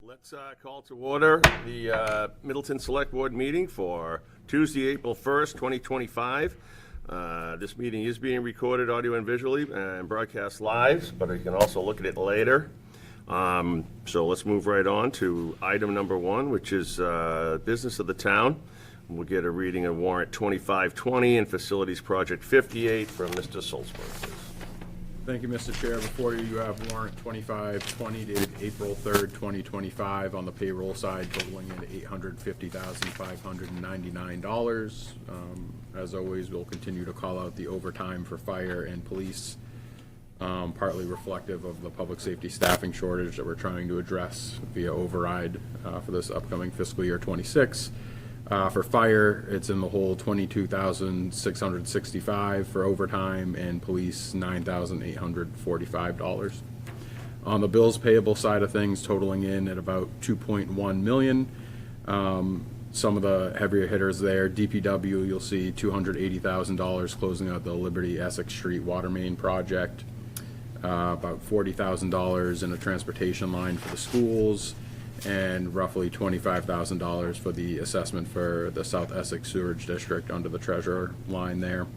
Let's call to order the Middleton Select Board meeting for Tuesday, April 1st, 2025. This meeting is being recorded audio and visually and broadcast live, but you can also look at it later. So let's move right on to item number one, which is business of the town. We'll get a reading of warrant 2520 and facilities project 58 from Mr. Sulzberg, please. Thank you, Mr. Chair. Before you have warrant 2520 dated April 3rd, 2025 on the payroll side totaling in $850,599. As always, we'll continue to call out the overtime for fire and police, partly reflective of the public safety staffing shortage that we're trying to address via override for this upcoming fiscal year 26. For fire, it's in the hole $22,665 for overtime, and police $9,845. On the bills payable side of things, totaling in at about $2.1 million. Some of the heavier hitters there, DPW, you'll see $280,000 closing out the Liberty Essex Street water main project. About $40,000 in a transportation line for the schools, and roughly $25,000 for the assessment for the South Essex Sewerage District under the treasurer line there.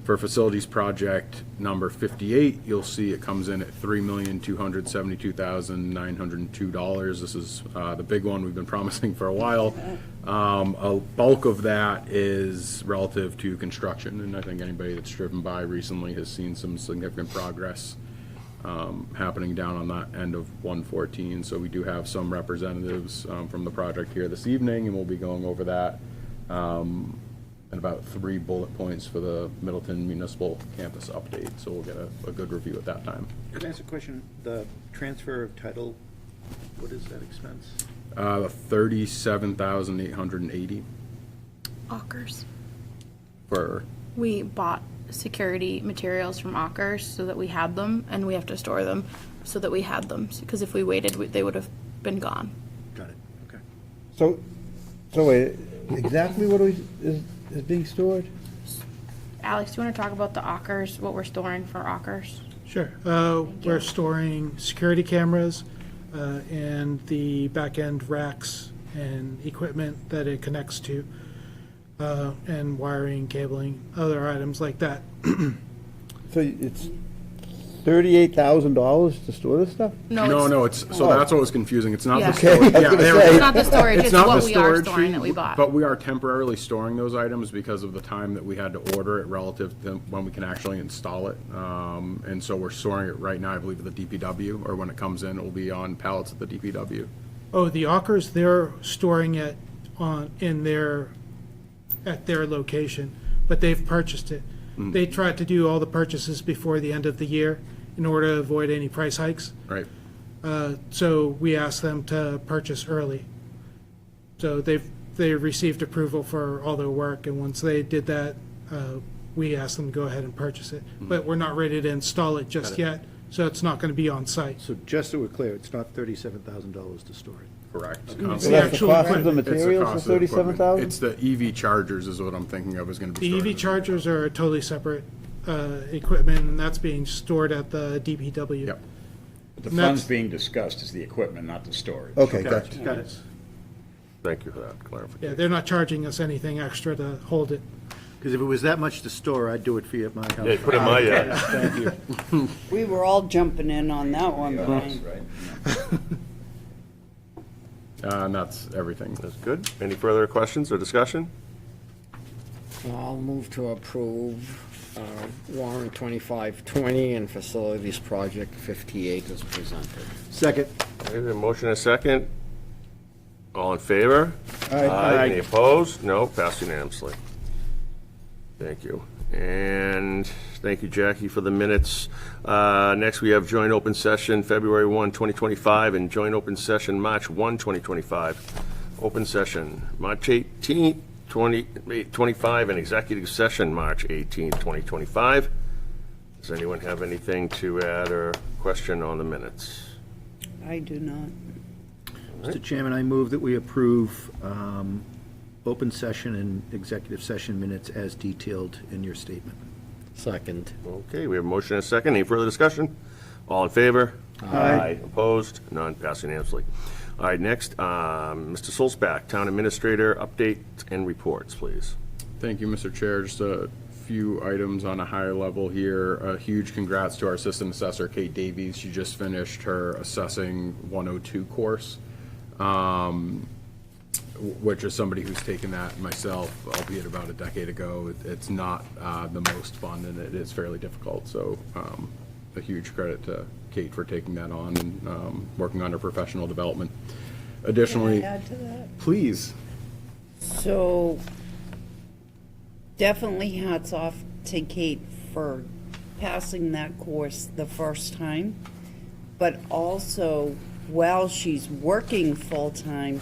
For facilities project number 58, you'll see it comes in at $3,272,902. This is the big one we've been promising for a while. A bulk of that is relative to construction, and I think anybody that's driven by recently has seen some significant progress happening down on that end of 114. So we do have some representatives from the project here this evening, and we'll be going over that and about 3 bullet points for the Middleton Municipal Campus update. So we'll get a good review at that time. Could I ask a question? The transfer of title, what is that expense? The $37,880 Ockers. for. We bought security materials from Ockers so that we had them, and we have to store them so that we had them, because if we waited, they would have been gone. Got it, okay. So wait, exactly what is being stored? Alex, do you want to talk about the Ockers, what we're storing for Ockers? Sure. We're storing security cameras and the back-end racks and equipment that it connects to, and wiring, cabling, other items like that. So it's $38,000 to store this stuff? No, it's so that's what was confusing. It's not Yeah. the storage. Okay, I was gonna say. It's not the storage, it's not what the we are storage storing fee, that we bought. But we are temporarily storing those items because of the time that we had to order it relative to when we can actually install it. And so we're storing it right now, I believe, at the DPW, or when it comes in, it will be on pallets at the DPW. Oh, the Ockers, they're storing it at their location, but they've purchased it. They tried to do all the purchases before the end of the year in order to avoid any price hikes. Right. So we asked them to purchase early. So they received approval for all their work, and once they did that, we asked them to go ahead and purchase it. But we're not ready to install it just yet, so it's not going to be on site. So just so we're clear, it's not $37,000 to store it? Correct. It's So the that's the actual cost of the equipment. It's the materials cost for of the equipment. $37,000? It's the EV chargers is what I'm thinking of is going to be The stored. EV chargers are a totally separate equipment, and that's being stored at the DPW. Yep. But the And funds that's- being discussed is the equipment, not the storage. Okay, gotcha. Got it. Thank you for that clarification. Yeah, they're not charging us anything extra to hold it. Because if it was that much to store, I'd do it for you at my house. Yeah, you put it in my yard. Thank you. We were all jumping in on that one, Brian. Right? And that's everything. That's good. Any further questions or discussion? I'll move to approve warrant 2520 and facilities project 58 as presented. Second. Okay, we have a motion and a second. All in favor? Aye. Any opposed? No, passed unanimously. Thank you. And thank you, Jackie, for the minutes. Next, we have joint open session, February 1, 2025, and joint open session, March 1, 2025. Open session, March 18, 2025, and executive session, March 18, 2025. Does anyone have anything to add or question on the minutes? I do not. Mr. Chairman, I move that we approve open session and executive session minutes as detailed in your statement. Second. Okay, we have a motion and a second. Any further discussion? All in favor? Aye. Opposed? None, passed unanimously. All right, next, Mr. Solzback, Town Administrator, update and reports, please. Thank you, Mr. Chair. Just a few items on a higher level here. A huge congrats to our Assistant Assessor, Kate Davies. She just finished her Assessing 102 course, which is somebody who's taken that myself, albeit about a decade ago. It's not the most fun, and it is fairly difficult. So a huge credit to Kate for taking that on and working on her professional development. Additionally, Can I add to that? please. So definitely hats off to Kate for passing that course the first time, but also while she's working full-time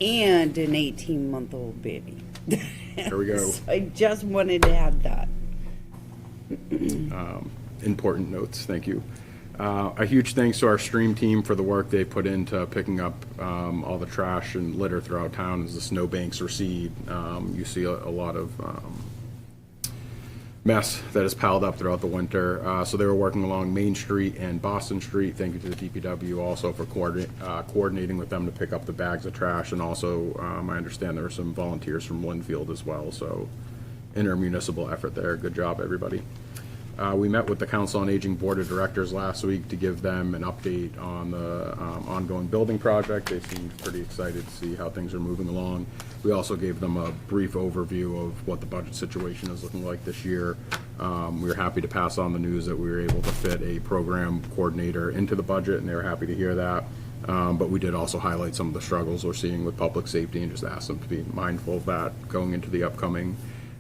and an 18-month-old baby. There we go. So I just wanted to add that. Important notes, thank you. A huge thanks to our stream team for the work they put into picking up all the trash and litter throughout town as the snowbanks recede. You see a lot of mess that is piled up throughout the winter. So they were working along Main Street and Boston Street. Thank you to the DPW also for coordinating with them to pick up the bags of trash. And also, I understand there were some volunteers from Linfield as well. So intermunicipal effort there. Good job, everybody. We met with the Council on Aging Board of Directors last week to give them an update on the ongoing building project. They seemed pretty excited to see how things are moving along. We also gave them a brief overview of what the budget situation is looking like this year. We were happy to pass on the news that we were able to fit a program coordinator into the budget, and they were happy to hear that. But we did also highlight some of the struggles we're seeing with public safety and just ask them to be mindful of that going into the upcoming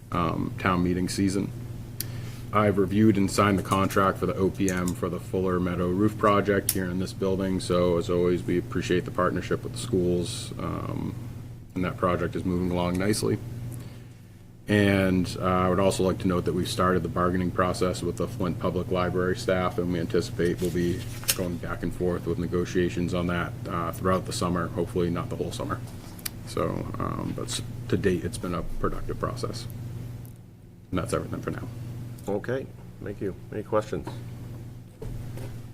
town meeting season. I've reviewed and signed the contract for the OPM for the Fuller Meadow Roof Project here in this building. So as always, we appreciate the partnership with the schools, and that project is moving along nicely. And I would also like to note that we've started the bargaining process with the Flint Public Library staff, and we anticipate we'll be going back and forth with negotiations on that throughout the summer, hopefully not the whole summer. So, but to date, it's been a productive process. And that's everything for now. Okay, thank you. Any questions?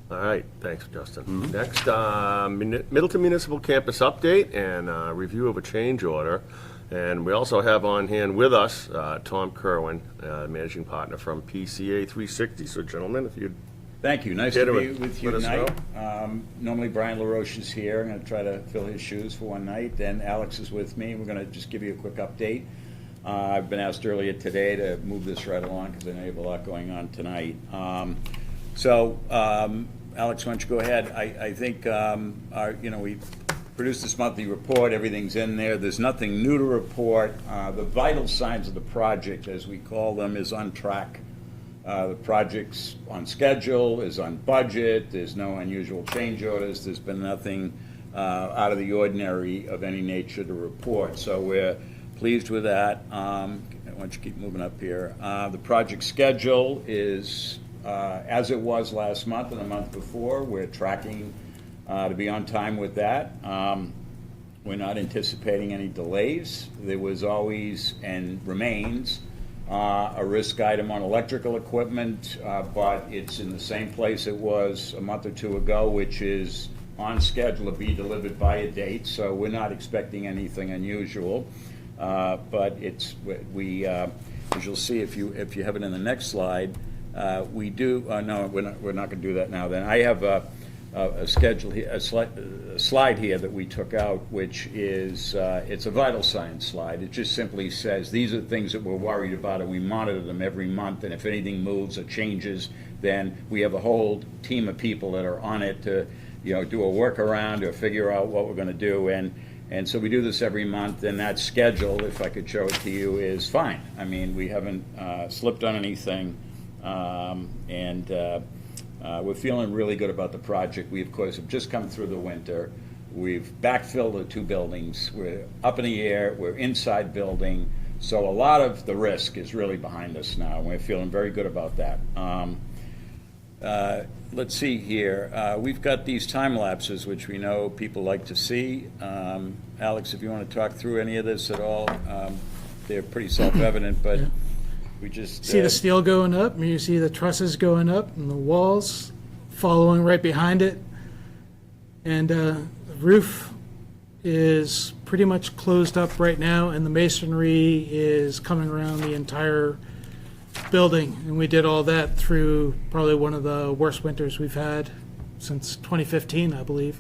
All right, thanks, Justin. Next, Middleton Municipal Campus update and review of a change order. And we also have on hand with us Tom Kerwin, managing partner from PCA 360. So, gentlemen, if you'd Thank you. Nice Care to to be with you let us tonight. Normally Brian LaRoche is here. I'm going to try to fill his shoes for one night. Then Alex is with me. We're going to just give you a quick update. I've been asked earlier today to move this right along because I know you have a lot going on tonight. Alex, why don't you go ahead? I think we produced this monthly report. Everything's in there. There's nothing new to report. The vital signs of the project, as we call them, is on track. The project's on schedule, is on budget. There's no unusual change orders. There's been nothing out of the ordinary of any nature to report. So we're pleased with that. Why don't you keep moving up here? The project schedule is as it was last month and the month before. We're tracking to be on time with that. We're not anticipating any delays. There was always and remains a risk item on electrical equipment, but it's in the same place it was a month or two ago, which is on schedule to be delivered by a date. So we're not expecting anything unusual. But it's as you'll see if you have it in the next slide, we do. No, we're not going to do that now. Then I have a schedule here, a slide here that we took out, which is it's a vital signs slide. It just simply says these are the things that we're worried about, and we monitor them every month. And if anything moves or changes, then we have a whole team of people that are on it to do a workaround or figure out what we're going to do. And so we do this every month, and that schedule, if I could show it to you, is fine. I mean, we haven't slipped on anything, and we're feeling really good about the project. We, of course, have just come through the winter. We've backfilled the two buildings. We're up in the air. We're inside building. So a lot of the risk is really behind us now. We're feeling very good about that. Let's see here. We've got these time lapses, which we know people like to see. Alex, if you want to talk through any of this at all, they're pretty self-evident, but we just See the steel going up, and you see the trusses going up, and the walls following right behind it. And the roof is pretty much closed up right now, and the masonry is coming around the entire building. And we did all that through probably one of the worst winters we've had since 2015, I believe.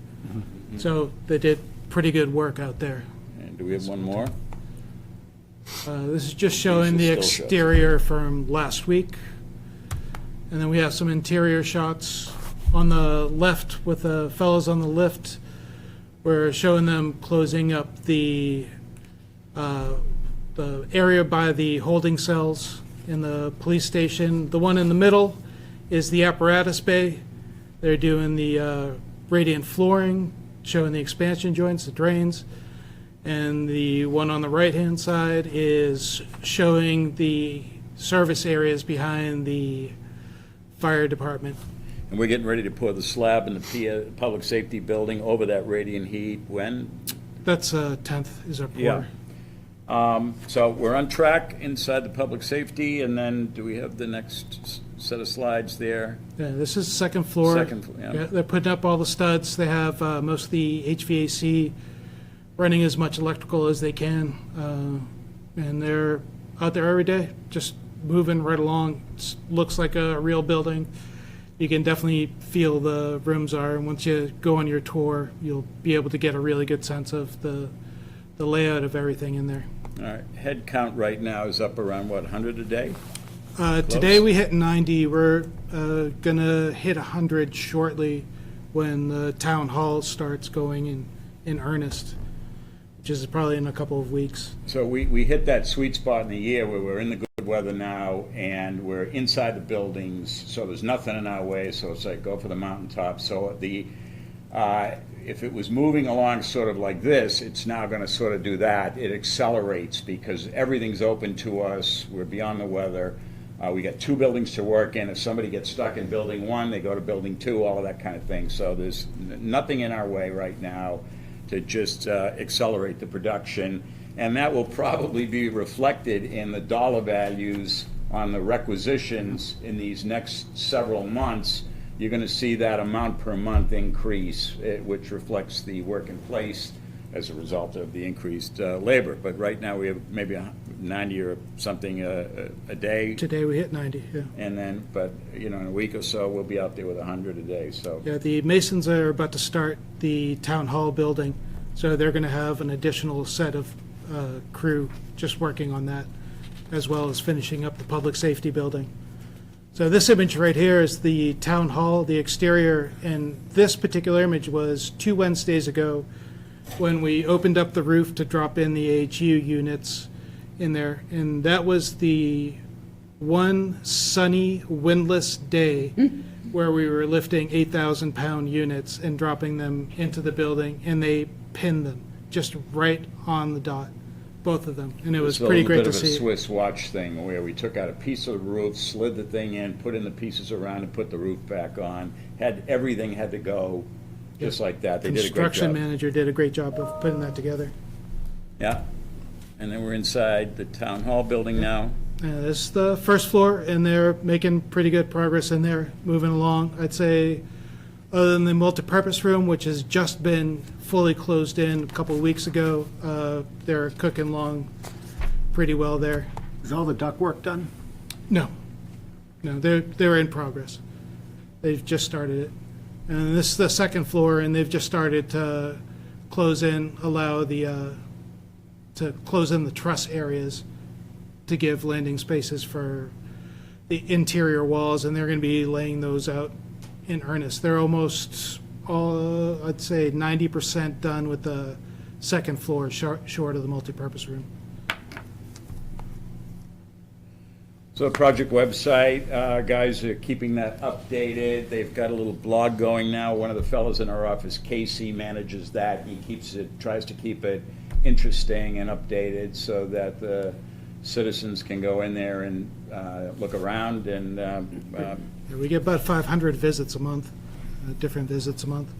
So they did pretty good work out there. And do we have one more? This is just showing the Still shows. exterior from last week. And then we have some interior shots on the left with the fellows on the lift. We're showing them closing up the area by the holding cells in the police station. The one in the middle is the apparatus bay. They're doing the radiant flooring, showing the expansion joints, the drains. And the one on the right-hand side is showing the service areas behind the fire department. And we're getting ready to pour the slab in the public safety building over that radiant heat. When? That's 10th is our pour. Yeah. So we're on track inside the public safety, and then do we have the next set of slides there? Yeah, this is the second floor. Second floor, yeah. They're putting up all the studs. They have most of the HVAC running as much electrical as they can. And they're out there every day, just moving right along. Looks like a real building. You can definitely feel the rooms are, and once you go on your tour, you'll be able to get a really good sense of the layout of everything in there. All right, head count right now is up around, what, 100 a day? Today we hit 90. We're gonna hit 100 shortly when the town hall starts going in earnest, which is probably in a couple of weeks. So we hit that sweet spot in the year where we're in the good weather now, and we're inside the buildings, so there's nothing in our way, so it's like go for the mountaintop. So if it was moving along sort of like this, it's now gonna sort of do that. It accelerates because everything's open to us, we're beyond the weather. We got 2 buildings to work in. If somebody gets stuck in building 1, they go to building 2, all of that kind of thing. So there's nothing in our way right now to just accelerate the production. And that will probably be reflected in the dollar values on the requisitions in these next several months. You're going to see that amount per month increase, which reflects the work in place as a result of the increased labor. But right now, we have maybe 90 or something a day. Today we hit 90, yeah. And then, but, in a week or so, we'll be out there with 100 a day, so. Yeah, the masons are about to start the town hall building, so they're gonna have an additional set of crew just working on that, as well as finishing up the public safety building. So this image right here is the town hall, the exterior, and this particular image was 2 Wednesdays ago when we opened up the roof to drop in the AHU units in there, and that was the one sunny, windless day where we were lifting 8,000-pound units and dropping them into the building, and they pinned them just right on the dot, both of them, and it was pretty great to It's a see. little bit of a Swiss watch thing where we took out a piece of the roof, slid the thing in, put in the pieces around, and put the roof back on. Everything had to go just like that. They did a great Construction job. manager did a great job of putting that together. Yeah. And then we're inside the town hall building now. This is the first floor, and they're making pretty good progress in there, moving along. I'd say, other than the multipurpose room, which has just been fully closed in a couple of weeks ago, they're cooking along pretty well there. Is all the ductwork done? No, they're in progress. They've just started it. And this is the second floor, and they've just started to close in, to close in the truss areas to give landing spaces for the interior walls, and they're going to be laying those out in earnest. They're almost, I'd say 90% done with the second floor, short of the multipurpose room. So the project website, guys are keeping that updated. They've got a little blog going now. One of the fellows in our office, Casey, manages that. He tries to keep it interesting and updated so that the citizens can go in there and look around and Yeah, we get about 500 visits a month, different visits a month.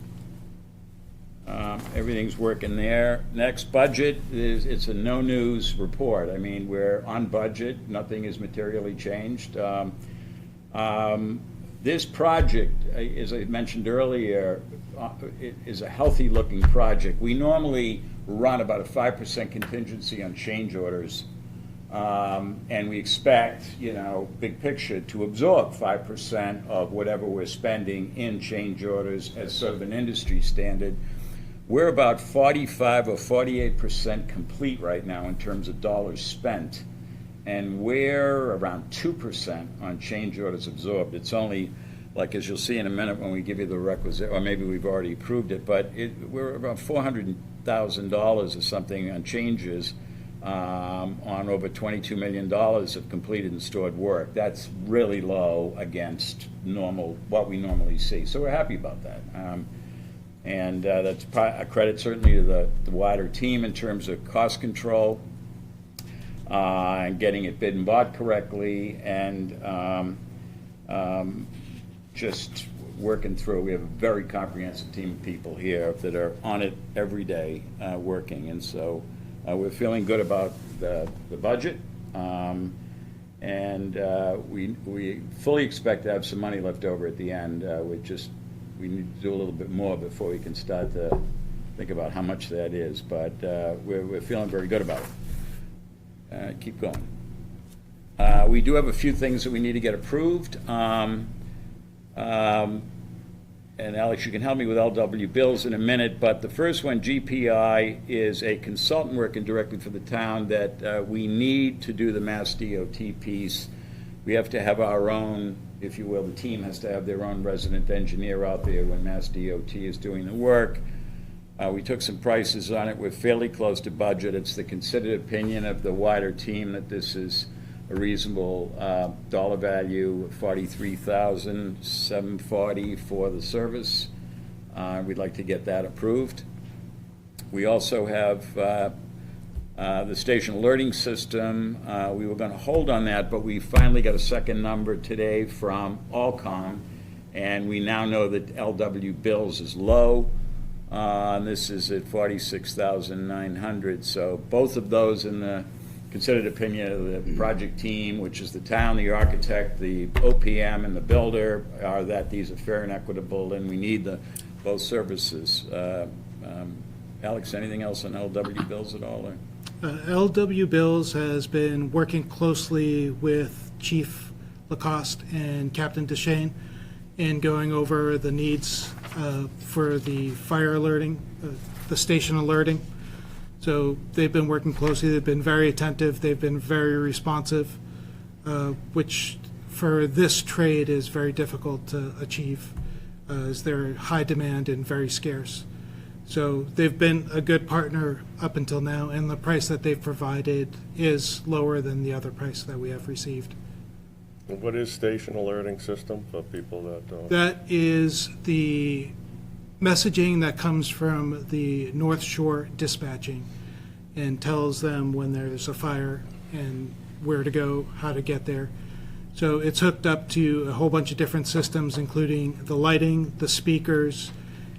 everything's working there. Next budget it's a no news report. I mean, we're on budget. Nothing is materially changed. This project, as I mentioned earlier, it is a healthy-looking project. We normally run about a 5% contingency on change orders, and we expect, big picture, to absorb 5% of whatever we're spending in change orders as sort of an industry standard. We're about 45 or 48% complete right now in terms of dollars spent, and we're around 2% on change orders absorbed. It's only, like, as you'll see in a minute when we give you the requisite, or maybe we've already approved it, but we're about $400,000 or something on changes on over $22 million of completed and stored work. That's really low against what we normally see. So we're happy about that. And that's a credit certainly to the wider team in terms of cost control and getting it bid and bought correctly, and just working through. We have a very comprehensive team of people here that are on it every day working, and so we're feeling good about the budget, and we fully expect to have some money left over at the end. We need to do a little bit more before we can start to think about how much that is, but we're feeling very good about it. Keep going. We do have a few things that we need to get approved. And Alex, you can help me with LW bills in a minute, but the first one, GPI, is a consultant working directly for the town that we need to do the Mass DOT piece. We have to have our own, if you will, the team has to have their own resident engineer out there when Mass DOT is doing the work. We took some prices on it. We're fairly close to budget. It's the considered opinion of the wider team that this is a reasonable dollar value, $43,740 for the service. We'd like to get that approved. We also have the station alerting system. We were going to hold on that, but we finally got a second number today from Allcom, and we now know that LW bills is low. And this is at $46,900. So both of those in the considered opinion of the project team, which is the town, the architect, the OPM, and the builder, are that these are fair and equitable, and we need both services. Alex, anything else on LW bills at all? LW Bills has been working closely with Chief Lacoste and Captain Deshane in going over the needs for the fire alerting, the station alerting. So they've been working closely. They've been very attentive. They've been very responsive, which for this trade is very difficult to achieve, as they're high demand and very scarce. So they've been a good partner up until now, and the price that they've provided is lower than the other price that we have received. What is station alerting system for people that don't? That is the messaging that comes from the North Shore dispatching and tells them when there's a fire and where to go, how to get there. So it's hooked up to a whole bunch of different systems, including the lighting, the speakers,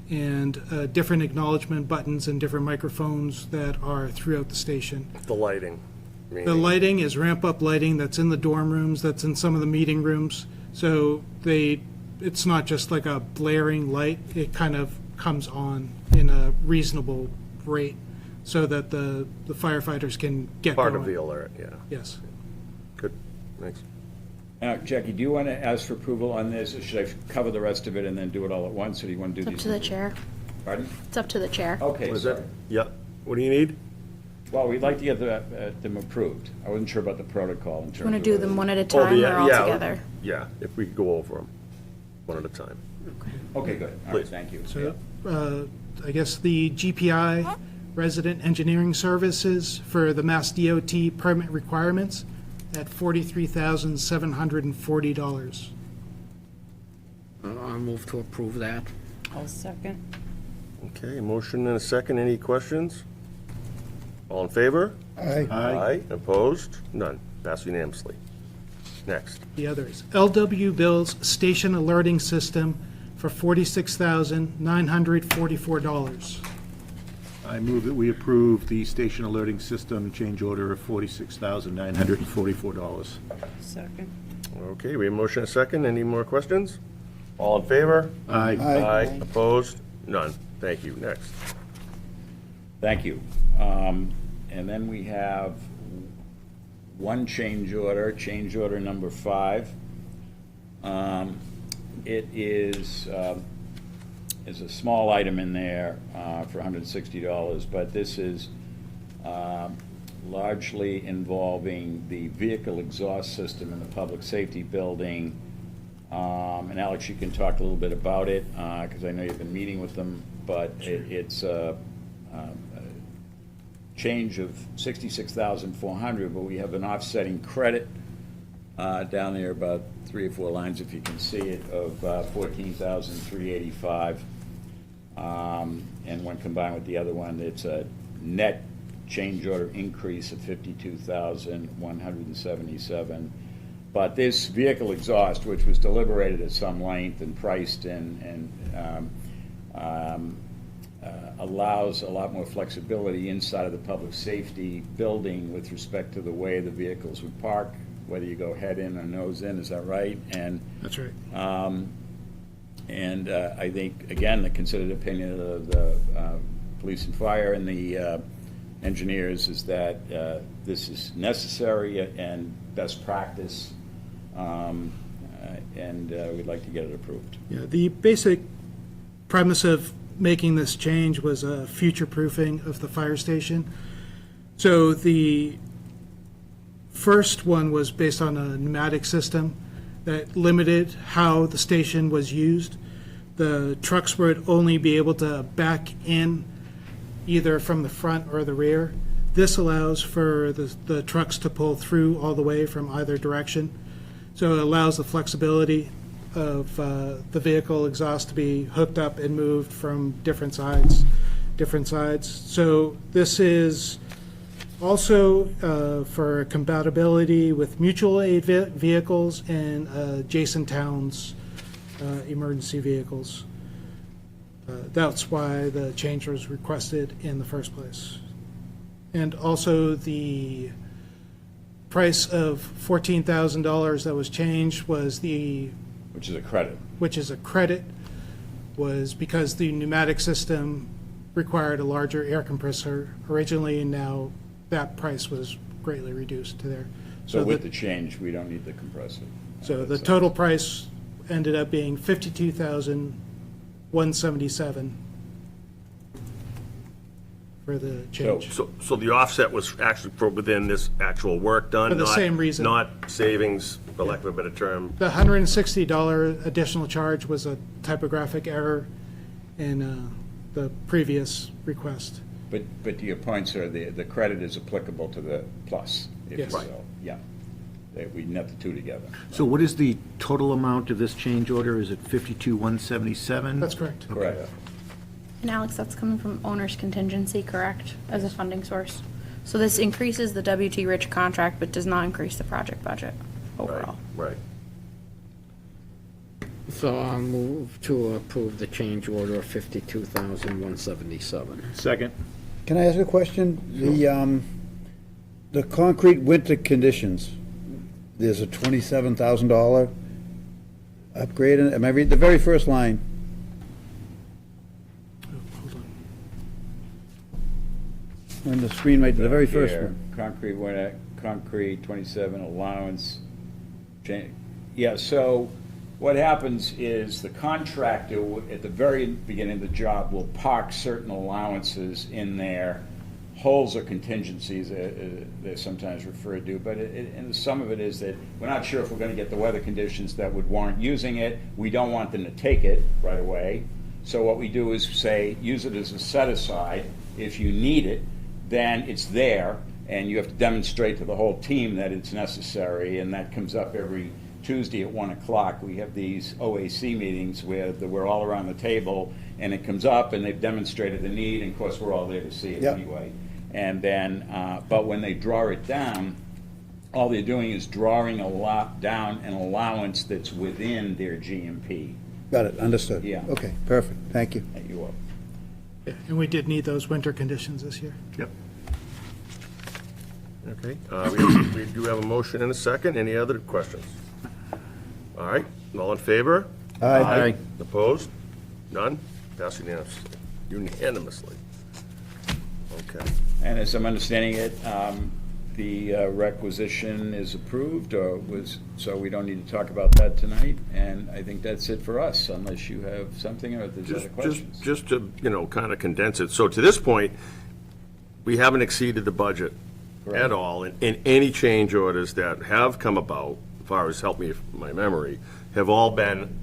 and different acknowledgement buttons and different microphones that are throughout the station. The lighting. The lighting is ramp-up lighting that's in the dorm rooms, that's in some of the meeting rooms. So it's not just like a blaring light. It kind of comes on in a reasonable rate so that the firefighters can get Part going. of the alert, yeah. Yes. Good, thanks. Jackie, do you want to ask for approval on this, or should I cover the rest of it and then do it all at once, or do you want to do It's these? up to the chair. Pardon? It's up to the chair. Okay, Was sorry. that? Yeah. What do you need? Well, we'd like to get them approved. I wasn't sure about the protocol in terms of. You want to do them one at a Oh, time yeah, or all yeah, together? Yeah, if we could go over them, one at a time. Okay, good. All right, Please. thank you. So I guess the GPI Resident Engineering Services for the Mass DOT permit requirements at $43,740. I'll move to approve that. I'll second. Okay, motion and a second. Any questions? All in favor? Aye. Aye. Opposed? None. Passed unanimously. Next. The others, LW Bill's Station Alerting System for $46,944. I move that we approve the station alerting system change order of $46,944. Second. Okay, we have motion and a second. Any more questions? All in favor? Aye. Aye. Opposed? None. Thank you. Next. Thank you. And then we have one change order number 5. It is a small item in there for $160, but this is largely involving the vehicle exhaust system in the public safety building. And Alex, you can talk a little bit about it, because I know you've been meeting with them, but it's a change of $66,400, but we have an offsetting credit down there, about 3 or 4 lines, if you can see it, of $14,385. And when combined with the other one, it's a net change order increase of $52,177. But this vehicle exhaust, which was deliberated at some length and priced and allows a lot more flexibility inside of the public safety building with respect to the way the vehicles would park, whether you go head in or nose in, is that right? And That's right. I think, again, the considered opinion of the police and fire and the engineers is that this is necessary and best practice, and we'd like to get it approved. Yeah, the basic premise of making this change was a future-proofing of the fire station. So the first one was based on a pneumatic system that limited how the station was used. The trucks would only be able to back in either from the front or the rear. This allows for the trucks to pull through all the way from either direction. So it allows the flexibility of the vehicle exhaust to be hooked up and moved from different sides. So this is also for compatibility with mutual aid vehicles and adjacent towns' emergency vehicles. That's why the change was requested in the first place. And also the price of $14,000 that was changed was Which is a credit. which is a credit, was because the pneumatic system required a larger air compressor originally, and now that price was greatly reduced to there. So with the change, we don't need the compressor. So the total price ended up being $52,177 for the change. So the offset was actually for within this actual work done? For the not- same reason. Not savings, for lack of a better term. The $160 additional charge was a typographic error in the previous request. But to your point, sir, the credit is applicable to the plus, if you Yes. will. Yeah. We net the two together. So what is the total amount of this change order? Is it 52,177? That's correct. Correct. And Alex, that's coming from owner's contingency, correct, as a funding source? So this increases the WT Rich contract, but does not increase the project budget overall. Right. So I'll move to approve the change order of $52,177. Second. Can I ask a question? The concrete winter conditions, there's a $27,000 upgrade, am I reading, the very first line? Hold on. On the screen, right, the very first Here, one. concrete 27 allowance. Yeah, so what happens is the contractor, at the very beginning of the job, will park certain allowances in there. Holes or contingencies, they're sometimes referred to, but and some of it is that we're not sure if we're going to get the weather conditions that would warrant using it. We don't want them to take it right away. So what we do is say, use it as a set-aside. If you need it, then it's there, and you have to demonstrate to the whole team that it's necessary, and that comes up every Tuesday at 1 o'clock. We have these OAC meetings where we're all around the table, and it comes up, and they've demonstrated the need, and of course, we're all there to see it Yep. anyway. And then, but when they draw it down, all they're doing is drawing down an allowance that's within their GMP. Got it, understood. Yeah. Okay, perfect, thank you. that you will. Yeah, and we did need those winter conditions this year. Yep. Okay, we do have a motion and a second. Any other questions? All right, all in favor? Aye. Opposed? None? Passed unanimously. Okay. And as I'm understanding it, the requisition is approved, or was, so we don't need to talk about that tonight, and I think that's it for us, unless you have something, or if there's other questions. Just to, kind of condense it, so to this point, we haven't exceeded the budget at all, and any change orders that have come about, as far as help me with my memory, have all been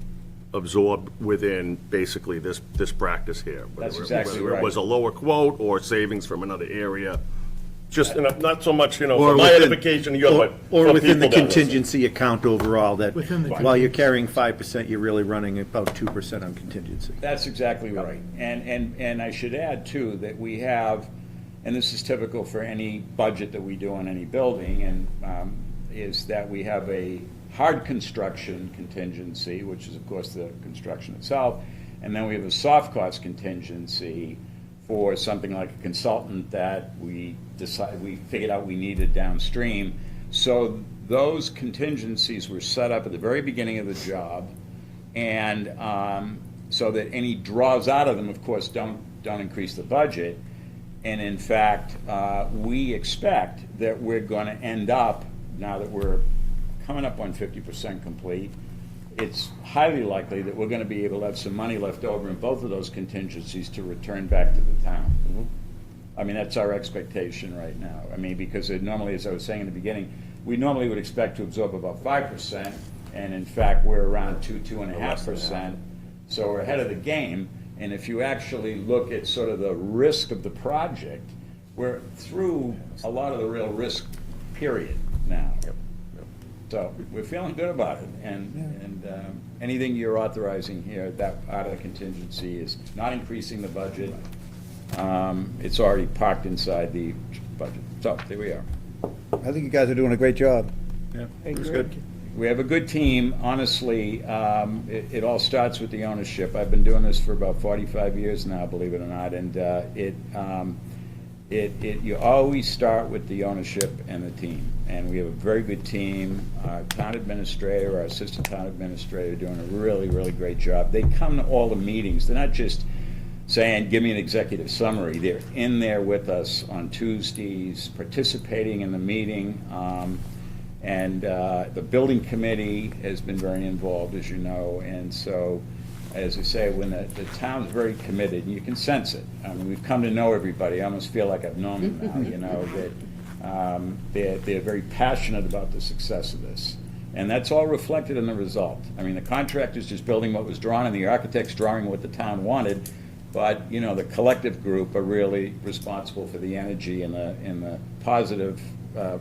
absorbed within basically this practice here. That's exactly Whether it right. was a lower quote or savings from another area, just, not so much, for Or my within- edification, but Or for within the people that listen. contingency account overall, that Within the while you're carrying 5%, you're really running about 2% on contingency. That's exactly right. And I should add, too, that we have, and this is typical for any budget that we do on any building, and is that we have a hard construction contingency, which is, of course, the construction itself, and then we have a soft cost contingency for something like a consultant that we figured out we needed downstream. So those contingencies were set up at the very beginning of the job, and so that any draws out of them, of course, don't increase the budget. And in fact, we expect that we're going to end up, now that we're coming up on 50% complete, it's highly likely that we're going to be able to have some money left over in both of those contingencies to return back to the town. I mean, that's our expectation right now. I mean, because it normally, as I was saying in the beginning, we normally would expect to absorb about 5%, and in fact, we're around 2.5%. So we're ahead of the game. And if you actually look at sort of the risk of the project, we're through a lot of the real risk period now. So we're feeling good about it. And anything you're authorizing here, that out of the contingency is not increasing the budget. It's already parked inside the budget. So there we are. I think you guys are doing a great job. Yeah, it was good. We have a good team. Honestly, it all starts with the ownership. I've been doing this for about 45 years now, believe it or not, and you always start with the ownership and the team. And we have a very good team. Our town administrator, our assistant town administrator, doing a really, really great job. They come to all the meetings. They're not just saying, give me an executive summary. They're in there with us on Tuesdays, participating in the meeting. And the building committee has been very involved, as you know. And so, as I say, when the town's very committed, and you can sense it. I mean, we've come to know everybody. I almost feel like I've known them now, that they're very passionate about the success of this. And that's all reflected in the result. I mean, the contractor's just building what was drawn, and the architect's drawing what the town wanted. But, the collective group are really responsible for the energy and the positive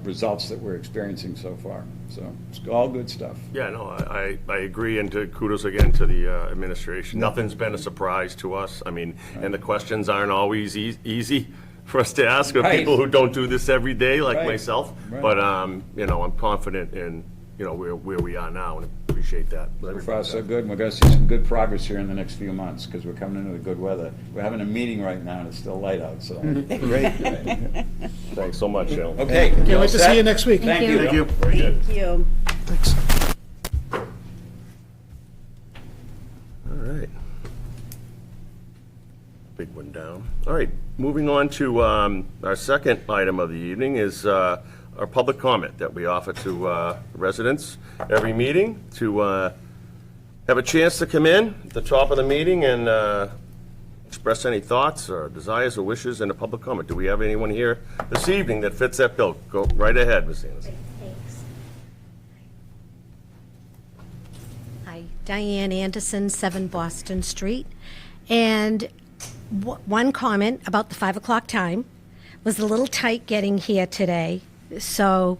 results that we're experiencing so far. So it's all good stuff. Yeah, no, I agree, and kudos again to the administration. Nothing's been a surprise to us. I mean, and the questions aren't always easy for us to ask of Right. people who don't do this every day, like Right. myself. Right. But, I'm confident in, where we are now, and appreciate that. So far, so good. We're going to see some good progress here in the next few months, because we're coming into the good weather. We're having a meeting right now, and it's still light out, so. Great. Thanks so much, Al. Okay. Can't all wait to set? see you next week. Thank you. Thank you. Very good. Thank you. Thanks. All right. Big one down. All right, moving on to our second item of the evening is our public comment that we offer to residents every meeting to have a chance to come in at the top of the meeting and express any thoughts or desires or wishes in a public comment. Do we have anyone here this evening that fits that bill? Go right ahead, Ms. Anderson. Thanks. Hi, Diane Anderson, 7 Boston Street. And one comment about the 5 o'clock time was a little tight getting here today. So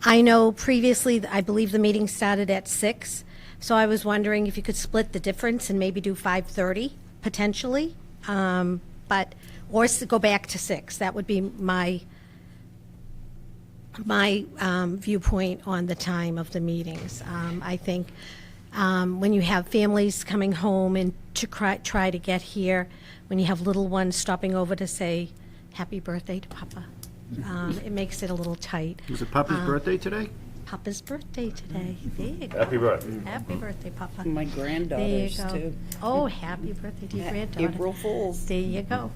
I know previously, I believe the meeting started at 6. So I was wondering if you could split the difference and maybe do 5:30 potentially. Or go back to 6. That would be my viewpoint on the time of the meetings. I think when you have families coming home and to try to get here, when you have little ones stopping over to say happy birthday to Papa, it makes it a little tight. Was it Papa's birthday today? Papa's birthday today. There you go. Happy birthday. Happy birthday, Papa. My There you granddaughters, go. too. Oh, happy birthday to your granddaughter. April Fools. There you go.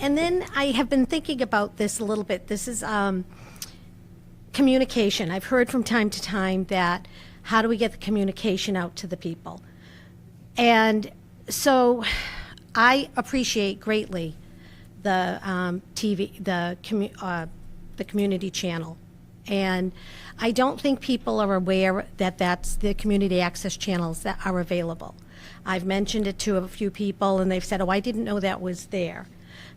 And then I have been thinking about this a little bit. This is communication. I've heard from time to time that how do we get the communication out to the people? And so I appreciate greatly the TV, the community channel. And I don't think people are aware that that's the community access channels that are available. I've mentioned it to a few people, and they've said, oh, I didn't know that was there.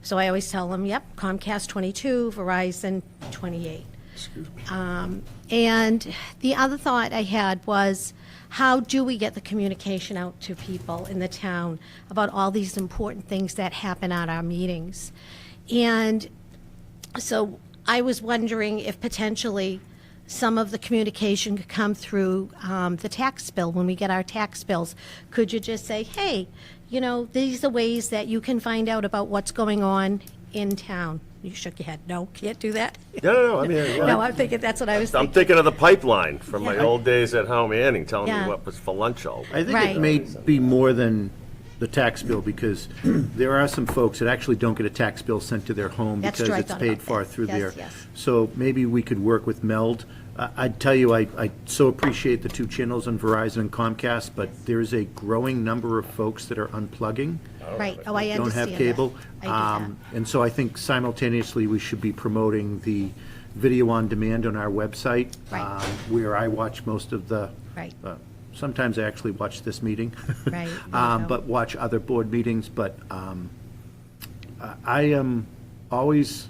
So I always tell them, yep, Comcast 22, Verizon 28. And the other thought I had was, how do we get the communication out to people in the town about all these important things that happen at our meetings? And so I was wondering if potentially some of the communication could come through the tax bill. When we get our tax bills, could you just say, hey, you know, these are ways that you can find out about what's going on in town? You shook your head. No, can't do that. No, I mean, No, I'm thinking, that's what I was I'm thinking. thinking of the pipeline from my Yeah. old days at Home Anning, telling Yeah. me what was for lunch all day. I think Right. it may be more than the tax bill, because there are some folks that actually don't get a tax bill sent to their home That's because true, I it's thought paid about for that. through Yes, there. yes. So maybe we could work with Meld. I'd tell you, I so appreciate the two channels on Verizon and Comcast, but there's a growing number of folks that are unplugging, Right, oh, I don't understand have that. cable. I get that. And so I think simultaneously, we should be promoting the video on demand on our website. Right. Where I watch most of the. Right. Sometimes I actually watch this meeting. Right, there you go. But watch other board meetings, but I am always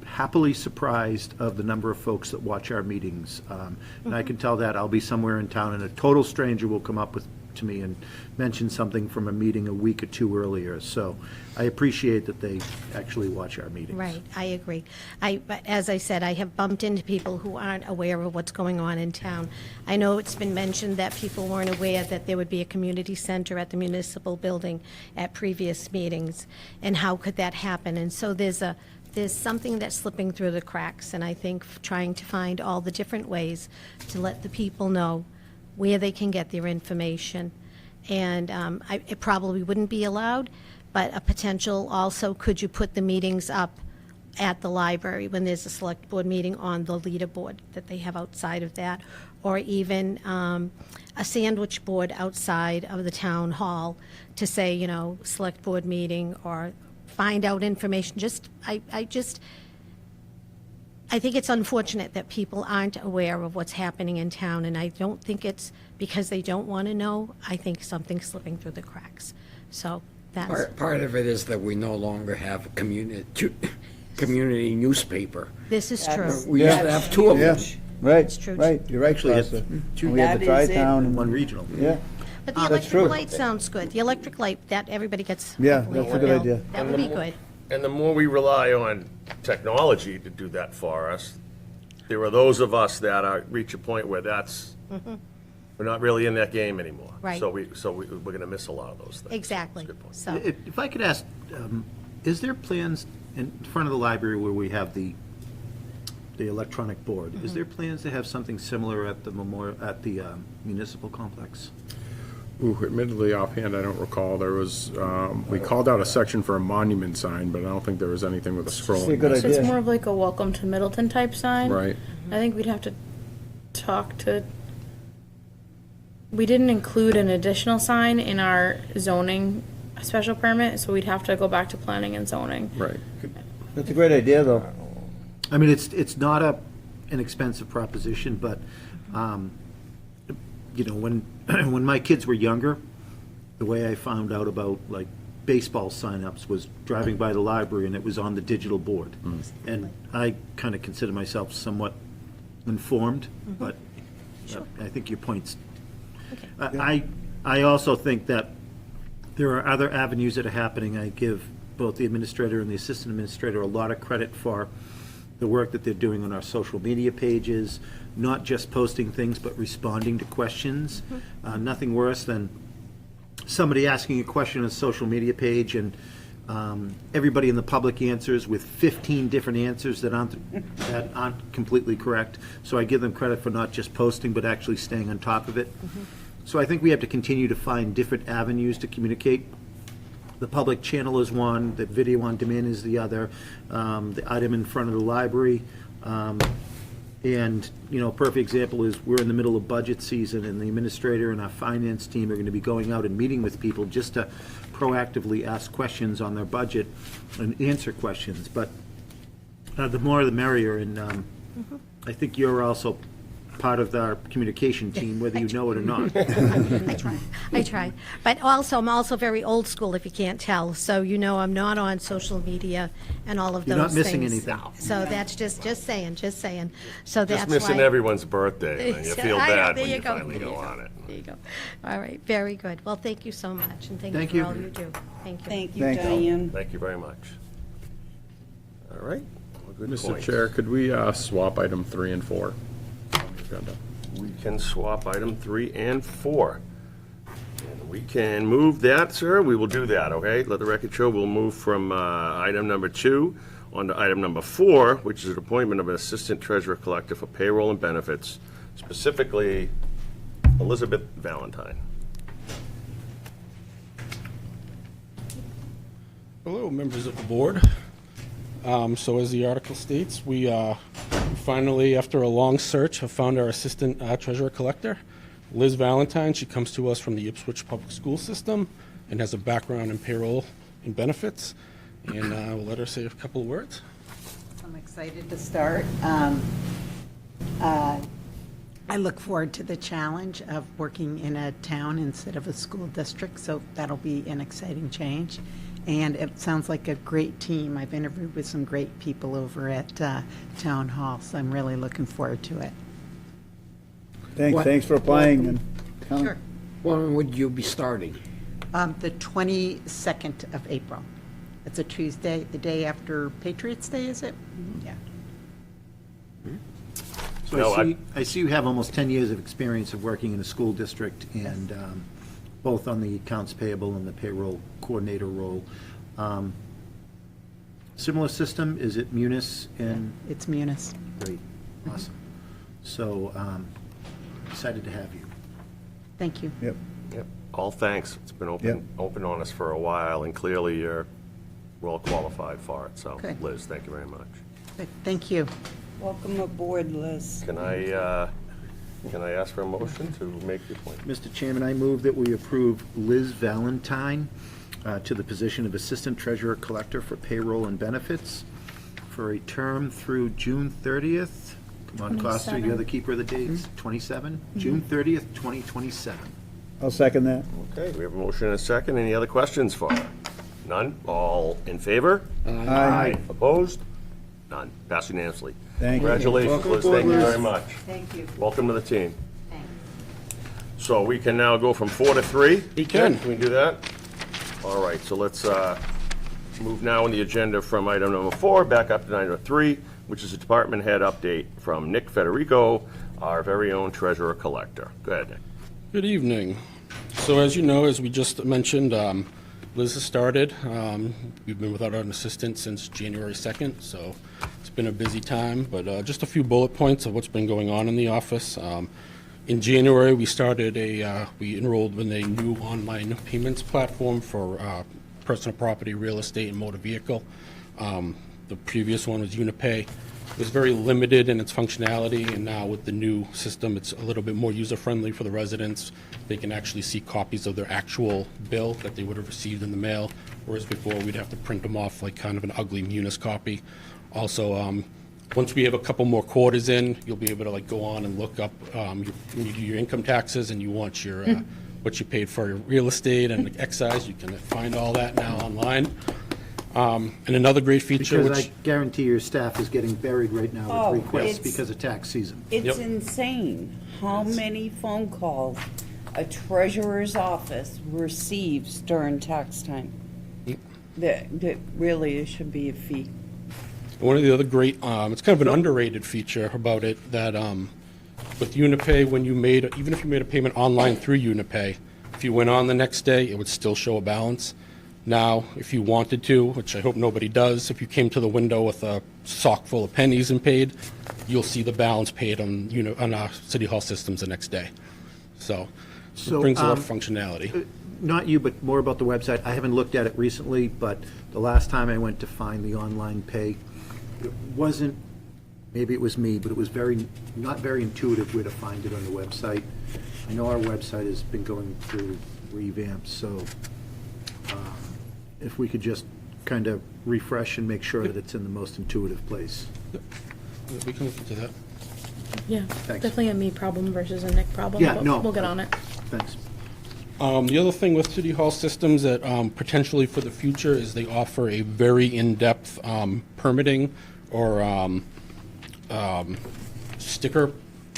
happily surprised of the number of folks that watch our meetings. And I can tell that I'll be somewhere in town and a total stranger will come up to me and mention something from a meeting a week or two earlier. So I appreciate that they actually watch our meetings. Right, I agree. But as I said, I have bumped into people who aren't aware of what's going on in town. I know it's been mentioned that people weren't aware that there would be a community center at the municipal building at previous meetings, and how could that happen? And so there's something that's slipping through the cracks, and I think trying to find all the different ways to let the people know where they can get their information. And it probably wouldn't be allowed, but a potential also, could you put the meetings up at the library when there's a select board meeting on the leaderboard that they have outside of that? Or even a sandwich board outside of the town hall to say, you know, select board meeting, or find out information. I think it's unfortunate that people aren't aware of what's happening in town, and I don't think it's because they don't want to know. I think something's slipping through the cracks. So that's, Part of it is that we no longer have a community newspaper. this is true. We used to have two of Yeah, them. right, It's true. right. You're actually at two. We had the That is it. Tri-Town and one regional. Yeah, But the that's electric true. light sounds good. The electric light, that everybody gets. Yeah, hopefully that's a a good bill. idea. That would be good. And the more we rely on technology to do that for us, there are those of us that reach a point where we're not really in that game anymore. Right. So we're going to miss a lot of those things. Exactly. That's a good point. So, If I could ask, is there plans in front of the library where we have the electronic board? Is there plans to have something similar at the municipal complex? Ooh, admittedly, offhand, I don't recall. There was, we called out a section for a monument sign, but I don't think there was anything with a scrolling. a good message. So it's idea. more of like a welcome to Middleton type sign. Right. I think we'd have to talk to, we didn't include an additional sign in our zoning special permit, so we'd have to go back to planning and zoning. Right. That's a great idea, though. I mean, it's not an expensive proposition, but, you know, when my kids were younger, the way I found out about, like, baseball signups was driving by the library, and it was on the digital board. And I kind of consider myself somewhat informed, but I think your point's. I also think that there are other avenues that are happening. I give both the administrator and the assistant administrator a lot of credit for the work that they're doing on our social media pages, not just posting things, but responding to questions. Nothing worse than somebody asking a question on a social media page and everybody in the public answers with 15 different answers that aren't completely correct. So I give them credit for not just posting, but actually staying on top of it. So I think we have to continue to find different avenues to communicate. The public channel is one, the video on demand is the other, the item in front of the library. And, a perfect example is we're in the middle of budget season, and the administrator and our finance team are going to be going out and meeting with people just to proactively ask questions on their budget and answer questions. But the more the merrier, and I think you're also part of our communication team, whether you know it or not. I try. But also, I'm also very old school, if you can't tell. So, I'm not on social media and all of those You're not things. missing anything. So that's just saying. So that's Just missing why. everyone's birthday, and you feel I know, bad there when you you go. finally go on it. There you go. All right, very good. Well, thank you so much, and thank Thank you you. for all you do. Thank you. Thank you, Thanks. Diane. Thank you very much. All right, well, good Mr. point. Chair, could we swap item 3 and 4 on the agenda? We can swap item 3 and 4. And we can move that, sir. We will do that, okay? Let the record show, we'll move from item number 2 on to item number 4, which is an appointment of an assistant treasurer collector for payroll and benefits, specifically Elizabeth Valentine. Hello, members of the board. So as the article states, we finally, after a long search, have found our assistant treasurer collector, Liz Valentine. She comes to us from the Ipswich Public School System and has a background in payroll and benefits. And we'll let her say a couple of words. I'm excited to start. I look forward to the challenge of working in a town instead of a school district, so that'll be an exciting change. And it sounds like a great team. I've interviewed with some great people over at Town Hall, so I'm really looking forward to it. Thanks for applying and coming. Sure. When would you be starting? The 22nd of April. It's a Tuesday, the day after Patriots Day, is it? Yeah. So No, I see you have almost 10 years of experience of working in a school district, and both on the accounts payable and the payroll coordinator role. Similar system, is it Munis and? It's Munis. Great, awesome. So, excited to have you. Thank you. Yep. Yep, all thanks. It's been Yep. open on us for a while, and clearly you're well qualified for it. So, Good. Liz, thank you very much. Good. Thank you. Welcome aboard, Liz. Can I ask for a motion to make the appointment? Mr. Chairman, I move that we approve Liz Valentine to the position of Assistant Treasurer Collector for Payroll and Benefits for a term through June 30th. Come on, Costa, you're the keeper of the dates. 27? June 30th, 2027. I'll second that. Okay, we have a motion and a second. Any other questions for her? None? All in favor? Aye. Opposed? None. Passed unanimously. Thank you. Congratulations, Liz. Thank you very much. Thank you. Welcome to the team. So we can now go from 4 to 3? We can. Can we do that? All right, so let's move now on the agenda from item number 4 back up to item number 3, which is a department head update from Nick Federico, our very own treasurer collector. Go ahead, Nick. Good evening. So as you know, as we just mentioned, Liz has started. We've been without an assistant since January 2nd, so it's been a busy time, but just a few bullet points of what's been going on in the office. In January, we enrolled in a new online payments platform for personal property, real estate, and motor vehicle. The previous one was Unipay. It was very limited in its functionality, and now with the new system, it's a little bit more user-friendly for the residents. They can actually see copies of their actual bill that they would have received in the mail, whereas before we'd have to print them off like kind of an ugly Munis copy. Also, once we have a couple more quarters in, you'll be able to like go on and look up when you do your income taxes and you want your what you paid for your real estate and excise. You can find all that now online. And another great feature, Because which I guarantee your staff is getting buried right now Oh, with requests it's- because of tax season. It's Yep. insane how many phone calls a treasurer's office receives during tax time. That really, it should be a fee. one of the other great, it's kind of an underrated feature about it, that with Unipay, even if you made a payment online through Unipay, if you went on the next day, it would still show a balance. Now, if you wanted to, which I hope nobody does, if you came to the window with a sock full of pennies and paid, you'll see the balance paid on, on our City Hall systems the next day. So So, it brings a lot of functionality. Not you, but more about the website. I haven't looked at it recently, but the last time I went to find the online pay, it wasn't, maybe it was me, but it was not very intuitive where to find it on the website. I know our website has been going through revamps, so if we could just kind of refresh and make sure that it's in the most intuitive place. We can look into that. Yeah, Thanks. definitely a me problem versus a Nick problem. Yeah, but no. We'll get on it. Thanks. The other thing with City Hall systems that potentially for the future is they offer a very in-depth permitting or sticker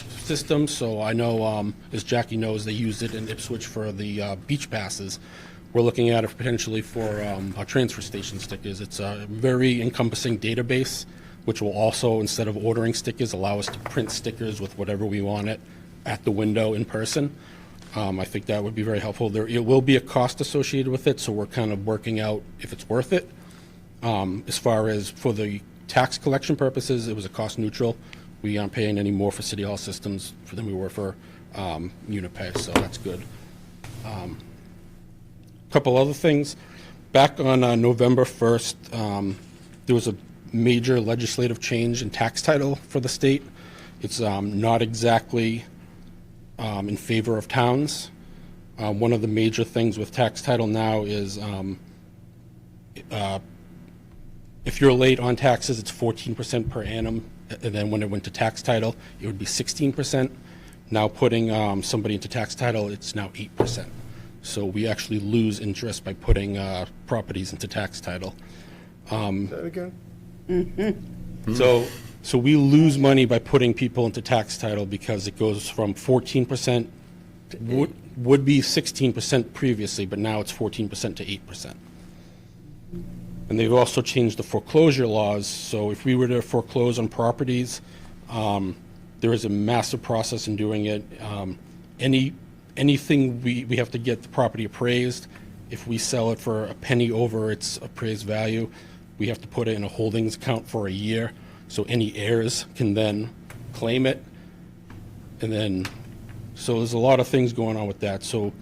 system. So I know, as Jackie knows, they use it in Ipswich for the beach passes. We're looking at it potentially for our transfer station stickers. It's a very encompassing database, which will also, instead of ordering stickers, allow us to print stickers with whatever we want it at the window in person. I think that would be very helpful. It will be a cost associated with it, so we're kind of working out if it's worth it. As far as for the tax collection purposes, it was a cost neutral. We aren't paying any more for City Hall systems than we were for unit pay, so that's good. Couple other things. Back on November 1st, there was a major legislative change in tax title for the state. It's not exactly in favor of towns. One of the major things with tax title now is if you're late on taxes, it's 14% per annum, and then when it went to tax title, it would be 16%. Now putting somebody into tax title, it's now 8%. So we actually lose interest by putting properties into tax title. That again? So we lose money by putting people into tax title because it goes from 14%, would be 16% previously, but now it's 14% to 8%. And they've also changed the foreclosure laws, so if we were to foreclose on properties, there is a massive process in doing it. Anything, we have to get the property appraised. If we sell it for a penny over its appraised value, we have to put it in a holdings account for a year, so any heirs can then claim it. And then, so there's a lot of things going on with that. So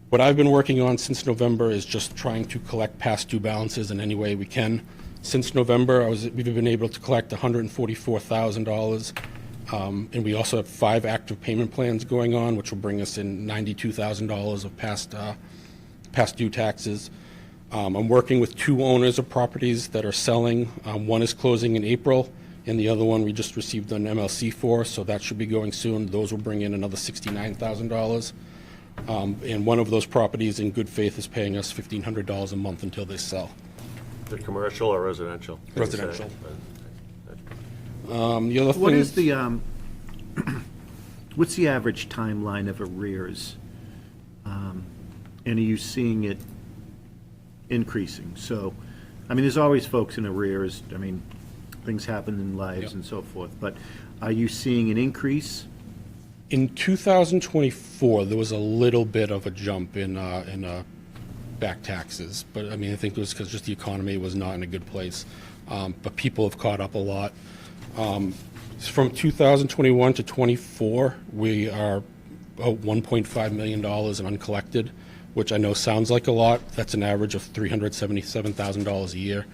what I've been working on since November is just trying to collect past due balances in any way we can. Since November, we've been able to collect $144,000. And we also have 5 active payment plans going on, which will bring us in $92,000 of past due taxes. I'm working with 2 owners of properties that are selling. One is closing in April, and the other one we just received an MLC for, so that should be going soon. Those will bring in another $69,000. And one of those properties, in good faith, is paying us $1,500 a month until they sell. Is it commercial or residential? Residential. The other What thing is the, what's the average timeline of arrears? And are you seeing it increasing? So, I mean, there's always folks in arrears. I mean, things happen in lives Yep. and so forth. But are you seeing an increase? In 2024, there was a little bit of a jump in back taxes, but I mean, I think it was because just the economy was not in a good place. But people have caught up a lot. From 2021 to 24, we are about $1.5 million in uncollected, which I know sounds like a lot. That's an average of $377,000 a year.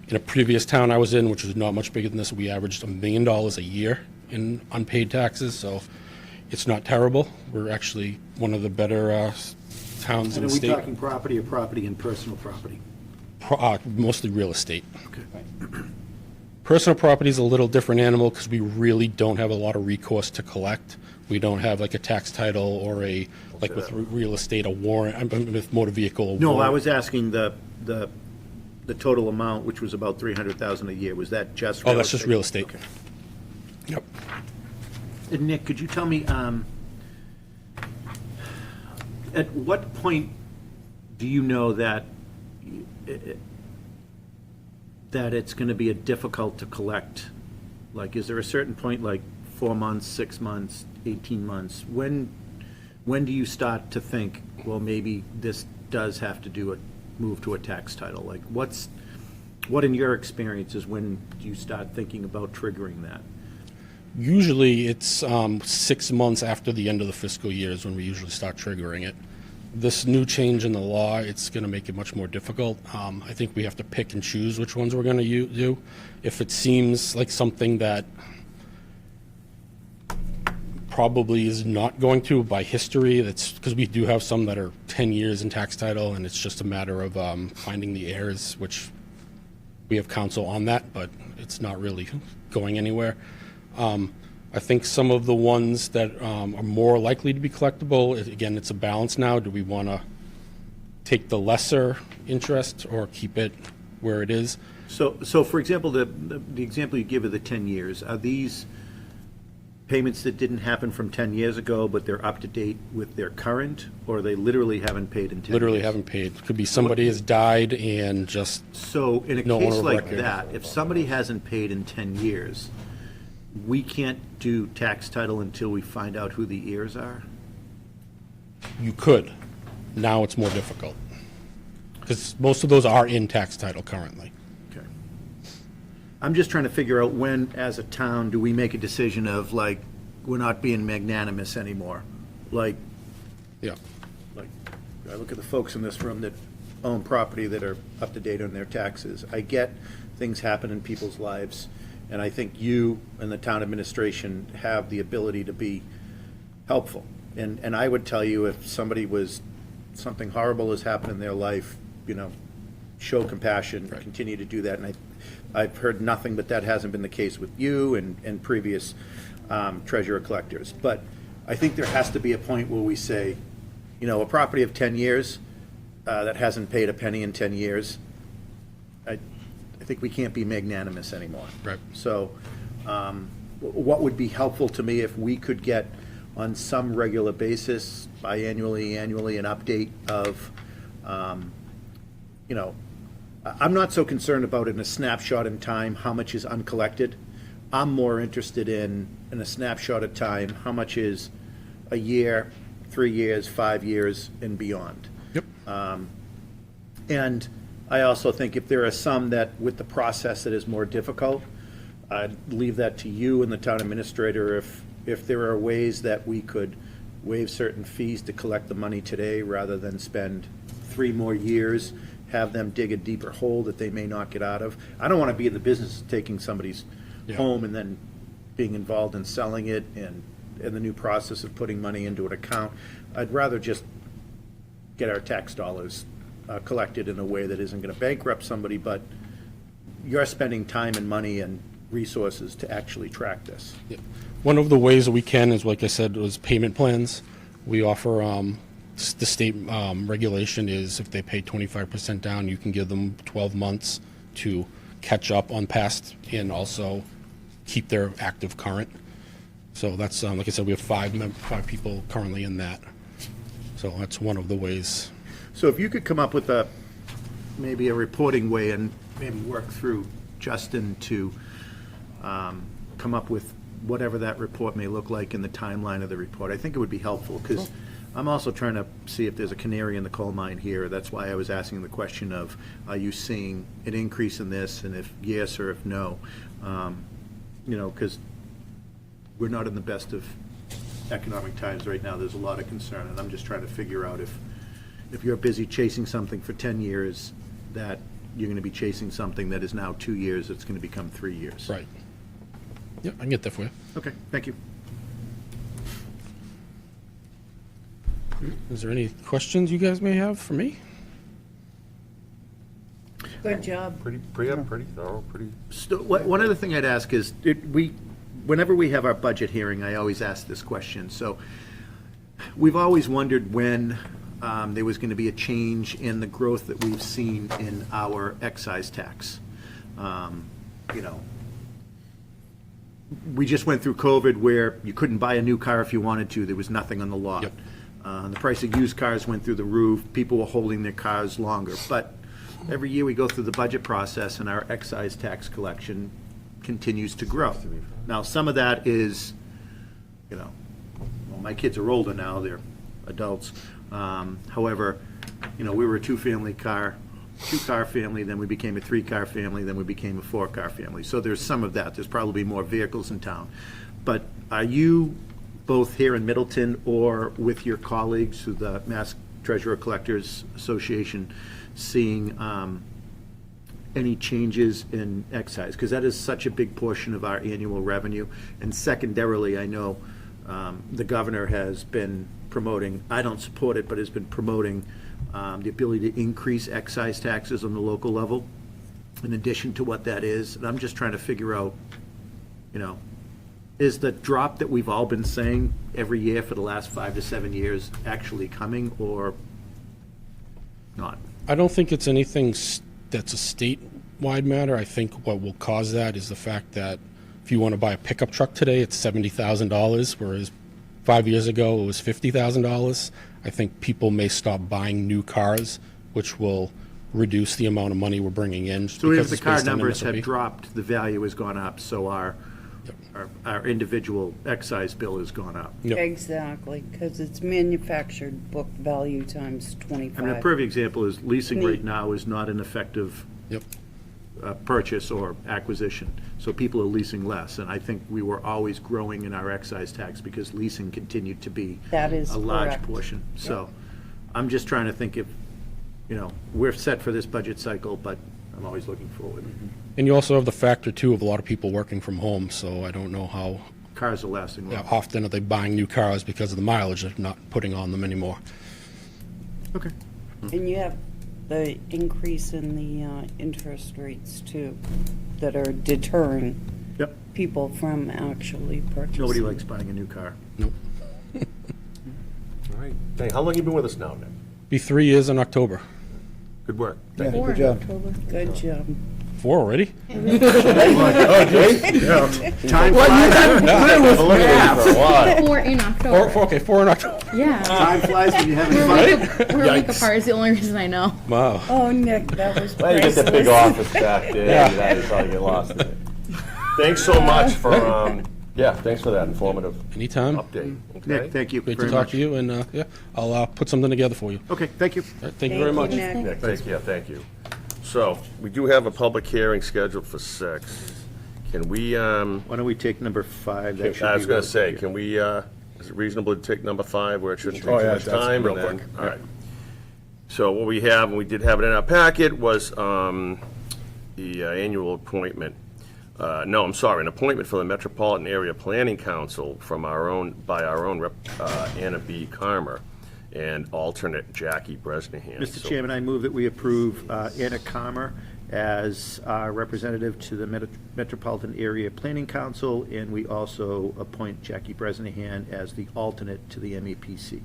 In a previous town I was in, which was not much bigger than this, we averaged $1 million a year in unpaid taxes, so it's not terrible. We're actually one of the better towns in And the are we state. talking property or property and personal property? Mostly real estate. Okay. Personal property is a little different animal because we really don't have a lot of recourse to collect. We don't have like a tax title or a, like with real estate, a warrant, with motor vehicle. a No, I warrant. was asking the total amount, which was about $300,000 a year. Was that just? Oh, that's just real estate. Okay. Yep. And Nick, could you tell me, at what point do you know that it's going to be difficult to collect? Like, is there a certain point, like 4 months, 6 months, 18 months? When do you start to think, well, maybe this does have to do move to a tax title? Like, what in your experience is when do you start thinking about triggering that? Usually, it's 6 months after the end of the fiscal year is when we usually start triggering it. This new change in the law, it's going to make it much more difficult. I think we have to pick and choose which ones we're going to do. If it seems like something that probably is not going to by history, that's because we do have some that are 10 years in tax title, and it's just a matter of finding the heirs, which we have counsel on that, but it's not really going anywhere. I think some of the ones that are more likely to be collectible, again, it's a balance now. Do we want to take the lesser interest or keep it where it is? So for example, the example you give of the 10 years, are these payments that didn't happen from 10 years ago, but they're up to date with their current, or they literally haven't paid in 10 years? Literally haven't paid. Could be somebody has died and just, So in a No case owner of like record. that, if somebody hasn't paid in 10 years, we can't do tax title until we find out who the heirs are? you could. Now it's more difficult. Because most of those are in tax title currently. Okay. I'm just trying to figure out when, as a town, do we make a decision of, like, we're not being magnanimous anymore? Like, Yeah. I look at the folks in this room that own property that are up to date on their taxes. I get things happen in people's lives, and I think you and the town administration have the ability to be helpful. And I would tell you, if somebody something horrible has happened in their life, show compassion, continue to do that. And I've heard nothing but that hasn't been the case with you and previous treasurer collectors. But I think there has to be a point where we say, a property of 10 years that hasn't paid a penny in 10 years, I think we can't be magnanimous anymore. Right. So what would be helpful to me if we could get on some regular basis, biannually, annually, an update of, I'm not so concerned about in a snapshot in time how much is uncollected. I'm more interested in a snapshot of time, how much is a year, 3 years, 5 years, and beyond. Yep. And I also think if there are some that, with the process that is more difficult, I'd leave that to you and the town administrator if there are ways that we could waive certain fees to collect the money today rather than spend 3 more years, have them dig a deeper hole that they may not get out of. I don't want to be in the business of taking somebody's home and then being involved in selling it and the new process of putting money into an account. I'd rather just get our tax dollars collected in a way that isn't going to bankrupt somebody, but you're spending time and money and resources to actually track this. Yeah. One of the ways that we can is, like I said, was payment plans. We offer, the state regulation is if they pay 25% down, you can give them 12 months to catch up on past and also keep their active current. So that's, like I said, we have five people currently in that. So that's one of the ways. So if you could come up with maybe a reporting way and maybe work through Justin to come up with whatever that report may look like in the timeline of the report, I think it would be helpful, because I'm also trying to see if there's a canary in the coal mine here. That's why I was asking the question of, are you seeing an increase in this, and if yes or if no? Because we're not in the best of economic times right now. There's a lot of concern, and I'm just trying to figure out if you're busy chasing something for 10 years, that you're going to be chasing something that is now 2 years, it's going to become 3 years. Right. Yeah, I can get that for you. Okay, thank you. Is there any questions you guys may have for me? Good job. Pretty thorough, pretty. One other thing I'd ask is, whenever we have our budget hearing, I always ask this question. So we've always wondered when there was going to be a change in the growth that we've seen in our excise tax. We just went through COVID where you couldn't buy a new car if you wanted to. There was nothing on the lot. Yep. The price of used cars went through the roof. People were holding their cars longer. But every year we go through the budget process and our excise tax collection continues to grow. Now, some of that is, my kids are older now, they're adults. However, You know, we were a two-car family, then we became a three-car family, then we became a four-car family. So there's some of that. There's probably more vehicles in town. But are you both here in Middleton or with your colleagues through the Mass Treasurer Collectors Association seeing any changes in excise? Because that is such a big portion of our annual revenue. And secondarily, I know the governor has been promoting, I don't support it, but has been promoting the ability to increase excise taxes on the local level in addition to what that is. And I'm just trying to figure out, you know, is the drop that we've all been saying every year for the last 5 to 7 years actually coming or not? I don't think it's anything that's a statewide matter. I think what will cause that is the fact that if you want to buy a pickup truck today, it's $70,000, whereas 5 years ago it was $50,000. I think people may stop buying new cars, which will reduce the amount of money we're bringing in. So if because the it's car based on numbers have MSRP. dropped, the value has gone up, so our individual excise bill has gone up. Yep. Exactly, because it's manufactured book value times I mean, a 25. perfect example is leasing Me. right now is not an effective Yep. purchase or acquisition. So people are leasing less, and I think we were always growing in our excise tax because leasing continued to be That is a large correct. portion. So I'm just trying to think if, you know, we're set for this budget cycle, but I'm always looking forward. And you also have the factor, too, of a lot of people working from home, so I don't know how Cars are lasting long. often are they buying new cars because of the mileage they're not putting on them anymore. Okay. And you have the increase in the interest rates too, that are deterring Yep. people from actually purchasing. Nobody likes buying a new car. Nope. All right. Hey, how long you been with us now, Nick? Be 3 years in October. Good work. Yeah, Or good job. October. Good job. 4 already? Time flies. 4 in October. Okay, 4 in October. Yeah. Time flies when you're having We're fun. a week apart is the only reason I know. Wow. Oh, Nick, that was Well, you get the big priceless. office back there, you probably get lost in it. Thanks so much for, thanks for that informative Anytime. update. Nick, Okay? thank you Great very to talk much. to you, and I'll put something together for you. Okay, thank you. All right, thank you very much. Nick. Nick, take care, thank you. So, we do have a public hearing scheduled for 6. Can we, Why don't we take number 5? That should I was be gonna real say, quick. can we, is it reasonable to take number 5 where it shouldn't take Oh, too yeah, much that's time? real and then- quick. All right. So what we have, and we did have it in our packet, was the annual appointment. No, I'm sorry, an appointment for the Metropolitan Area Planning Council by our own rep, Anna B. Carmer, and alternate Jackie Bresnahan. Mr. So- Chairman, I move that we approve Anna Carmer as our representative to the Metropolitan Area Planning Council, and we also appoint Jackie Bresnahan as the alternate to the MEPC.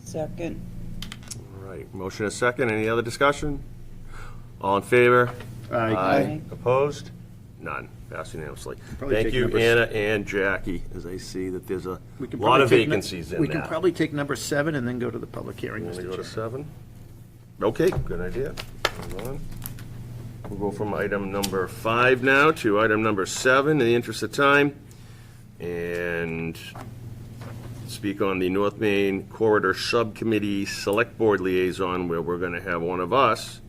Second. All right, motion is second. Any other discussion? All in favor? Aye. Opposed? None. Passed unanimously. Probably Thank take you, number Anna and Jackie, as I see that there's a We can lot probably of take vacancies in We can that. probably take number 7 and then go to the public hearing, Want to Mr. go to Chairman. 7? Okay, good idea. Hold on. We'll go from item number 5 now to item number 7 in the interest of time. And speak on the North Main Corridor Subcommittee Select Board Liaison, where we're going to have one of us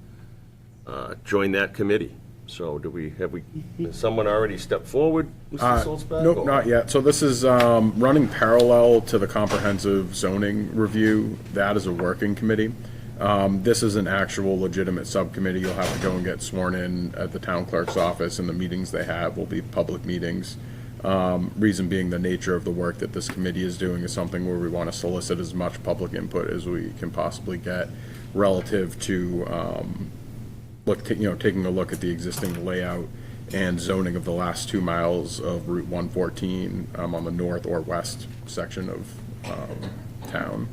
join that committee. So has someone already stepped forward, Mr. Solzberg? Nope, or- not yet. So this is running parallel to the comprehensive zoning review. That is a working committee. This is an actual legitimate subcommittee. You'll have to go and get sworn in at the town clerk's office, and the meetings they have will be public meetings. Reason being, the nature of the work that this committee is doing is something where we want to solicit as much public input as we can possibly get relative to taking a look at the existing layout and zoning of the last 2 miles of Route 114 on the north or west section of town.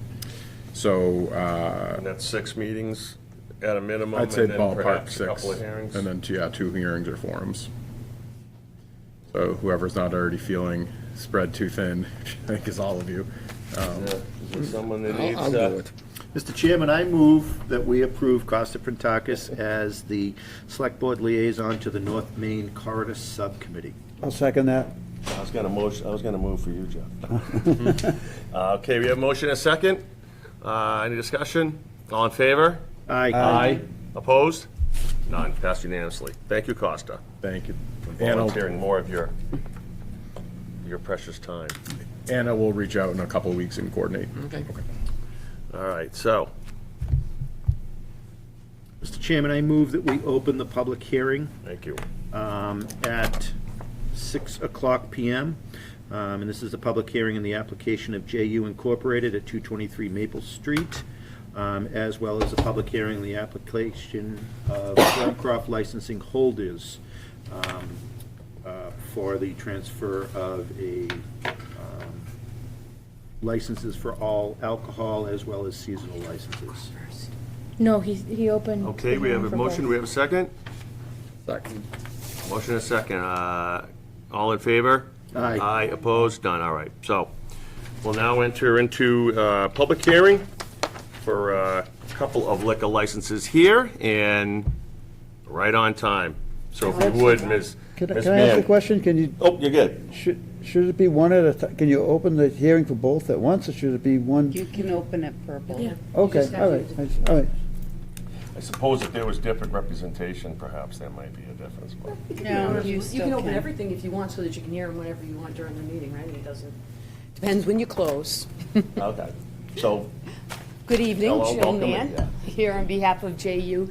So And that's 6 meetings at a minimum? I'd say and then ballpark perhaps a 6. couple of hearings? And then 2 hearings or forums. So whoever's not already feeling spread too thin, I think is all of you. Is there someone that needs? I'll do it. Mr. Chairman, I move that we approve Costa Printakis as the Select Board Liaison to the North Main Corridor Subcommittee. I'll second that. I was gonna move for you, Jeff. Okay, we have a motion and a second. Any discussion? All in favor? Aye. Opposed? None. Passed unanimously. Thank you, Costa, Thank you. for Anna, volunteering more of your precious time. Anna will reach out in a couple of weeks and coordinate. Okay. All right, so, Mr. Chairman, I move that we open the public hearing thank you. at 6:00 PM. And this is a public hearing in the application of JU Incorporated at 223 Maple Street, as well as a public hearing in the application of Thorncroft Licensing Holders for the transfer of licenses for all alcohol as well as seasonal licenses. No, he opened. Okay, we have a motion, do we have a second? Second. Motion and a second. All in favor? Aye. Aye, opposed? None, all right. So, we'll now enter into public hearing for a couple of liquor licenses here, and right on time. So if you would, Ms. Can I Ms. can I ask a Mann. question? Can you, Oh, you're good. should it be one at a time? Can you open the hearing for both at once, or should it be one? You can open it for both. Okay, all right, all right. I suppose if there was different representation, perhaps there might be a difference. but- No, you You still can open can. everything if you want so that you can hear them whenever you want during the meeting, right? It doesn't, depends when you close. Okay, so, Good evening, Hello, Jill welcome, Mann, yeah. here on behalf of JU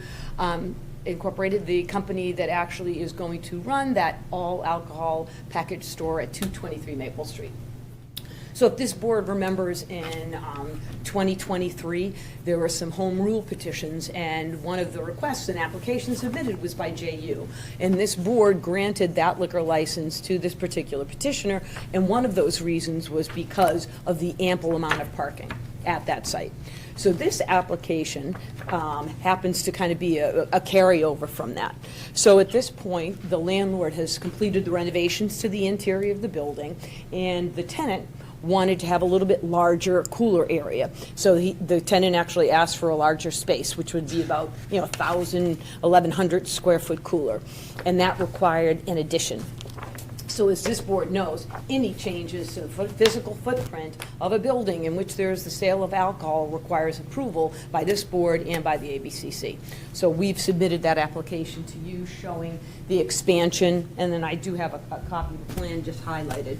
Incorporated, the company that actually is going to run that all-alcohol package store at 223 Maple Street. So if this board remembers in 2023, there were some home rule petitions, and one of the requests and applications submitted was by JU. And this board granted that liquor license to this particular petitioner, and one of those reasons was because of the ample amount of parking at that site. So this application happens to kind of be a carryover from that. So at this point, the landlord has completed the renovations to the interior of the building, and the tenant wanted to have a little bit larger, cooler area. So the tenant actually asked for a larger space, which would be about, 1,000, 1,100 square foot cooler. And that required an addition. So as this board knows, any changes to the physical footprint of a building in which there is the sale of alcohol requires approval by this board and by the ABCC. So we've submitted that application to you showing the expansion, and then I do have a copy of the plan just highlighted.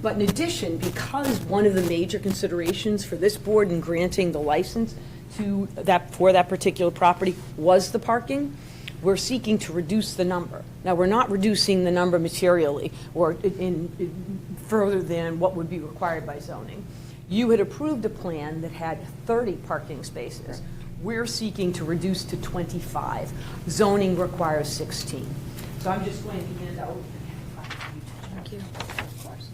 But in addition, because one of the major considerations for this board in granting the license for that particular property was the parking, we're seeking to reduce the number. Now, we're not reducing the number materially or in further than what would be required by zoning. You had approved a plan that had 30 parking spaces. We're seeking to reduce to 25. Zoning requires 16. So I'm just going to hand out. Thank you. Of course.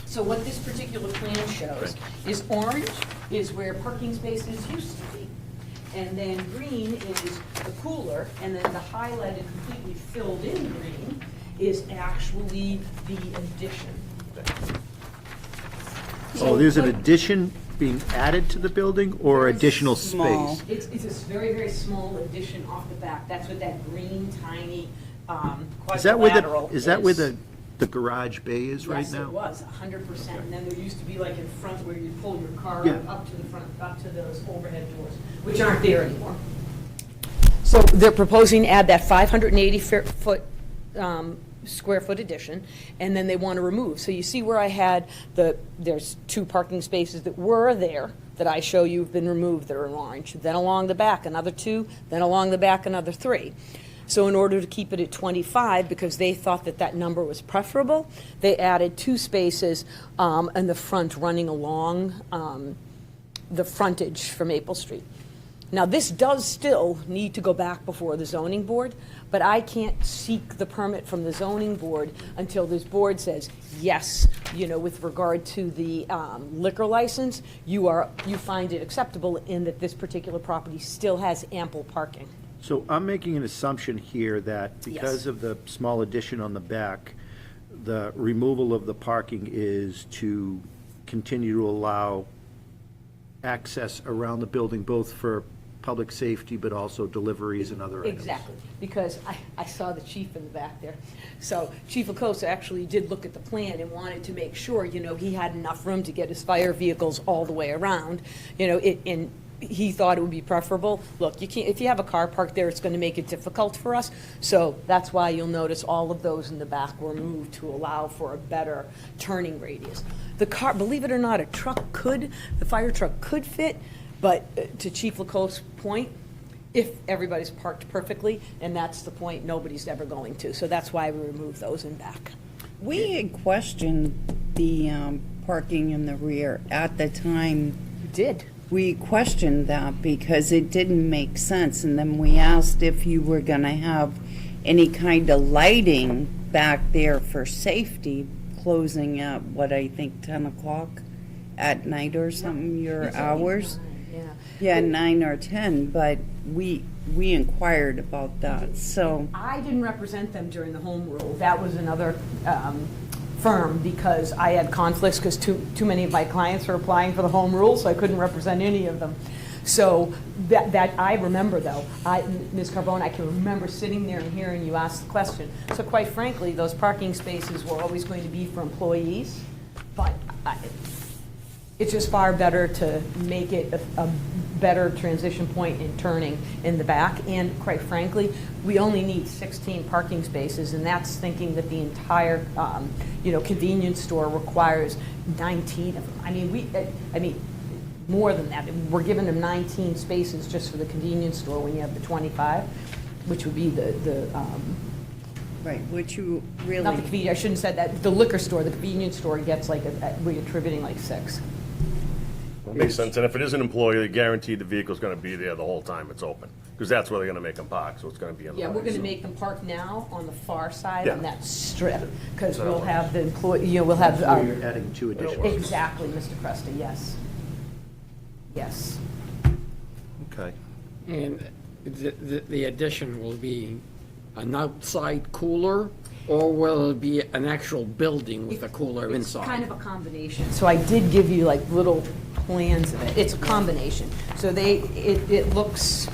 So what this particular plan shows is orange is where parking spaces used to be. And then green is the cooler, and then the highlighted, completely filled in green is actually the addition. Oh, there's an addition being added to the building or Very additional small. space? It's a very, very small addition off the back. That's what that green, tiny Is that where quadrilateral the, is that where the garage bay is right Yes, it now? was, 100%. And then there used to be like in front where you pull your car Yeah. up to the front, up to those overhead doors, which aren't there anymore. So they're proposing to add that 580 square foot addition, and then they want to remove. So you see where I had there's 2 parking spaces that were there that I show you have been removed that are in orange. Then along the back, another 2, then along the back, another 3. So in order to keep it at 25, because they thought that number was preferable, they added 2 spaces in the front running along the frontage from Maple Street. Now, this does still need to go back before the zoning board, but I can't seek the permit from the zoning board until this board says, yes, with regard to the liquor license, you find it acceptable in that this particular property still has ample parking. So I'm making an assumption here that because Yes. of the small addition on the back, the removal of the parking is to continue to allow access around the building, both for public safety, but also deliveries and other items. Exactly, because I saw the chief in the back there. So Chief Okosa actually did look at the plan and wanted to make sure, he had enough room to get his fire vehicles all the way around. he thought it would be preferable. Look, you can't, if you have a car parked there, it's gonna make it difficult for us. So that's why you'll notice all of those in the back were moved to allow for a better turning radius. The car, believe it or not, the fire truck could fit, but to Chief LaCoste's point, if everybody's parked perfectly, and that's the point, nobody's ever going to. So that's why we removed those in back. We had questioned the parking in the rear at the time. You did. We questioned that because it didn't make sense, and then we asked if you were gonna have any kind of lighting back there for safety, closing at, what, I think 10 o'clock at night or something, your hours? Yeah. Yeah, 9 or 10, but we inquired about that, so. I didn't represent them during the home rule. That was another firm, because I had conflicts, because too many of my clients were applying for the home rule, so I couldn't represent any of them. So that I remember, though, Ms. Carbone, I can remember sitting there and hearing you ask the question. So quite frankly, those parking spaces were always going to be for employees, but it's just far better to make it a better transition point in turning in the back. And quite frankly, we only need 16 parking spaces, and that's thinking that the entire, convenience store requires 19 of them. I mean, more than that. We're giving them 19 spaces just for the convenience store when you have the 25, which would be the Right, which you really. not the convenience, I shouldn't have said that, the liquor store, the convenience store gets we're attributing 6. That makes sense, and if it is an employee, they're guaranteed the vehicle's gonna be there the whole time it's open, because that's where they're gonna make them park, so it's gonna be in the Yeah, we're way, gonna so. make them park now on the far side Yeah. on that strip, because we'll have the employee, we'll have. So you're adding 2 additional. Exactly, Mr. Cresta, yes. Yes. Okay. And the addition will be an outside cooler, or will it be an actual building with a cooler It's kind inside? of a combination. So I did give you little plans of it. It's a combination. So it looks,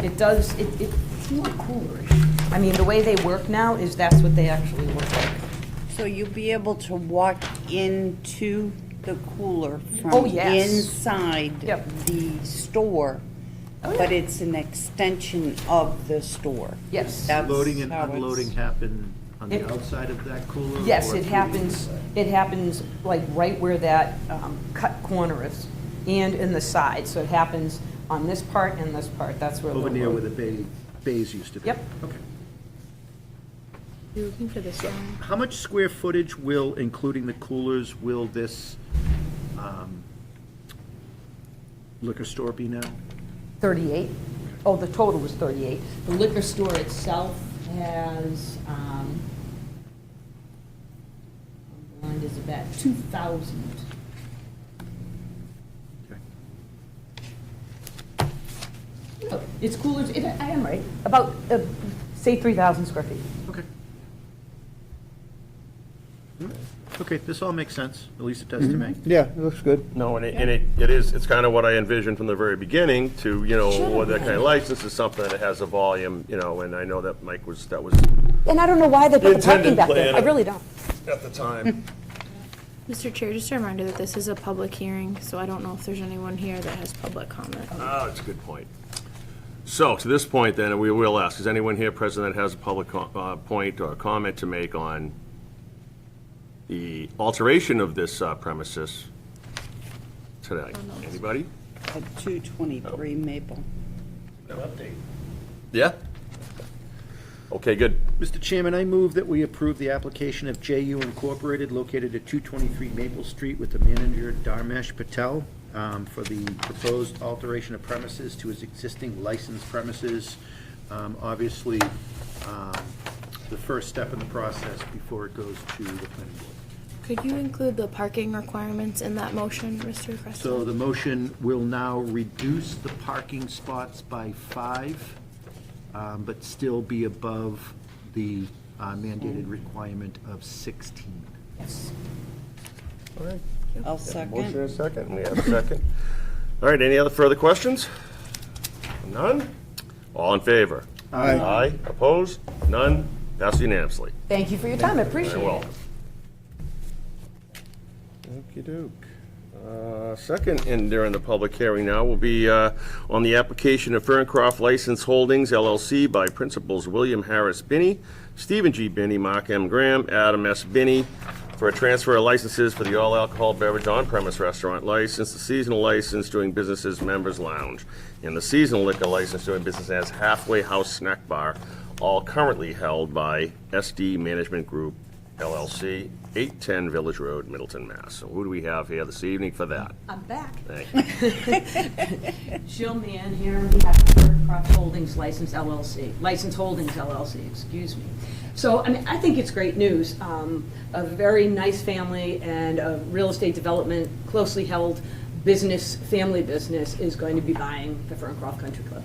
it's more coolerish. I mean, the way they work now is that's what they actually look like. So you'll be able to walk into the cooler Oh, from yes. inside Yep. the store, Oh, yeah. but it's an extension of the store. Yes. That's Loading and how it's- unloading happen on the It- outside of that cooler? Yes, or it through the happens, inside? it happens right where that cut corner is, and in the side. So it happens on this part and this part. That's where. Over the- near where the bays used to be? Yep. Okay. You're looking for this one. How much square footage will, including the coolers, will this liquor store be now? 38. Oh, the total was 38. The liquor store itself has, mine is about 2,000. Okay. Oh, it's coolers, I am right, about, say 3,000 square feet. Okay. Okay, this all makes sense, at least it does to me. Yeah, it looks good. No, and it's kind of what I envisioned from the very beginning to, what that kind of license is something that has a volume, and I know that Mike that was And I don't know why they put the parking intended back there, plan. I really don't. at the time. Mr. Chair, just a reminder that this is a public hearing, so I don't know if there's anyone here that has public comment. Oh, that's a good point. So, to this point then, we will ask, is anyone here present that has a public point or comment to make on the alteration of this premises today? Anybody? At 223 Maple. Yeah? Okay, good. Mr. Chairman, I move that we approve the application of JU Incorporated located at 223 Maple Street with the manager Dharmesh Patel for the proposed alteration of premises to his existing licensed premises. Obviously, the first step in the process before it goes to the planning board. Could you include the parking requirements in that motion, Mr. Cresta? So the motion will now reduce the parking spots by 5, but still be above the mandated requirement of 16. Yes. All right. I'll Motion second. and a second, we have a second. All right, any other further questions? None? All in favor? Aye. Aye, opposed? None? Passed unanimously. Thank you for your time, I appreciate Very it. well. Okey-doke. Second, and during the public hearing now, will be on the application of Ferncroft License Holdings LLC by Principals William Harris Binney, Stephen G. Binney, Mark M. Graham, Adam S. Binney, for a transfer of licenses for the all-alcohol beverage on-premise restaurant license, the seasonal license doing business as Members Lounge, and the seasonal liquor license doing business as Halfway House Snack Bar, all currently held by SD Management Group LLC, 810 Village Road, Middleton, Mass. So who do we have here this evening for that? I'm back. Thank you. Jill Mann here on behalf of Ferncroft Holdings License LLC, License Holdings LLC, excuse me. So, I mean, I think it's great news. A very nice family and a real estate development, closely held business, family business, is going to be buying the Ferncroft Country Club.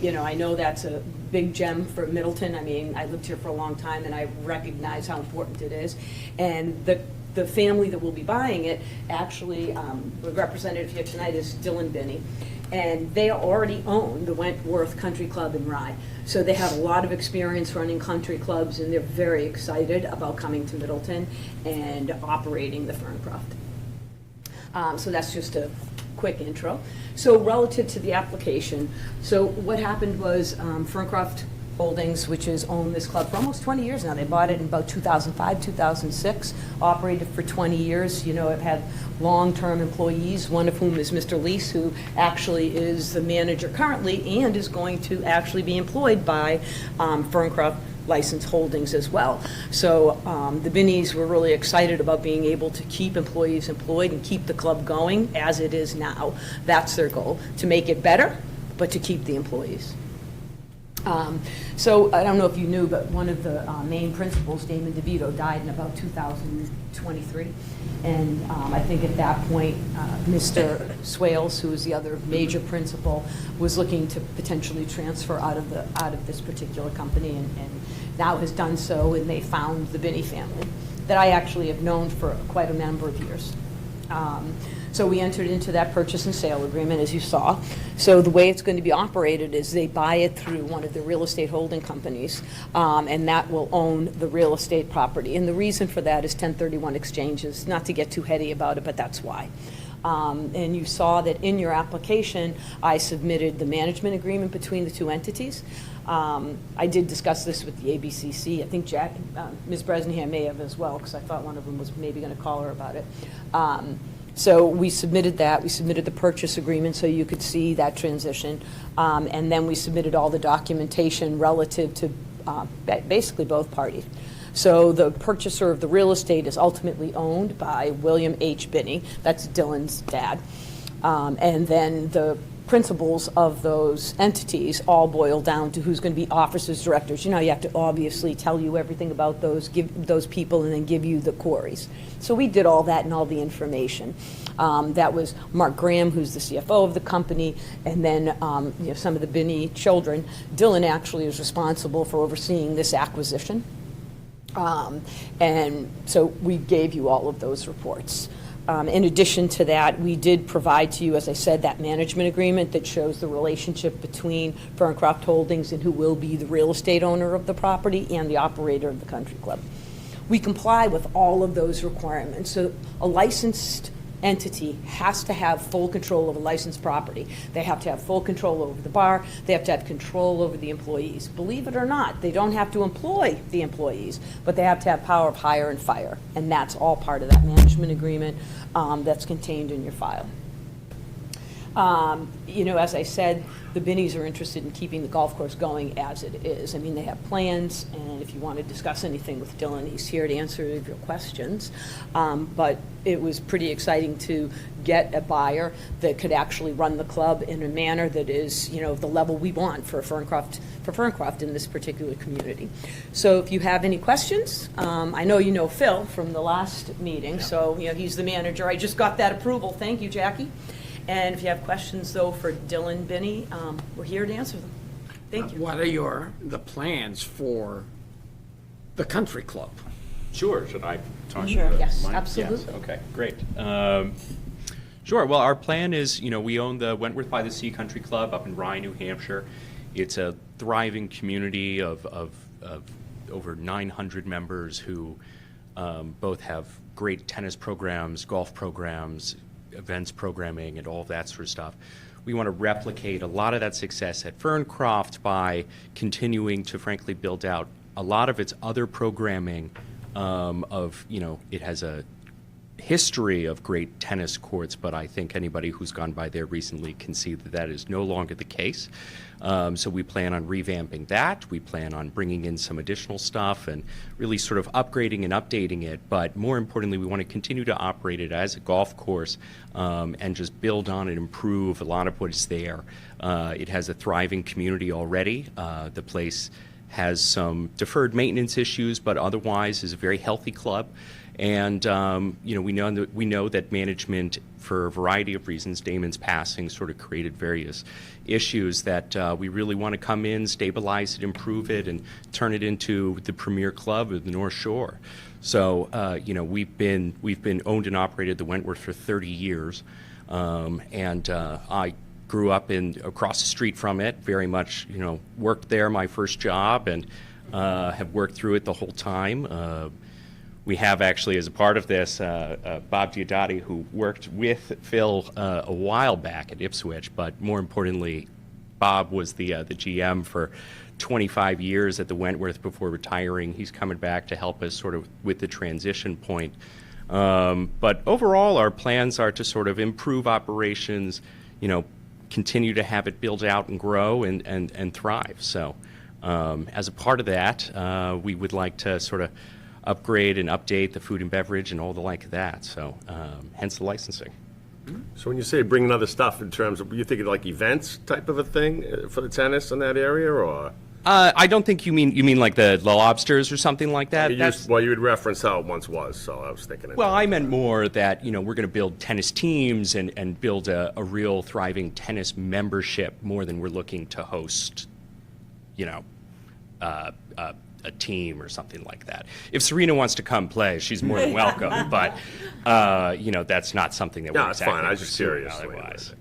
You know, I know that's a big gem for Middleton. I mean, I lived here for a long time, and I recognize how important it is. And the family that will be buying it, actually, the representative here tonight is Dylan Binney, and they already own the Wentworth Country Club in Rye. So they have a lot of experience running country clubs, and they're very excited about coming to Middleton and operating the Ferncroft. So that's just a quick intro. So relative to the application, so what happened was Ferncroft Holdings, which has owned this club for almost 20 years now. They bought it in about 2005, 2006, operated for 20 years. You know, it had long-term employees, one of whom is Mr. Lease, who actually is the manager currently and is going to actually be employed by Ferncroft License Holdings as well. So the Binneys were really excited about being able to keep employees employed and keep the club going as it is now. That's their goal, to make it better, but to keep the employees. So I don't know if you knew, but one of the main principals, Damon DeVito, died in about 2023. And I think at that point, Mr. Swales, who was the other major principal, was looking to potentially transfer out of this particular company, and now has done so, and they found the Binney family that I actually have known for quite a number of years. So we entered into that purchase and sale agreement, as you saw. So the way it's going to be operated is they buy it through one of the real estate holding companies, and that will own the real estate property. And the reason for that is 1031 exchanges, not to get too heady about it, but that's why. And you saw that in your application, I submitted the management agreement between the two entities. I did discuss this with the ABCC. I think Ms. Bresnahan may have as well, because I thought one of them was maybe going to call her about it. So we submitted that. We submitted the purchase agreement so you could see that transition. And then we submitted all the documentation relative to basically both parties. So the purchaser of the real estate is ultimately owned by William H. Binney. That's Dylan's dad. And then the principals of those entities all boil down to who's going to be officers, directors. You know, you have to obviously tell you everything about those, give those people, and then give you the queries. So we did all that and all the information. That was Mark Graham, who's the CFO of the company, and then you know, some of the Binney children. Dylan actually is responsible for overseeing this acquisition. And so we gave you all of those reports. In addition to that, we did provide to you, as I said, that management agreement that shows the relationship between Ferncroft Holdings and who will be the real estate owner of the property and the operator of the country club. We comply with all of those requirements. So a licensed entity has to have full control of a licensed property. They have to have full control over the bar. They have to have control over the employees. Believe it or not, they don't have to employ the employees, but they have to have power of hire and fire. And that's all part of that management agreement that's contained in your file. You know, as I said, the Binneys are interested in keeping the golf course going as it is. I mean, they have plans, and if you want to discuss anything with Dylan, he's here to answer your questions. But it was pretty exciting to get a buyer that could actually run the club in a manner that is, you know, the level we want for Ferncroft in this particular community. So if you have any questions, I know you know Phil from the last meeting, so you know he's the manager. I just got that approval. Thank you, Jackie. And if you have questions, though, for Dylan Binney, we're here to answer them. Thank you. What are the plans for the country club? Sure. Should I talk? Sure. to Yes, mine? absolutely. Yes. Okay, great. Sure. Well, our plan is, you know, we own the Wentworth by the Sea Country Club up in Rye, New Hampshire. It's a thriving community of over 900 members who both have great tennis programs, golf programs, events programming and all of that sort of stuff. We want to replicate a lot of that success at Ferncroft by continuing to frankly build out a lot of its other programming it has a history of great tennis courts, but I think anybody who's gone by there recently can see that that is no longer the case. So we plan on revamping that. We plan on bringing in some additional stuff and really sort of upgrading and updating it. But more importantly, we want to continue to operate it as a golf course and just build on and improve a lot of what is there. It has a thriving community already. The place has some deferred maintenance issues, but otherwise is a very healthy club. And we know that management, for a variety of reasons, Damon's passing sort of created various issues that we really want to come in, stabilize it, improve it, and turn it into the premier club of the North Shore. So we've been owned and operated the Wentworth for 30 years, and I grew up across the street from it. Very much worked there my first job, and have worked through it the whole time. We have actually, as a part of this, Bob Diodati, who worked with Phil a while back at Ipswich, but more importantly, Bob was the GM for 25 years at the Wentworth before retiring. He's coming back to help us sort of with the transition point. But overall, our plans are to sort of improve operations, continue to have it build out and grow and thrive. So as a part of that, we would like to sort of upgrade and update the food and beverage and all the like of that. So hence the licensing. So when you say bringing other stuff in terms of, you thinking like events type of a thing for the tennis in that area, or? I don't think you mean like the lobsters or something like that. You would reference how it once was, so I was thinking. Well, I meant more that we're going to build tennis teams and build a real thriving tennis membership more than we're looking to host, a team or something like that. If Serena wants to come play, she's more than welcome. But that's not something that we're exactly. No, it's fine. I was just curious. Otherwise.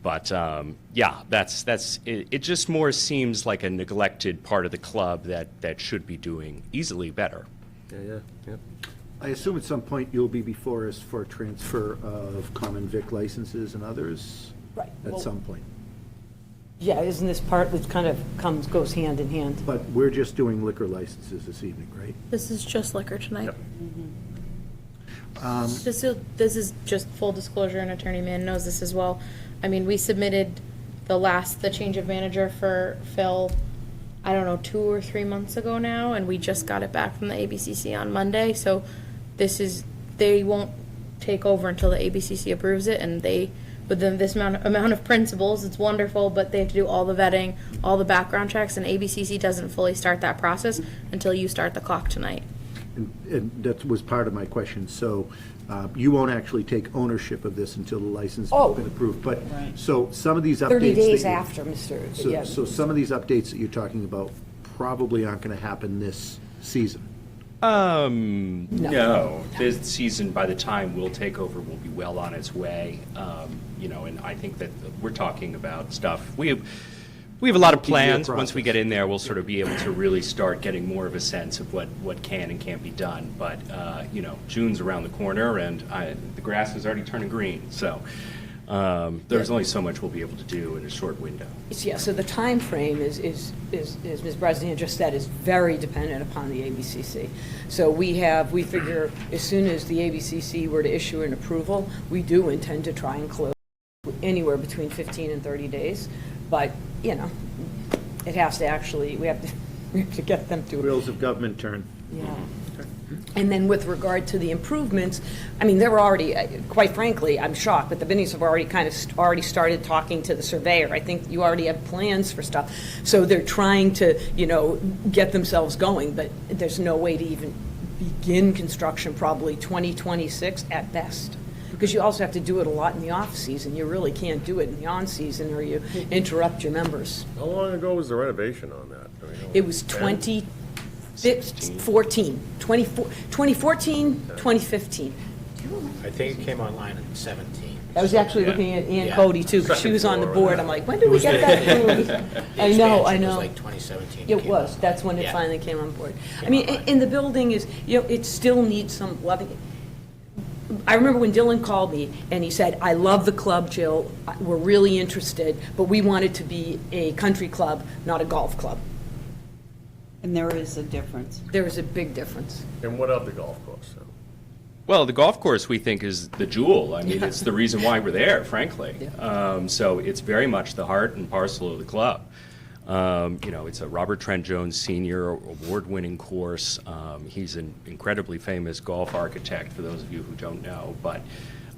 But that's it. It just more seems like a neglected part of the club that should be doing easily better. Yeah. I assume at some point you'll be before us for transfer of common vic licenses and others? Right. At some point. Yeah, isn't this part that kind of goes hand in hand? But we're just doing liquor licenses this evening, right? This is just liquor tonight. Yep. This is just full disclosure, and Attorney Mann knows this as well. I mean, we submitted the change of manager for Phil, 2 or 3 months ago now, and we just got it back from the ABCC on Monday. So they won't take over until the ABCC approves it, and within this amount of principles, it's wonderful, but they have to do all the vetting, all the background checks, and ABCC doesn't fully start that process until you start the clock tonight. And that was part of my question. So you won't actually take ownership of this until the license has been approved. But so some of these updates. 30 days after, Mr. So some of these updates that you're talking about probably aren't going to happen this season. No. This season, by the time we'll take over, will be well on its way. And I think that we're talking about stuff. We have a lot of plans. Once we get in there, we'll sort of be able to really start getting more of a sense of what can and can't be done. But June's around the corner, and the grass is already turning green. So there's only so much we'll be able to do in a short window. Yeah, so the time frame is Ms. Bresnian just said, is very dependent upon the ABCC. So we figure as soon as the ABCC were to issue an approval, we do intend to try and close anywhere between 15 and 30 days. But, it has to actually, we have to get them to. Wheels of government turn. Yeah. And then with regard to the improvements, I mean, they're already, quite frankly, I'm shocked, but the Binnies have already already started talking to the surveyor. I think you already have plans for stuff. So they're trying to, get themselves going, but there's no way to even begin construction probably 2026 at best. Because you also have to do it a lot in the off-season. You really can't do it in the on-season or you interrupt your members. How long ago was the renovation on that? It was 2014, 2015. I think it came online in 17. I was actually looking at Ann Cody too, because she was on the board. I'm like, when did we get that approved? I know. It was like 2017. It was. That's when it finally came on board. I mean, and the building is, it still needs some loving. I remember when Dylan called me and he said, I love the club, Jill, we're really interested, but we want it to be a country club, not a golf club. And there is a difference. There is a big difference. And what of the golf course? Well, the golf course, we think, is the jewel. I mean, it's the reason why we're there, frankly. So it's very much the heart and parcel of the club. It's a Robert Trent Jones Senior award-winning course. He's an incredibly famous golf architect, for those of you who don't know. But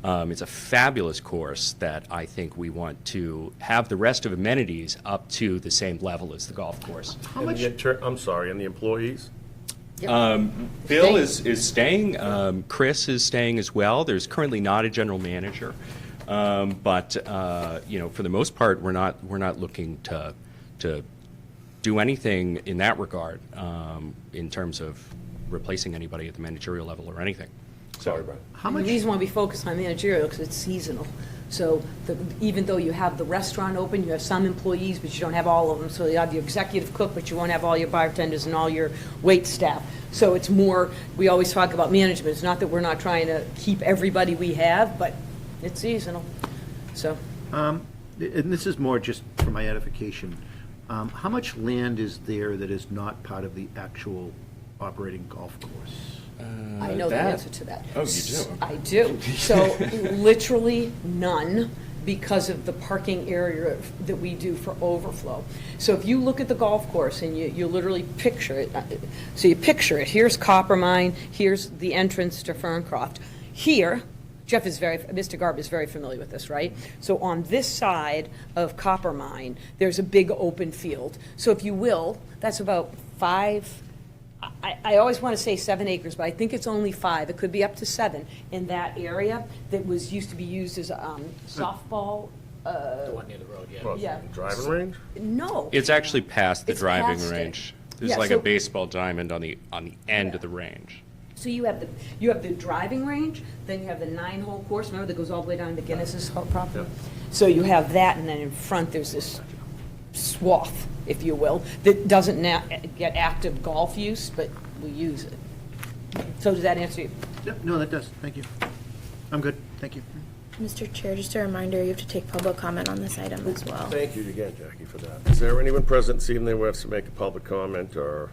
it's a fabulous course that I think we want to have the rest of amenities up to the same level as the golf course. How much? I'm sorry, and the employees? Bill is staying. Chris is staying as well. There's currently not a general manager, but for the most part, we're not looking to do anything in that regard in terms of replacing anybody at the managerial level or anything. Sorry, Brian. How much? The reason why we focus on managerial, because it's seasonal. So even though you have the restaurant open, you have some employees, but you don't have all of them. So you have your executive cook, but you won't have all your bartenders and all your wait staff. So it's more, we always talk about management. It's not that we're not trying to keep everybody we have, but it's seasonal. So. And this is more just for my edification. How much land is there that is not part of the actual operating golf course? I know the answer to that. Oh, you do? I do. So literally none, because of the parking area that we do for overflow. So if you look at the golf course and you literally picture it, so you picture it, here's Coppermine, here's the entrance to Ferncroft. Here, Mr. Garb is very familiar with this, right? So on this side of Coppermine, there's a big open field. So if you will, that's about I always want to say 7 acres, but I think it's only 5. It could be up to 7 in that area that used to be used as softball. The one near the road, yeah. What, Yeah. driving range? No. It's actually past the It's driving past it. range. There's Yeah, like so- a baseball diamond on the end of the range. So you have the driving range, then you have the 9-hole course, remember, that goes all the way down to Guinness's property? So you have that, and then in front, there's this swath, if you will, that doesn't get active golf use, but we use it. So does that answer you? No, that does. Thank you. I'm good. Thank you. Mr. Chair, just a reminder, you have to take public comment on this item as well. Thank you again, Jackie, for that. Is there anyone present this evening who wants to make a public comment or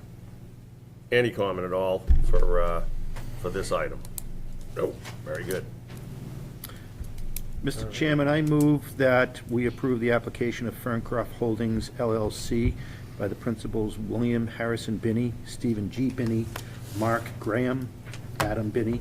any comment at all for this item? Nope. Very good. Mr. Chairman, I move that we approve the application of Ferncroft Holdings LLC by the principals William Harrison Binney, Stephen G. Binney, Mark Graham, Adam Binney,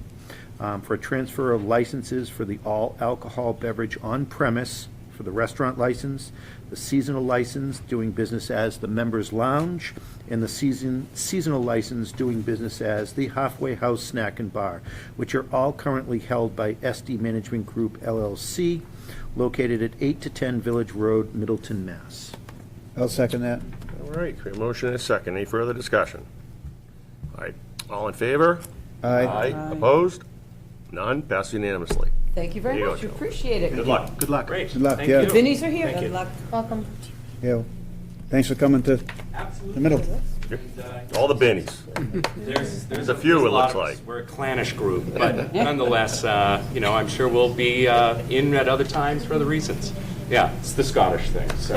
for a transfer of licenses for the all-alcohol beverage on-premise for the restaurant license, the seasonal license doing business as the Members Lounge, and the seasonal license doing business as the Halfway House Snack and Bar, which are all currently held by SD Management Group LLC, located at 8 to 10 Village Road, Middleton, Mass. I'll second that. All right, we have a motion and a second. Any further discussion? All right, all in favor? Aye. Opposed? None? Passed unanimously. Thank you very There you much, go, we Joe. appreciate it. Good luck. Good luck. Great. Good luck, Thank yeah. you. The Vinnies are here. Thank you. Good luck. Welcome. Yeah. Thanks for coming to the middle. All the bennies. There's a few, it looks like. We're a clannish group, but nonetheless, I'm sure we'll be in at other times for other reasons. Yeah, it's the Scottish thing, so.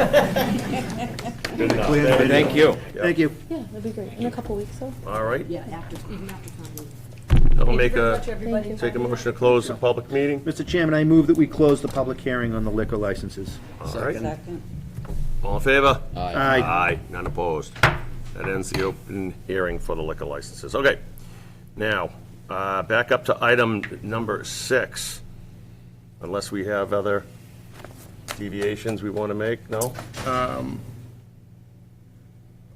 Good enough. Thank you. Thank you. Yeah, that'd be great. In a couple weeks, though. All right, Yeah, even after town meeting. I'll Thank you make very a, much, everybody. take a motion to close the public meeting. Mr. Chairman, I move that we close the public hearing on the liquor licenses. All right, Second. all in favor? Aye. Aye, none opposed. That ends the open hearing for the liquor licenses. Okay, now, back up to item number 6. Unless we have other deviations we want to make, no?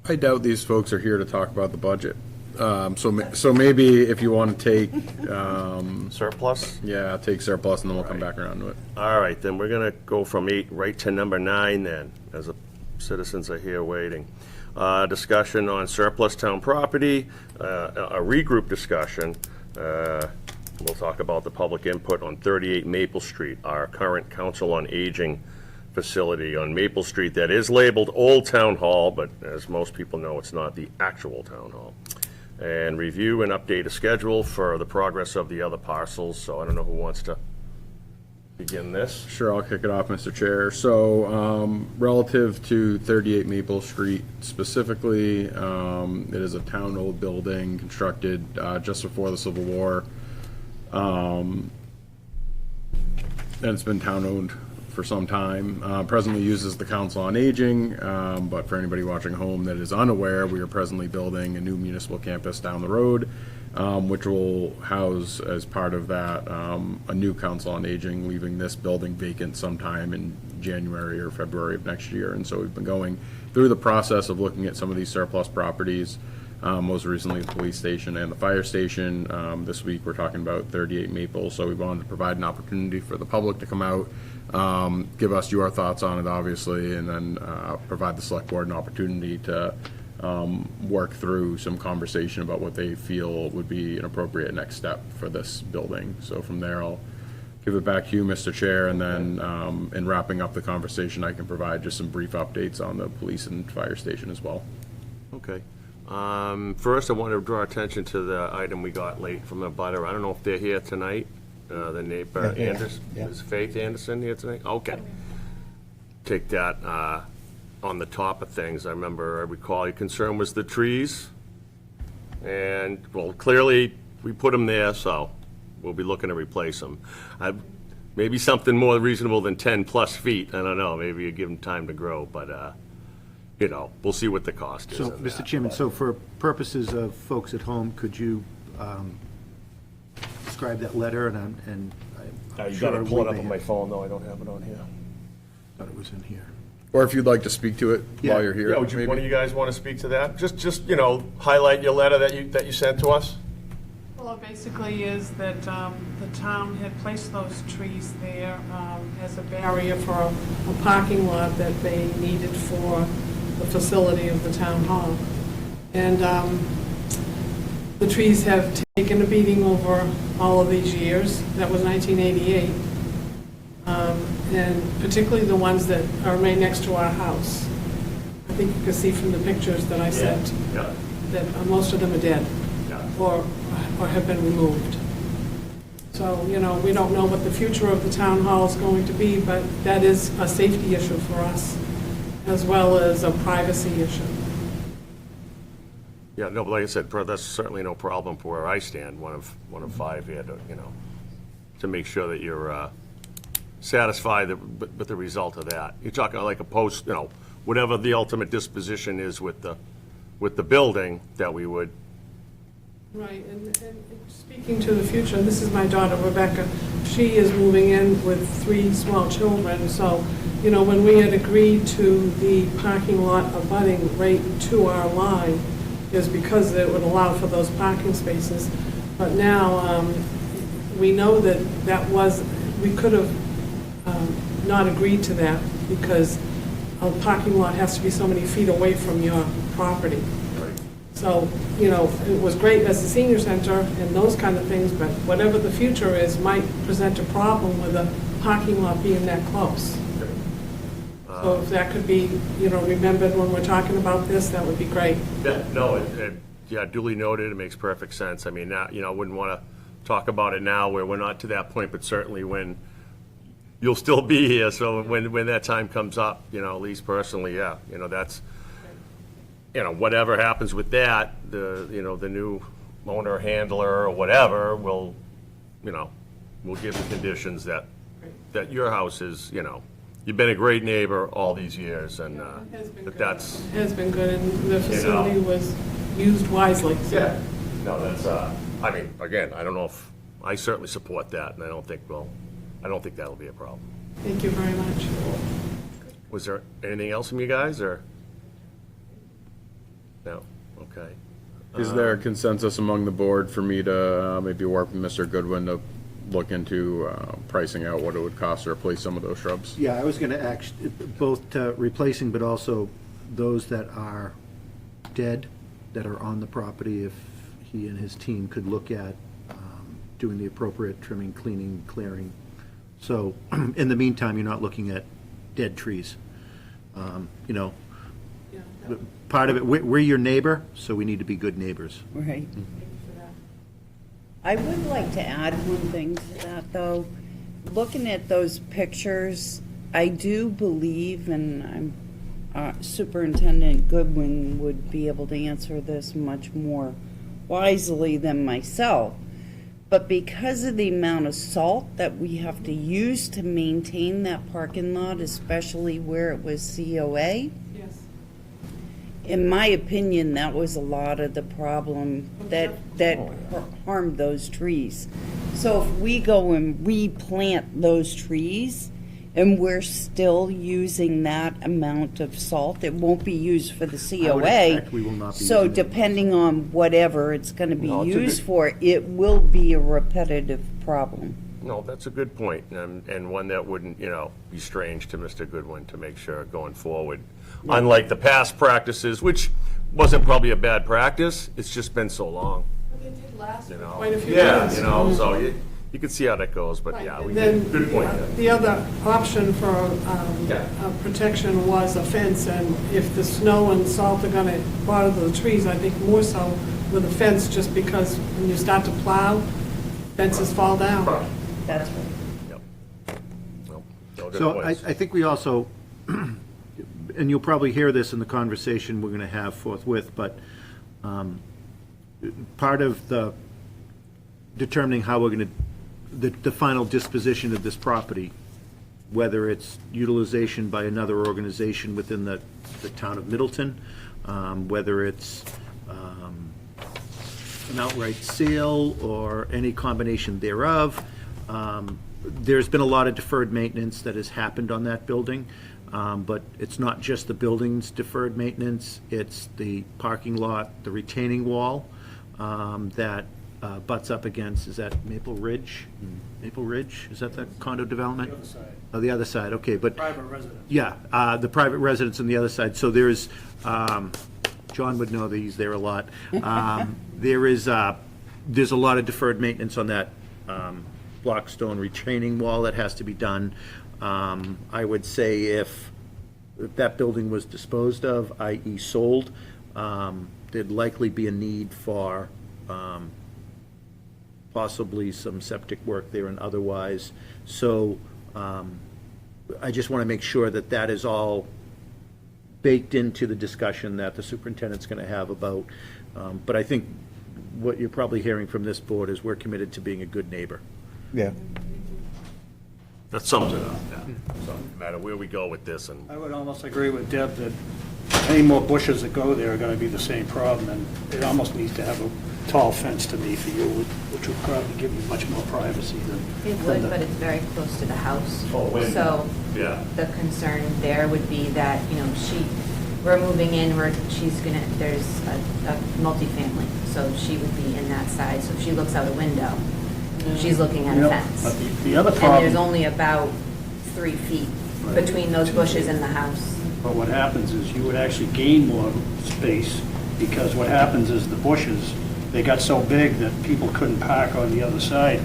I doubt these folks are here to talk about the budget. So maybe if you want to take, Surplus? take surplus and then we'll come back around to it. All right, then we're going to go from 8 right to number 9 then, as the citizens are here waiting. Discussion on surplus town property, a regroup discussion. We'll talk about the public input on 38 Maple Street, our current Council on Aging facility on Maple Street that is labeled Old Town Hall, but as most people know, it's not the actual town hall. and review and update a schedule for the progress of the other parcels. So I don't know who wants to begin this. Sure, I'll kick it off, Mr. Chair. So, relative to 38 Maple Street specifically, it is a town-owned building constructed just before the Civil War. And it's been town-owned for some time. Presently uses the Council on Aging, but for anybody watching home that is unaware, we are presently building a new municipal campus down the road, which will house, as part of that, a new Council on Aging, leaving this building vacant sometime in January or February of next year. And so we've been going through the process of looking at some of these surplus properties, most recently the police station and the fire station. This week, we're talking about 38 Maple, so we wanted to provide an opportunity for the public to come out, give us your thoughts on it, obviously, and then provide the select board an opportunity to work through some conversation about what they feel would be an appropriate next step for this building. So from there, I'll give it back to you, Mr. Chair, and then in wrapping up the conversation, I can provide just some brief updates on the police and fire station as well. Okay. First, I want to draw attention to the item we got late from the butter. I don't know if they're here tonight, the neighbor, Yeah, Anderson. yeah. Is Faith Anderson here tonight? Okay. Take that on the top of things. I recall your concern was the trees. And, well, clearly, we put them there, so we'll be looking to replace them. Maybe something more reasonable than 10-plus feet. I don't know. Maybe you give them time to grow, but, you know, we'll see what the cost is. So, on Mr. that. Chairman, so for purposes of folks at home, could you describe that letter, and I'm You sure gotta pull it we up may on my have- phone, though. I don't have it on here. thought it was in here. Or if you'd like to speak to it Yeah. while you're here. Yeah, would you, maybe. one of you guys want to speak to that? Just, you know, highlight your letter that you sent to us? Well, it basically is that the town had placed those trees there as a barrier for a parking lot that they needed for the facility of the town hall. And the trees have taken a beating over all of these years. That was 1988. And particularly the ones that are right next to our house. I think you can see from the pictures that I sent Yeah. that most of them are dead Yeah. or have been removed. So, you know, we don't know what the future of the town hall is going to be, but that is a safety issue for us, as well as a privacy issue. Yeah, no, but like I said, that's certainly no problem for where I stand, one of five here, to, you know, to make sure that you're satisfied with the result of that. You're talking like a post, you know, whatever the ultimate disposition is with the building, that we would. Right, and speaking to the future, this is my daughter Rebecca. She is moving in with 3 small children, so, you know, when we had agreed to the parking lot abutting right to our line, is because it would allow for those parking spaces. But now, we know that we could have not agreed to that, because a parking lot has to be so many feet away from your property. So, you know, it was great as a senior center and those kind of things, but whatever the future is might present a problem with a parking lot being that close. So if that could be, you know, remembered when we're talking about this, that would be great. Yeah, no, yeah, duly noted. It makes perfect sense. I mean, now, you know, I wouldn't want to talk about it now where we're not to that point, but certainly when you'll still be here. So when that time comes up, you know, at least personally, yeah, you know, that's, you know, whatever happens with that, you know, the new owner, handler, or whatever will, you know, will give the conditions that your house is, you know, you've been a great neighbor all these years, and that's. It has been good, and the facility was used wisely. So. Yeah. No, that's, I mean, again, I don't know if, I certainly support that, and I don't think that'll be a problem. Thank you very much. Was there anything else from you guys, or? No? Okay. Is there a consensus among the board for me to maybe work with Mr. Goodwin to look into pricing out what it would cost to replace some of those shrubs? Yeah, I was going to both replacing, but also those that are dead, that are on the property, if he and his team could look at doing the appropriate trimming, cleaning, clearing. So in the meantime, you're not looking at dead trees. You know, part of it, we're your neighbor, so we need to be good neighbors. Right. I would like to add one thing to that, though. Looking at those pictures, I do believe, and Superintendent Goodwin would be able to answer this much more wisely than myself, but because of the amount of salt that we have to use to maintain that parking lot, especially where it was COA, in my opinion, that was a lot of the problem that harmed those trees. So if we go and replant those trees, and we're still using that amount of salt, it won't be used for the I would COA. expect we will not be So using it. depending on whatever it's gonna be No, it's a used good- for, it will be a repetitive problem. No, that's a good point, and one that wouldn't, be strange to Mr. Goodwin to make sure going forward. Unlike the past practices, which wasn't probably a bad practice, it's just been so long, It did last you for know? quite a few Yeah, years. so you can see how that goes, but yeah, And then good point. the other option for Yeah. protection was a fence, and if the snow and salt are going to bother the trees, I think more so with a fence, just because when you start to plow, fences fall down. That's right. Yep. No, good So I points. think we also, and you'll probably hear this in the conversation we're going to have forthwith, but part of the determining how we're going to, the final disposition of this property, whether it's utilization by another organization within the town of Middleton, whether it's an outright sale or any combination thereof. There's been a lot of deferred maintenance that has happened on that building, but it's not just the building's deferred maintenance, it's the parking lot, the retaining wall that butts up against, is that Maple Ridge? Maple Ridge, is that the condo development? The other side. Oh, the other side, okay, but. Private residence. Yeah, the private residence on the other side, so there's, John would know that he's there a lot. There's a lot of deferred maintenance on that blockstone retaining wall that has to be done. I would say if that building was disposed of, i.e. sold, there'd likely be a need for possibly some septic work there and otherwise. So I just want to make sure that that is all baked into the discussion that the superintendent's going to have about, but I think what you're probably hearing from this board is we're committed to being a good neighbor. Yeah. That sums it up, yeah. So, no matter where we go with this, and I would almost agree with Deb that any more bushes that go there are gonna be the same problem, and it almost needs to have a tall fence to me for you, which would probably give you much more privacy than. It would, but it's very close to the house. Oh, wait. So yeah. the concern there would be that, we're moving in, there's a multifamily, so she would be in that side. So if she looks out a window, she's looking at a fence. But the other And problem. there's only about 3 feet between those bushes and the house. But what happens is you would actually gain more space, because what happens is the bushes, they got so big that people couldn't park on the other side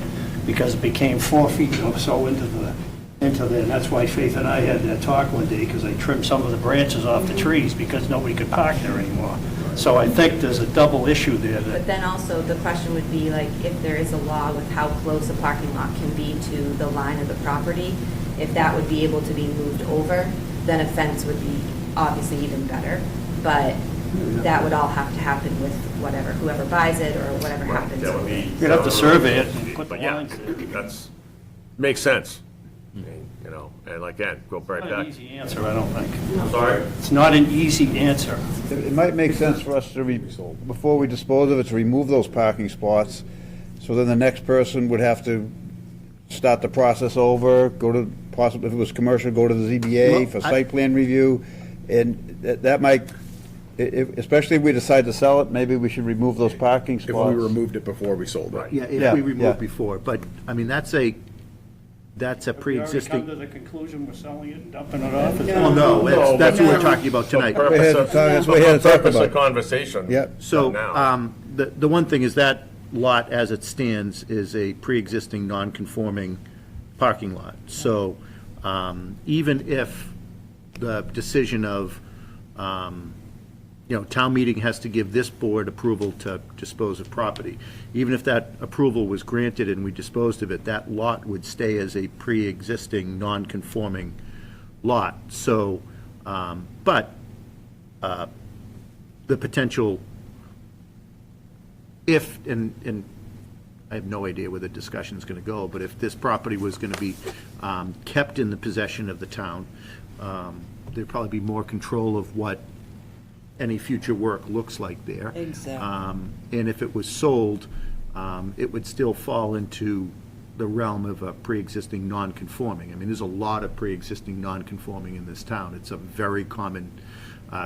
because it became 4 feet or so into there. And that's why Faith and I had that talk one day, because I trimmed some of the branches off the trees because nobody could park there anymore. So I think there's a double issue there that. But then also, the question would be like, if there is a law with how close a parking lot can be to the line of the property, if that would be able to be moved over, then a fence would be obviously even better. But that would all have to happen with whoever buys it or whatever happens. That would be. You'd have to survey it and put the But yeah, lines there. that's, makes sense. And again, go right It's not an back. easy answer, I don't think. Sorry? It's not an easy answer. It might make sense for us to, before we dispose of it, to remove those parking spots, so then the next person would have to start the process over, go to, possibly, if it was commercial, go to the ZBA for site plan review, and that might, especially if we decide to sell it, maybe we should remove those parking If spots. we removed it before we sold it. Yeah, if Yeah, we yeah. removed before, but, I mean, that's a We already come pre-existing. to the conclusion we're selling it and dumping it off? Is Well, that- no, that's what we're talking about tonight. We're here to talk- that's what we're here to talk Purpose of about. conversation. Yeah. So, Now. the one thing is that lot as it stands is a pre-existing non-conforming parking lot. So, even if the decision of town meeting has to give this board approval to dispose of property. Even if that approval was granted and we disposed of it, that lot would stay as a pre-existing, non-conforming lot. So, but the potential, if, and I have no idea where the discussion's going to go, but if this property was going to be kept in the possession of the town, there'd probably be more control of what any future work looks like there. Exactly. And if it was sold, it would still fall into the realm of a pre-existing non-conforming. I mean, there's a lot of pre-existing non-conforming in this town. It's a very common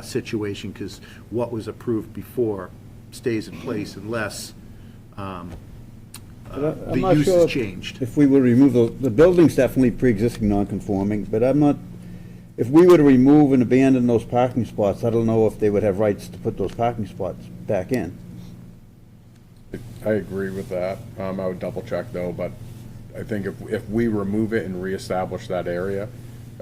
situation, because what was approved before stays in place unless I'm the not use sure has if- changed. If we were to remove the building's definitely pre-existing non-conforming, but I'm not, if we were to remove and abandon those parking spots, I don't know if they would have rights to put those parking spots back in. I agree with that. I would double check though, but I think if we remove it and reestablish that area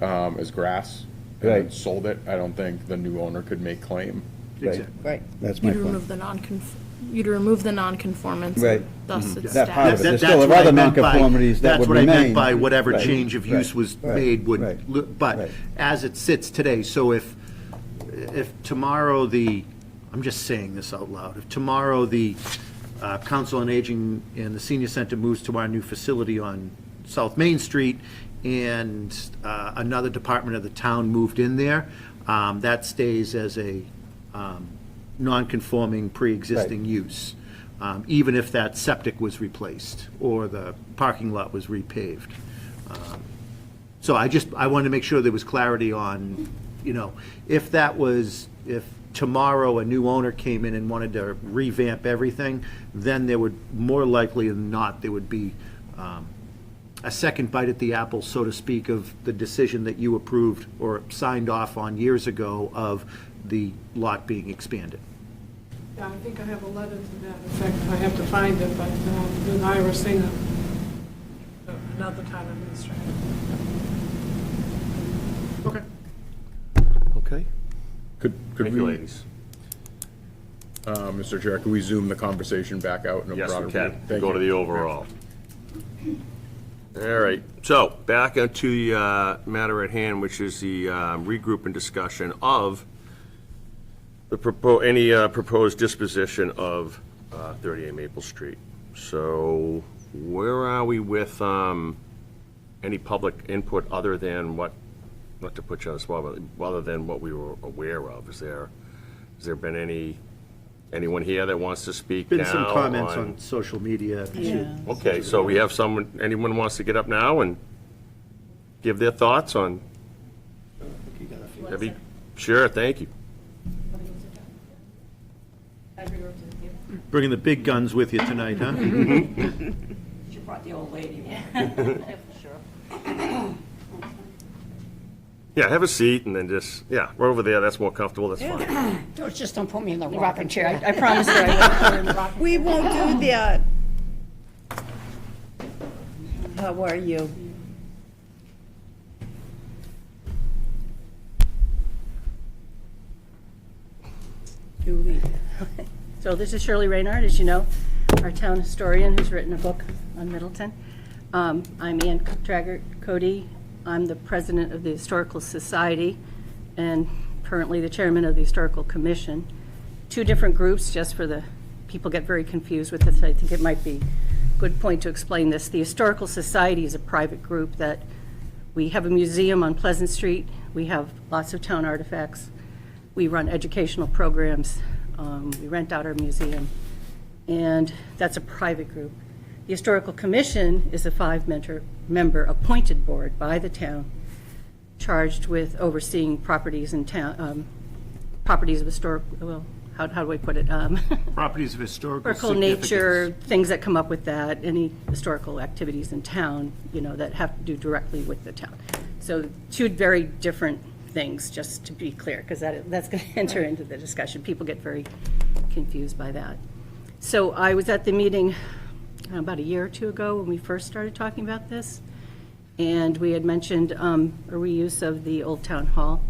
as grass and then Right. sold it, I don't think the new owner could make claim. Exactly. Right. That's my You'd point. remove the you'd remove the non-conformance, Right. thus its That part of it. status. There's That's still what I other meant by- nonconformities that would remain. That's what I meant by whatever Right. change of use Right. was Right. made would, Right. but Right. as it sits today, so if tomorrow I'm just saying this out loud, if tomorrow the Council on Aging and the Senior Center moves to our new facility on South Main Street, and another department of the town moved in there, that stays as a non-conforming pre-existing use, even if that septic was replaced or the parking lot was repaved. So I wanted to make sure there was clarity on, if tomorrow a new owner came in and wanted to revamp everything, then there would, more likely than not, there would be a second bite at the apple, so to speak, of the decision that you approved or signed off on years ago of the lot being expanded. Yeah, I think I have a letter to that effect. I have to find it, but with Ira Singer, another town administrator. Okay. Okay. Could Thank you, we, ladies. Mr. Chair, could we zoom the conversation back out in a Yes, broader we view? can. Thank Go you. to the overall. All right, so back onto the matter at hand, which is the regroup and discussion of the proposed disposition of 38 Maple Street. So where are we with any public input other than what, not to put you on the spot, but other than what we were aware of? Has there been anyone here that wants to speak now? Been some comments on social media. Yeah. Okay, so we have anyone wants to get up now and give their thoughts on? Sure, thank you. Bringing the big guns with you tonight, huh? She brought the old lady. Yeah, have a seat and then just, we're over there, that's more comfortable, that's fine. George, just don't put me in the Rocking chair. I promised her I wouldn't put her in the rocking We won't do that. How are you? Julie. So this is Shirley Raynard, as you know, our town historian who's written a book on Middleton. I'm Ann Traggart Cody. I'm the president of the Historical Society and currently the chairman of the Historical Commission. Two different groups, just for the people get very confused with this. I think it might be a good point to explain this. The Historical Society is a private group that we have a museum on Pleasant Street. We have lots of town artifacts. We run educational programs. We rent out our museum. And that's a private group. The Historical Commission is a five-member appointed board by the town, charged with overseeing properties in town, properties of historic, well, how do I put it? Properties of historical Historical nature, things that come up with that, any historical activities in town, that have to do directly with the town. So two very different things, just to be clear, because that's going to enter into the discussion. People get very confused by that. So I was at the meeting about a year or two ago when we first started talking about this, and we had mentioned a reuse of the Old Town Hall.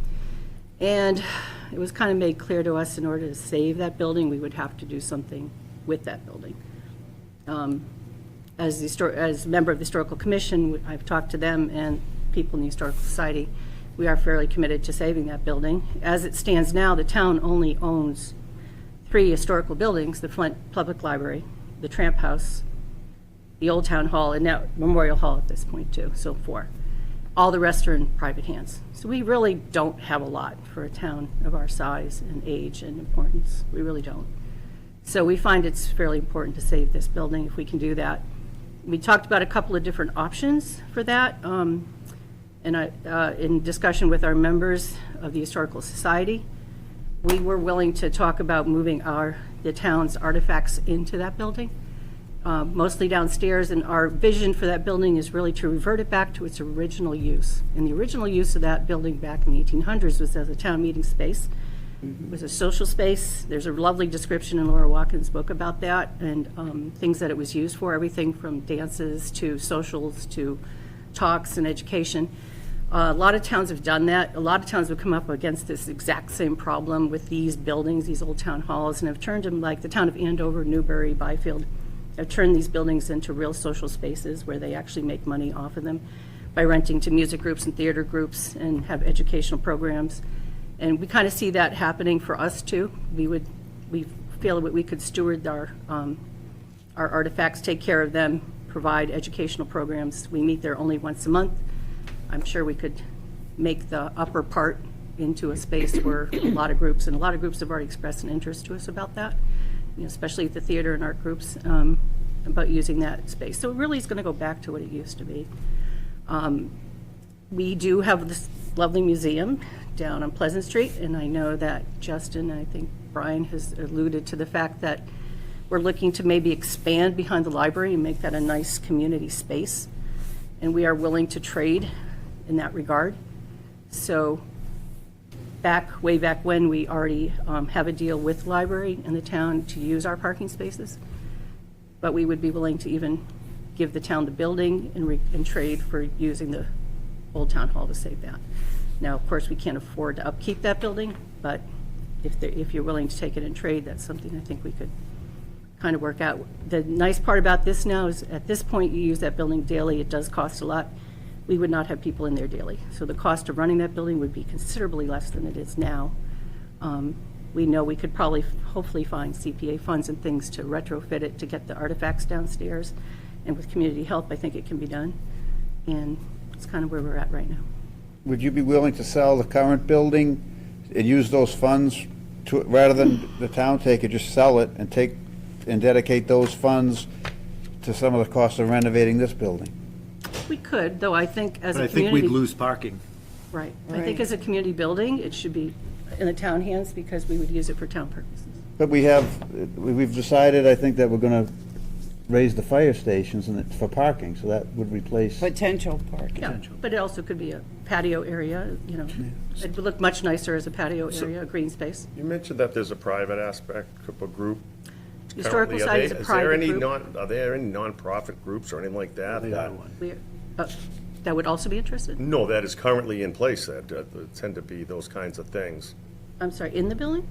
And it was kind of made clear to us in order to save that building, we would have to do something with that building. As a member of the Historical Commission, I've talked to them and people in the Historical Society. We are fairly committed to saving that building. As it stands now, the town only owns 3 historical buildings, the Flint Public Library, the Tramp House, the Old Town Hall, and now Memorial Hall at this point too, so 4. All the rest are in private hands. So we really don't have a lot for a town of our size and age and importance. We really don't. So we find it's fairly important to save this building if we can do that. We talked about a couple of different options for that. In discussion with our members of the Historical Society, we were willing to talk about moving the town's artifacts into that building, mostly downstairs, and our vision for that building is really to revert it back to its original use. And the original use of that building back in the 1800s was as a town meeting space. It was a social space. There's a lovely description in Laura Watkins' book about that, and things that it was used for, everything from dances to socials to talks and education. A lot of towns have done that. A lot of towns have come up against this exact same problem with these buildings, these old town halls, and have turned them, like the town of Andover, Newbury, Byfield, have turned these buildings into real social spaces where they actually make money off of them by renting to music groups and theater groups and have educational programs. And we kind of see that happening for us too. We feel that we could steward our artifacts, take care of them, provide educational programs. We meet there only once a month. I'm sure we could make the upper part into a space where a lot of groups have already expressed an interest to us about that, especially the theater and art groups, about using that space. So it really is going to go back to what it used to be. We do have this lovely museum down on Pleasant Street, and I know that Justin, I think Brian has alluded to the fact that we're looking to maybe expand behind the library and make that a nice community space, and we are willing to trade in that regard. So way back when, we already have a deal with the library and the town to use our parking spaces, but we would be willing to even give the town the building and trade for using the Old Town Hall to save that. Now, of course, we can't afford to upkeep that building, but if you're willing to take it in trade, that's something I think we could kind of work out. The nice part about this now is at this point, you use that building daily. It does cost a lot. We would not have people in there daily. So the cost of running that building would be considerably less than it is now. We know we could probably, hopefully, find CPA funds and things to retrofit it to get the artifacts downstairs. And with community help, I think it can be done. And it's kind of where we're at right now. Would you be willing to sell the current building and use those funds to, rather than the town take it, just sell it and dedicate those funds to some of the cost of renovating this building? We could, though I think as But a I think community. we'd lose parking. Right. I think as a community building, it should be in the town hands because we would use it for town purposes. But we've decided, I think, that we're going to raise the fire stations for parking, so that would replace. Potential parking. Yeah, but it also could be a patio area, It would look much nicer as a patio area, a green space. You mentioned that there's a private aspect of a group. Historical Currently. Society is a private group. Are there any nonprofit groups or anything like that? That would also be interested? No, that is currently in place, that tend to be those kinds of things, I'm sorry, in the building?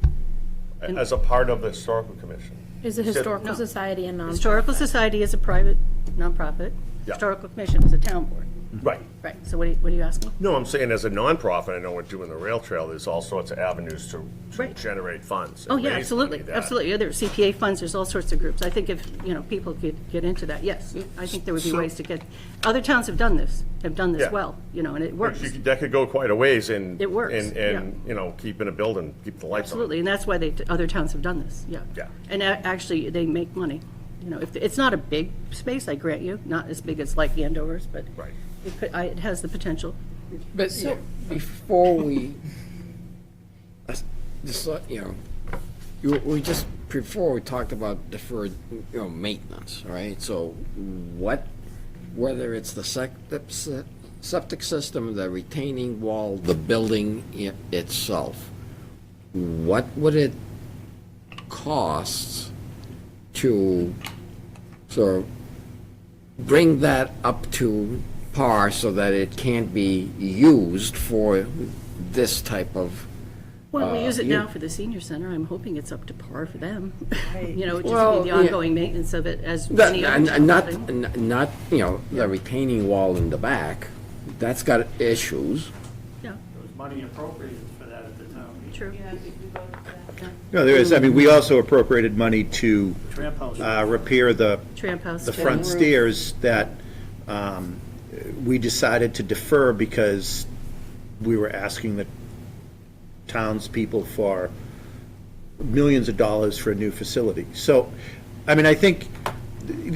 as a part of the Historical Commission. Is the Historical Society a nonprofit? Historical Society is a private nonprofit. Yeah. Historical Commission is a town board. Right. Right, so what are you asking? No, I'm saying as a nonprofit, I know we're doing the rail trail, there's all sorts of avenues to generate funds. Oh, and yeah, raise absolutely, money that- absolutely. Yeah, there's CPA funds, there's all sorts of groups. I think if, people could get into that, yes. I think there would be ways to get, other towns have done this Yeah. well, and it works. That could go quite a ways in. It works, And, keeping a building, keep the lights on. Absolutely, and that's why other towns have done this, yeah. Yeah. And actually, they make money. If it's not a big space, I grant you, not as big as like Andover's, but Right. it has the potential. But before we, before we talked about deferred, maintenance, right? So whether it's the septic system, the retaining wall, the building itself, what would it cost to sort of bring that up to par so that it can be used for this type of Well, we use it you- now for the senior center. I'm hoping it's up to par for them. You know, just Well, the yeah. ongoing maintenance of it as That- any other and town not, building. not, you know, the retaining wall in the back, that's got issues. Yeah, There was money appropriated for that at the town meeting. true. No, there is, I mean, we also appropriated money to Tramp house. repair the Tramp house. the front roof. stairs that we decided to defer because we were asking the townspeople for millions of dollars for a new facility. So, I mean, I think,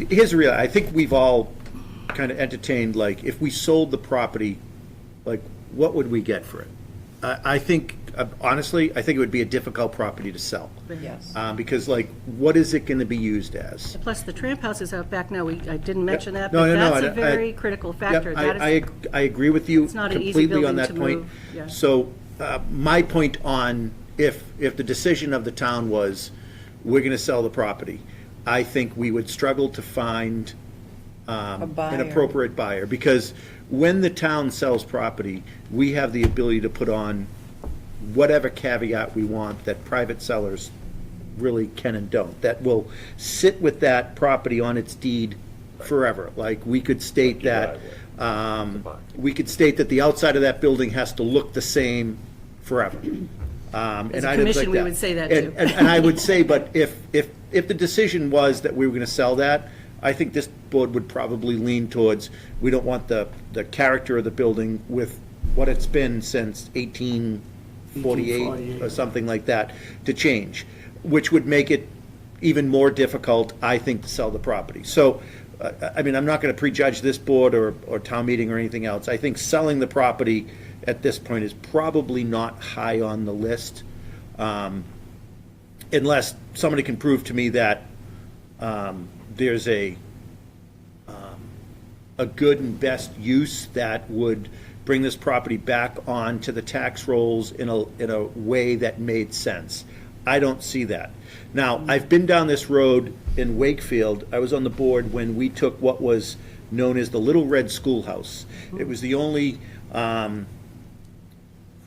here's the real, I think we've all kind of entertained, like, if we sold the property, like, what would we get for it? I think, honestly, I think it would be a difficult property to sell. Yes. Because, like, what is it going to be used as? Plus, the tramp house is out back now. I didn't mention that, No, but no, no, that's a I- very critical factor. Yep, That is, I agree with you It's not an easy completely on building that to point. move, yeah. So, my point on, if the decision of the town was, we're gonna sell the property, I think we would struggle to find an buyer. appropriate buyer, because when the town sells property, we have the ability to put on whatever caveat we want that private sellers really can and don't, that will sit with that property on its deed forever. Like, we could state that, we could state that the outside of that building has to look the same forever. As a commission, we would say that too. And I would say, but if the decision was that we were gonna sell that, I think this board would probably lean towards, we don't want the character of the building with what it's been since 1848 or something like that to change, which would make it even more difficult, I think, to sell the property. So, I mean, I'm not going to prejudge this board or town meeting or anything else. I think selling the property at this point is probably not high on the list, unless somebody can prove to me that there's a good and best use that would bring this property back onto the tax rolls in a way that made sense. I don't see that. Now, I've been down this road in Wakefield. I was on the board when we took what was known as the Little Red Schoolhouse. It was the only, for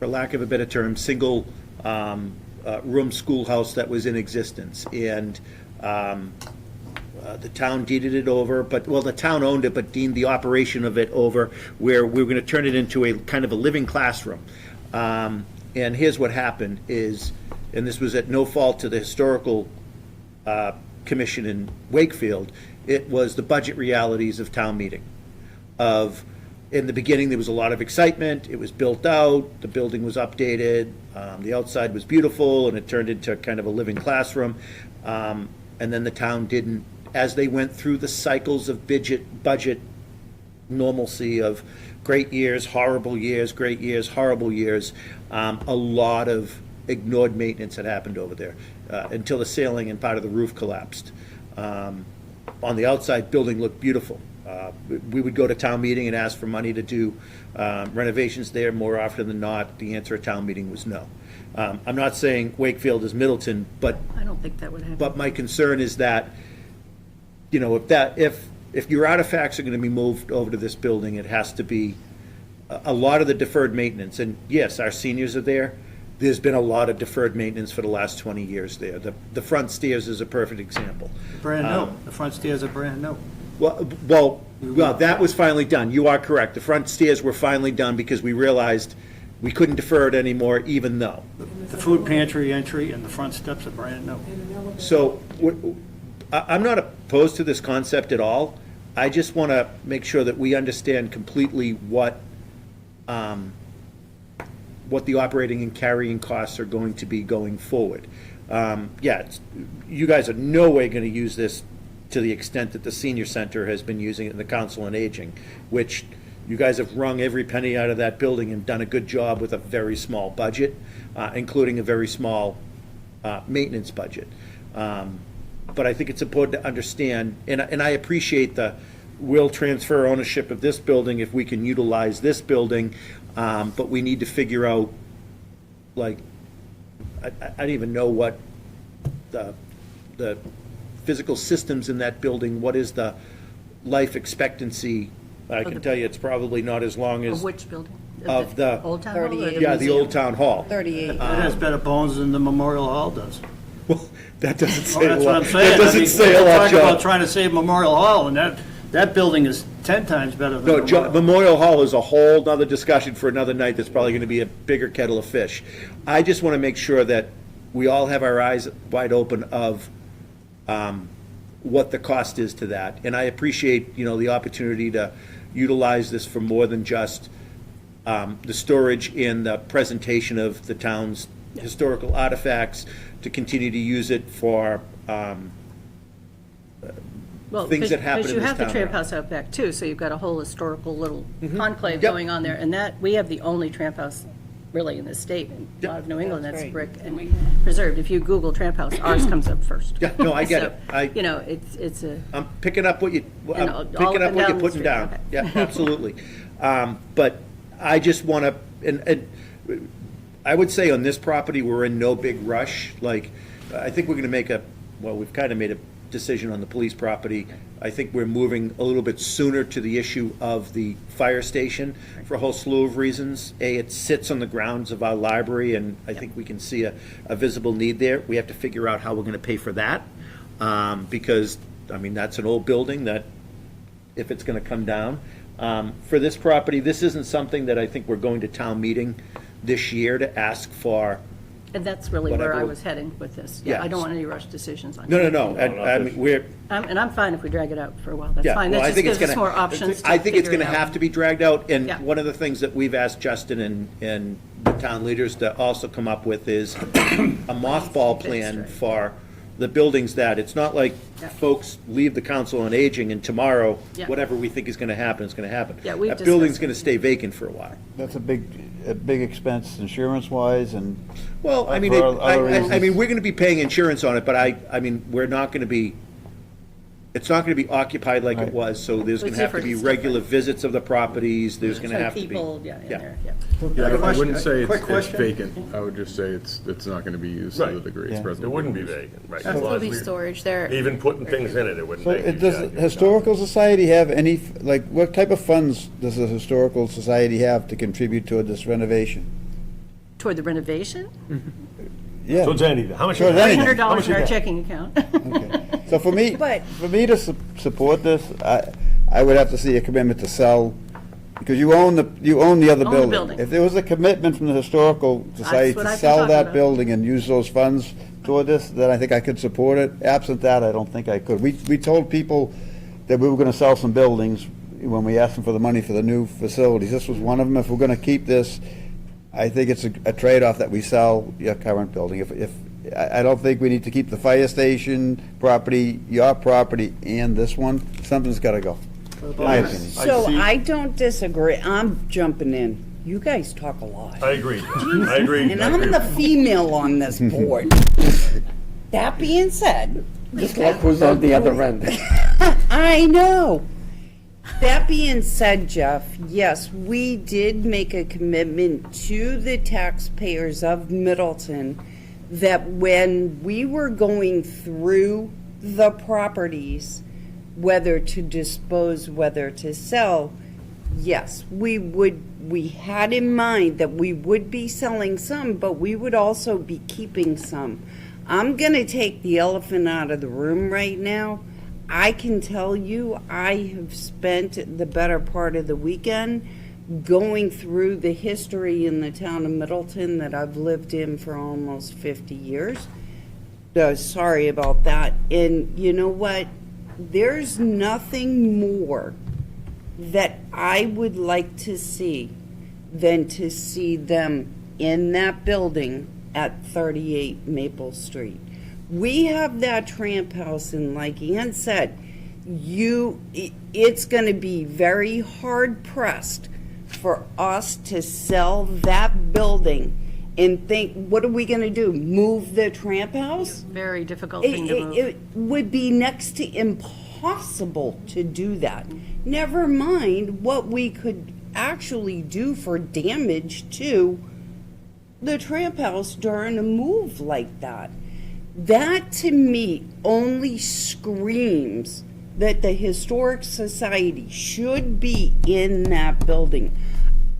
lack of a better term, single room schoolhouse that was in existence. And the town deeded it over, the town owned it, but deemed the operation of it over, where we were going to turn it into a kind of a living classroom. And here's what happened is, and this was at no fault to the historical commission in Wakefield, it was the budget realities of town meeting. In the beginning, there was a lot of excitement, it was built out, the building was updated, the outside was beautiful, and it turned into kind of a living classroom. And then the town didn't, as they went through the cycles of budget normalcy of great years, horrible years, great years, horrible years, a lot of ignored maintenance had happened over there until the ceiling and part of the roof collapsed. On the outside, building looked beautiful. We would go to town meeting and ask for money to do renovations there. More often than not, the answer at town meeting was no. I'm not saying Wakefield is Middleton, but I don't think that would happen. but my concern is that, you know, if your artifacts are going to be moved over to this building, it has to be a lot of the deferred maintenance. And yes, our seniors are there. There's been a lot of deferred maintenance for the last 20 years there. The front stairs is a perfect example. Brand new. The front stairs are brand new. Well, that was finally done. You are correct. The front stairs were finally done because we realized we couldn't defer it anymore, even though. The food pantry entry and the front steps are brand new. So I'm not opposed to this concept at all. I just want to make sure that we understand completely what the operating and carrying costs are going to be going forward. You guys are no way going to use this to the extent that the senior center has been using it in the Council on Aging, which you guys have wrung every penny out of that building and done a good job with a very small budget, including a very small maintenance budget. But I think it's important to understand, and I appreciate we'll transfer ownership of this building if we can utilize this building, but we need to figure out, like, I don't even know what the physical systems in that building, what is the life expectancy? I can tell you it's probably not as long as. Of which building? of the, Old Town Hall or the yeah, the old town hall. 38. It has better bones than the Memorial Hall does. Well, that doesn't Well, say a that's what lot. I'm saying. That doesn't I mean, say a we're lot, talking about John. trying to save Memorial Hall, and that building is 10 times better than No, Memorial. Memorial Hall is a whole nother discussion for another night that's probably gonna be a bigger kettle of fish. I just wanna make sure that we all have our eyes wide open of, what the cost is to that. And I appreciate, the opportunity to utilize this for more than just, the storage and the presentation of the town's historical artifacts, to continue to use it for, Well, things that happen because in you this have the town. tramp house out back too, so you've got a whole historical little conclave Yep. going on there, and that, we have the only tramp house really in this state, in a lot of New England, That's that's right. brick and preserved. If you Google tramp house, ours comes up first. Yeah, no, I get So, it. it's a, I'm picking up what you, And I'm all picking up up and what down you're the putting street, down. okay. Yeah, absolutely. But I just want to, and I would say on this property, we're in no big rush. Like, I think we're going to we've kind of made a decision on the police property. I think we're moving a little bit sooner to the issue of the fire station for a whole slew of reasons. It sits on the grounds of our library, and I think we can see a visible need there. We have to figure out how we're going to pay for that, because, that's an old building that, if it's going to come down. For this property, this isn't something that I think we're going to town meeting this year to ask for. and that's really where I Whatever. was heading with this. Yeah. I don't want any rush decisions on it. No. We're, And I'm fine if we drag it out for a while, that's yeah, fine. well, That I just think it's gives us gonna. more options to I think it's figure gonna it out. have to be dragged out, and Yeah. one of the things that we've asked Justin and the town leaders to also come up with is a mothball plan for the buildings that, it's not like Yeah. folks leave the council on aging and tomorrow, Yeah. whatever we think is gonna happen is gonna happen. Yeah, we've That building's discussed gonna stay vacant for a while. That's a big expense insurance-wise and. Well, For other reasons. we're gonna be paying insurance on it, but we're not gonna be, it's not gonna be occupied like it was, so there's gonna It's have to be different. regular visits of the properties, there's gonna So have to be. people, in there, yeah. Yeah, I Question- wouldn't say quick it's question. vacant. I would just say it's not going to be used to the Right. degree it's Yeah. presently. It wouldn't be used. vacant, right? It As long will as be we- storage there. Even putting things in it wouldn't So make you does jack the it. Historical Society have any, what type of funds does the Historical Society have to contribute toward this renovation? Toward the renovation, Yeah. So it's anything, how much? Sure, it's anything. $300 How much in you our got? checking account. So for me, But- to support this, I would have to see a commitment to sell, because you own the other the building. building. If there was a commitment from the Historical Society what to I've been sell talking that about. building and use those funds toward this, then I think I could support it. Absent that, I don't think I could. We told people that we were gonna sell some buildings when we asked them for the money for the new facilities. This was one of them. If we're gonna keep this, I think it's a trade-off that we sell your current building. I don't think we need to keep the fire station property, your property, and this one. Something's gotta go. My opinion. So I don't disagree. I'm jumping in. You guys talk a lot. I agree, I agree. And I'm the female on this board. That being said, Just like who's on the other end. I know. That being said, Jeff, yes, we did make a commitment to the taxpayers of Middleton that when we were going through the properties, whether to dispose, whether to sell, yes, we had in mind that we would be selling some, but we would also be keeping some. I'm gonna take the elephant out of the room right now. I can tell you, I have spent the better part of the weekend going through the history in the town of Middleton that I've lived in for almost 50 years. Sorry about that. And you know what? There's nothing more that I would like to see than to see them in that building at 38 Maple Street. We have that tramp house, and like Ann said, it's going to be very hard pressed for us to sell that building and think, what are we going to do? Move the tramp house? Very difficult thing to move. It would be next to impossible to do that. Never mind what we could actually do for damage to the tramp house during a move like that. That to me only screams that the Historic Society should be in that building.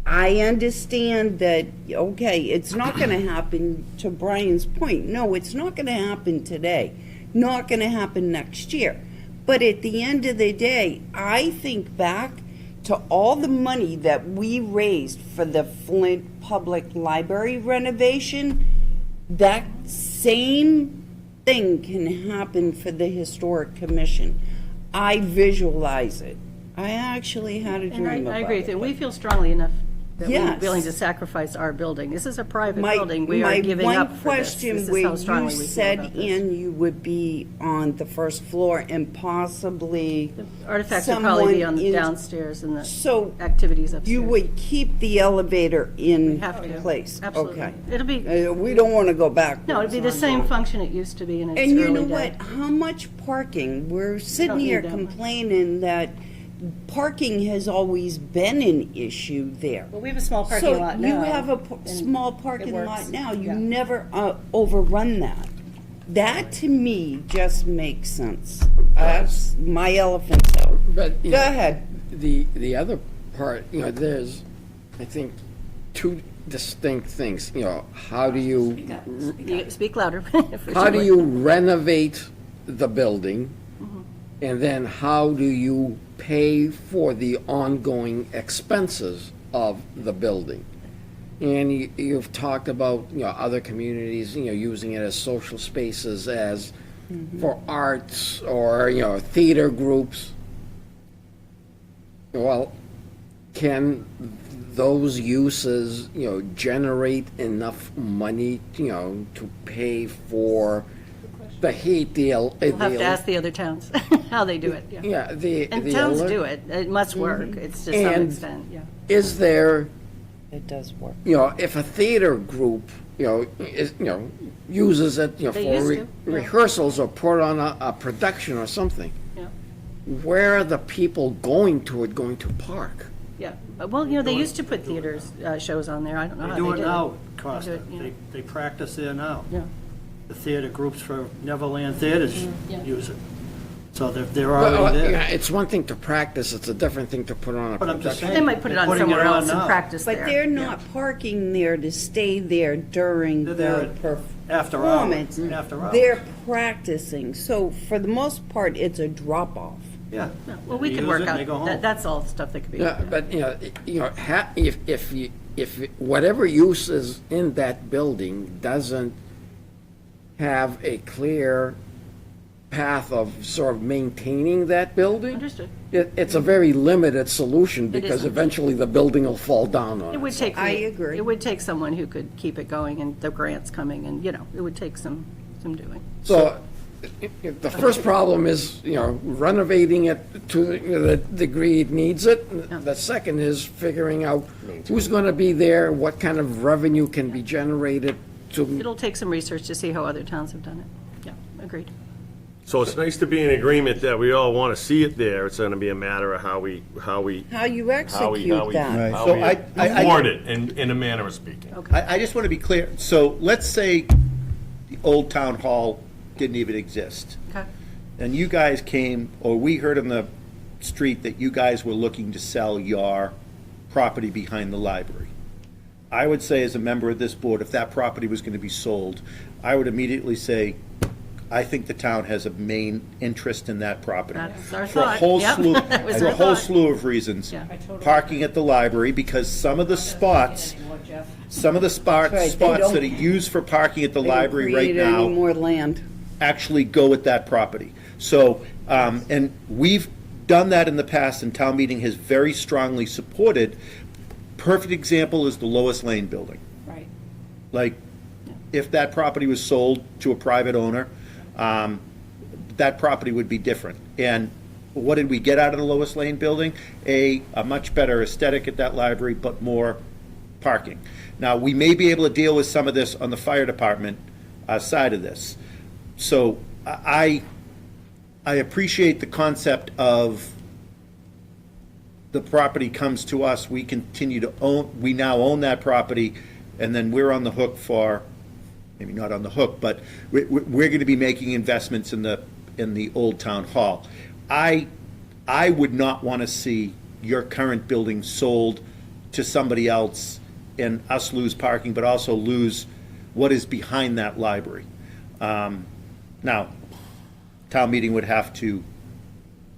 I understand that, okay, it's not gonna happen, to Brian's point, no, it's not gonna happen today, not gonna happen next year. But at the end of the day, I think back to all the money that we raised for the Flint Public Library renovation, that same thing can happen for the Historic Commission. I visualize it. I actually had a And dream about I agree with it. you. We feel strongly enough that we're Yes. willing to sacrifice our building. This is a private My- building. We are giving up for this. My one question, This is where how you strongly we feel said, about this. Ann, you would be on the first floor and possibly Artifacts would probably be on someone the in- downstairs and the So activities upstairs. you would keep the elevator in have to. place? Absolutely. Okay. It'll be, We don't want to go back. no, it'd be the same function it used to be in its And you know early day. what? How much parking? We're sitting Don't need here that much. complaining that parking has always been an issue there. Well, we have a small parking lot now. So you have a and small it parking works. lot now. You Yeah. never overrun that. That, to me, just makes sense. That's my elephant's out. But, you Go know, ahead. The other part, there's, I think, two distinct things, how do you, You speak louder. for how do sure. you renovate the building? And then how do you pay for the ongoing expenses of the building? And you've talked about, other communities, using it as social spaces, as for arts or, theater groups. Well, can those uses, generate enough money, to pay for the heat, We'll have to ask the other towns how they do it, yeah. Yeah, And the towns ele- do it. It must work. It's to some And- extent, yeah. Is there, It does work. if a theater group, uses it, They for used to, yeah. rehearsals or put on a production or something, Yeah. where are the people going to park? Yeah, well, they used to put theaters, shows on there, I don't know how They they do did it it. now, They Costa. do it, yeah. They practice there now. Yeah. The theater groups for Neverland Theaters Yeah. use it. So they're Well, already yeah, there. it's one thing to practice, it's a different thing to put on a But I'm just production. saying. They might put it they're on putting somewhere on else and now. practice there. But they're not parking there to stay there during They're there the after performance. hours, after hours. They're practicing. So for the most part, it's a drop-off. Yeah. Yeah, well, we They could use work it and they go out, home. that's all stuff that could be. Yeah, but, if whatever use is in that building doesn't have a clear path of sort of maintaining that building, Understood. it's a very limited solution, because isn't. eventually the building will fall down on It would take. I agree. It would take someone who could keep it going and the grants coming and, it would take some doing. So, the first problem is, renovating it to the degree it needs it. The second is figuring out who's going to be there, what kind of revenue can be generated to, It'll take some research to see how other towns have done it. Yeah, agreed. So it's nice to be in agreement that we all want to see it there. It's going to be a matter of how we How you how we execute that. how So we I- afford it in a manner of speaking. I just want to be clear. So let's say the old town hall didn't even exist. Okay. And you guys came, or we heard on the street that you guys were looking to sell your property behind the library. I would say, as a member of this board, if that property was going to be sold, I would immediately say, I think the town has a main interest in that property. That's our For a thought. whole Yep. slew, That was for a our whole thought. slew of reasons. Yeah. Parking at the library, because some of the spots, some of the Right, they spots don't- that are used for parking at the They don't library right create any now more land. actually go with that property. So, and we've done that in the past, and town meeting has very strongly supported. Perfect example is the Lois Lane building. Right. Like, if that property was sold to a private owner, that property would be different. And what did we get out of the Lois Lane building? A much better aesthetic at that library, but more parking. Now, we may be able to deal with some of this on the fire department side of this. So I appreciate the concept of the property comes to us, we continue to own, we now own that property, and then we're on the hook for, maybe not on the hook, but we're going to be making investments in the old town hall. I would not want to see your current building sold to somebody else and us lose parking, but also lose what is behind that library. Now, town meeting would have to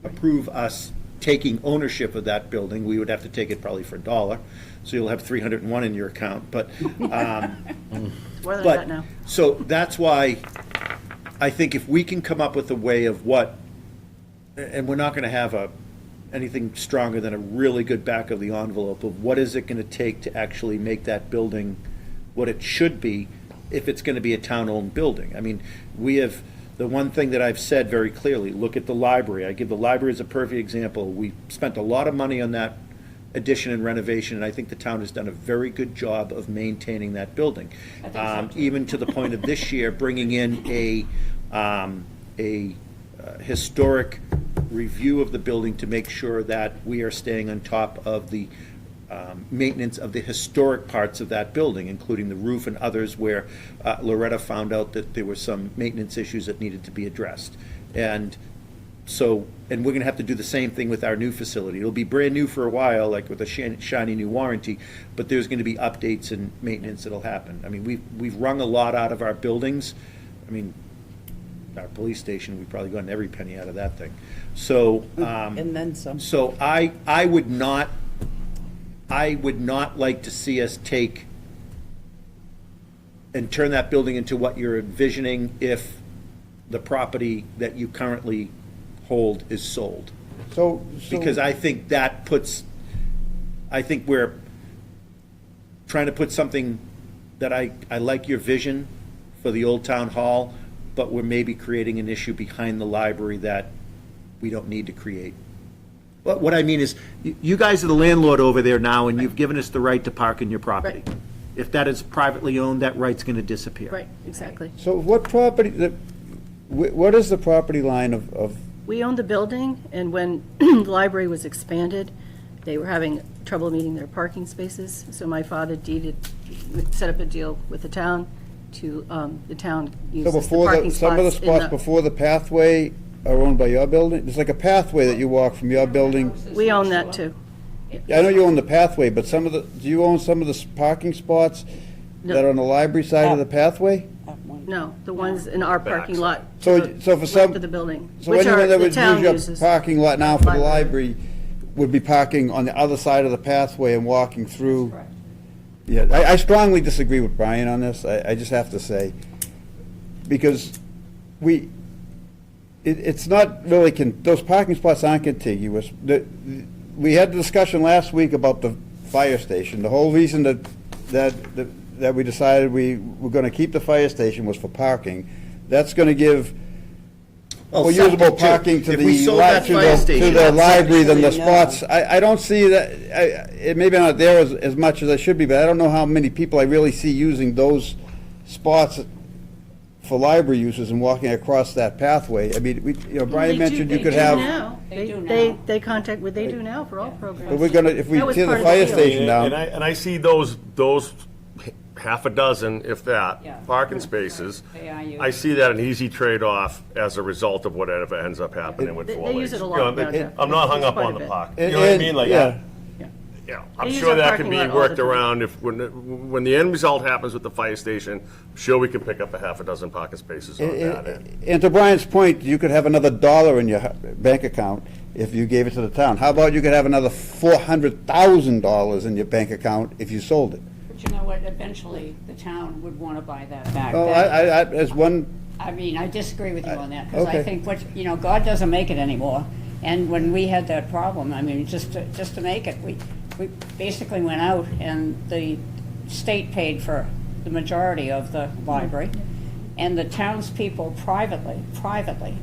approve us taking ownership of that building. We would have to take it probably for $1, so you'll have 301 in your account, but, More than but, that now. so that's why I think if we can come up with a way of what, and we're not gonna have anything stronger than a really good back of the envelope of what is it gonna take to actually make that building what it should be if it's gonna be a town-owned building. I mean, we have, the one thing that I've said very clearly, look at the library. I give the library as a perfect example. We spent a lot of money on that addition and renovation, and I think the town has done a very good job of maintaining that building. Even to the point of this year, bringing in a historic review of the building to make sure that we are staying on top of the maintenance of the historic parts of that building, including the roof and others where Loretta found out that there were some maintenance issues that needed to be addressed. And so, and we're gonna have to do the same thing with our new facility. It'll be brand new for a while, like with a shiny new warranty, but there's gonna be updates and maintenance that'll happen. I mean, we've wrung a lot out of our buildings. I mean, our police station, we've probably gotten every penny out of that thing. So, And then some. so I would not like to see us take and turn that building into what you're envisioning if the property that you currently hold is sold. So. Because I think that puts, I think we're trying to put something that I like your vision for the old town hall, but we're maybe creating an issue behind the library that we don't need to create. But what I mean is, you guys are the landlord over there now, and you've given us the right to park in your property. Right. If that is privately owned, that right's gonna disappear. Right, exactly. So what property, what is the property line of, We owned the building, and when the library was expanded, they were having trouble meeting their parking spaces, so my father set up a deal with the town to, the town so uses the before parking spots. some of the in spots before the pathway are owned by your building? There's like a pathway that you walk from your building. We own that too. I know you own the pathway, but do you own some of the parking spots that are on the library side of the pathway? No, the ones in our parking lot. So to the for some. left of the building, So which anyone are, that the would town use uses. your parking lot now for the library would be parking on the other side of the pathway and walking through. Yeah, I strongly disagree with Brian on this, I just have to say, because it's not really, those parking spots aren't contiguous. We had the discussion last week about the fire station. The whole reason that we decided we were gonna keep the fire station was for parking. That's gonna give more usable septic, too. parking to If we sold that to fire station, the library than the actually, no. spots. I don't see that, it may be not there as much as I should be, but I don't know how many people I really see using those spots for library uses and walking across that pathway. I mean, Brian mentioned you could have, They do now for all programs. but we're gonna, if we That was tear the part of the fire deal. station down. And I see those half a dozen, if that, Yeah. parking spaces. They are used. I see that an easy trade-off as a result of whatever ends up happening with They- Four they Lakes. use it a You lot know, down there. I'm not hung It's up quite on a the bit. park. You know what I mean? Like, Yeah. yeah, I'm They use sure our that parking can be lot all worked the time. around when the end result happens with the fire station. I'm sure we can pick up a half a dozen parking spaces on that end. And to Brian's point, you could have another $1 in your bank account if you gave it to the town. How about you could have another $400,000 in your bank account if you sold it? But you know what, eventually, the town would want to buy that back. Well, as one, I mean, I disagree with you on that, because okay. I think God doesn't make it anymore. And when we had that problem, I mean, just to make it, we basically went out and the state paid for the majority of the library, and the townspeople privately,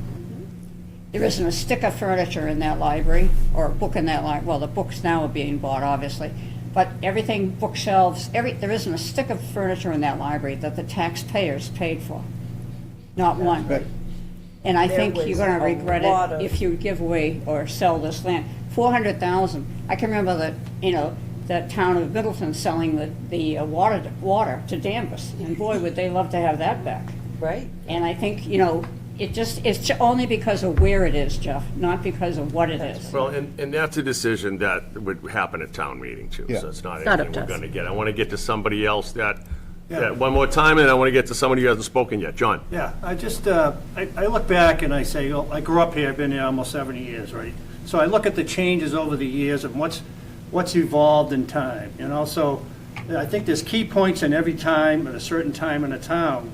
there isn't a stick of furniture in that library, or a book in that library, well, the books now are being bought, obviously, but everything, bookshelves, there isn't a stick of furniture in that library that the taxpayers paid for. Not one. right. And I There think was you're gonna a regret lot it of- if you give away or sell this land. 400,000, I can remember that, the town of Middleton selling the water to Danvers, and boy, would they love to have that back. Right? And I think, it's only because of where it is, Jeff, not because of what it is. Well, and that's a decision that would happen at town meeting too, Yeah. so it's not not anything up to we're us. gonna get. I wanna get to somebody else that, one more time, and I wanna get to somebody who hasn't spoken yet. John? Yeah, I just, I look back and I say, oh, I grew up here, I've been here almost 70 years, right? So I look at the changes over the years and what's evolved in time. And also, I think there's key points in every time, at a certain time in a town,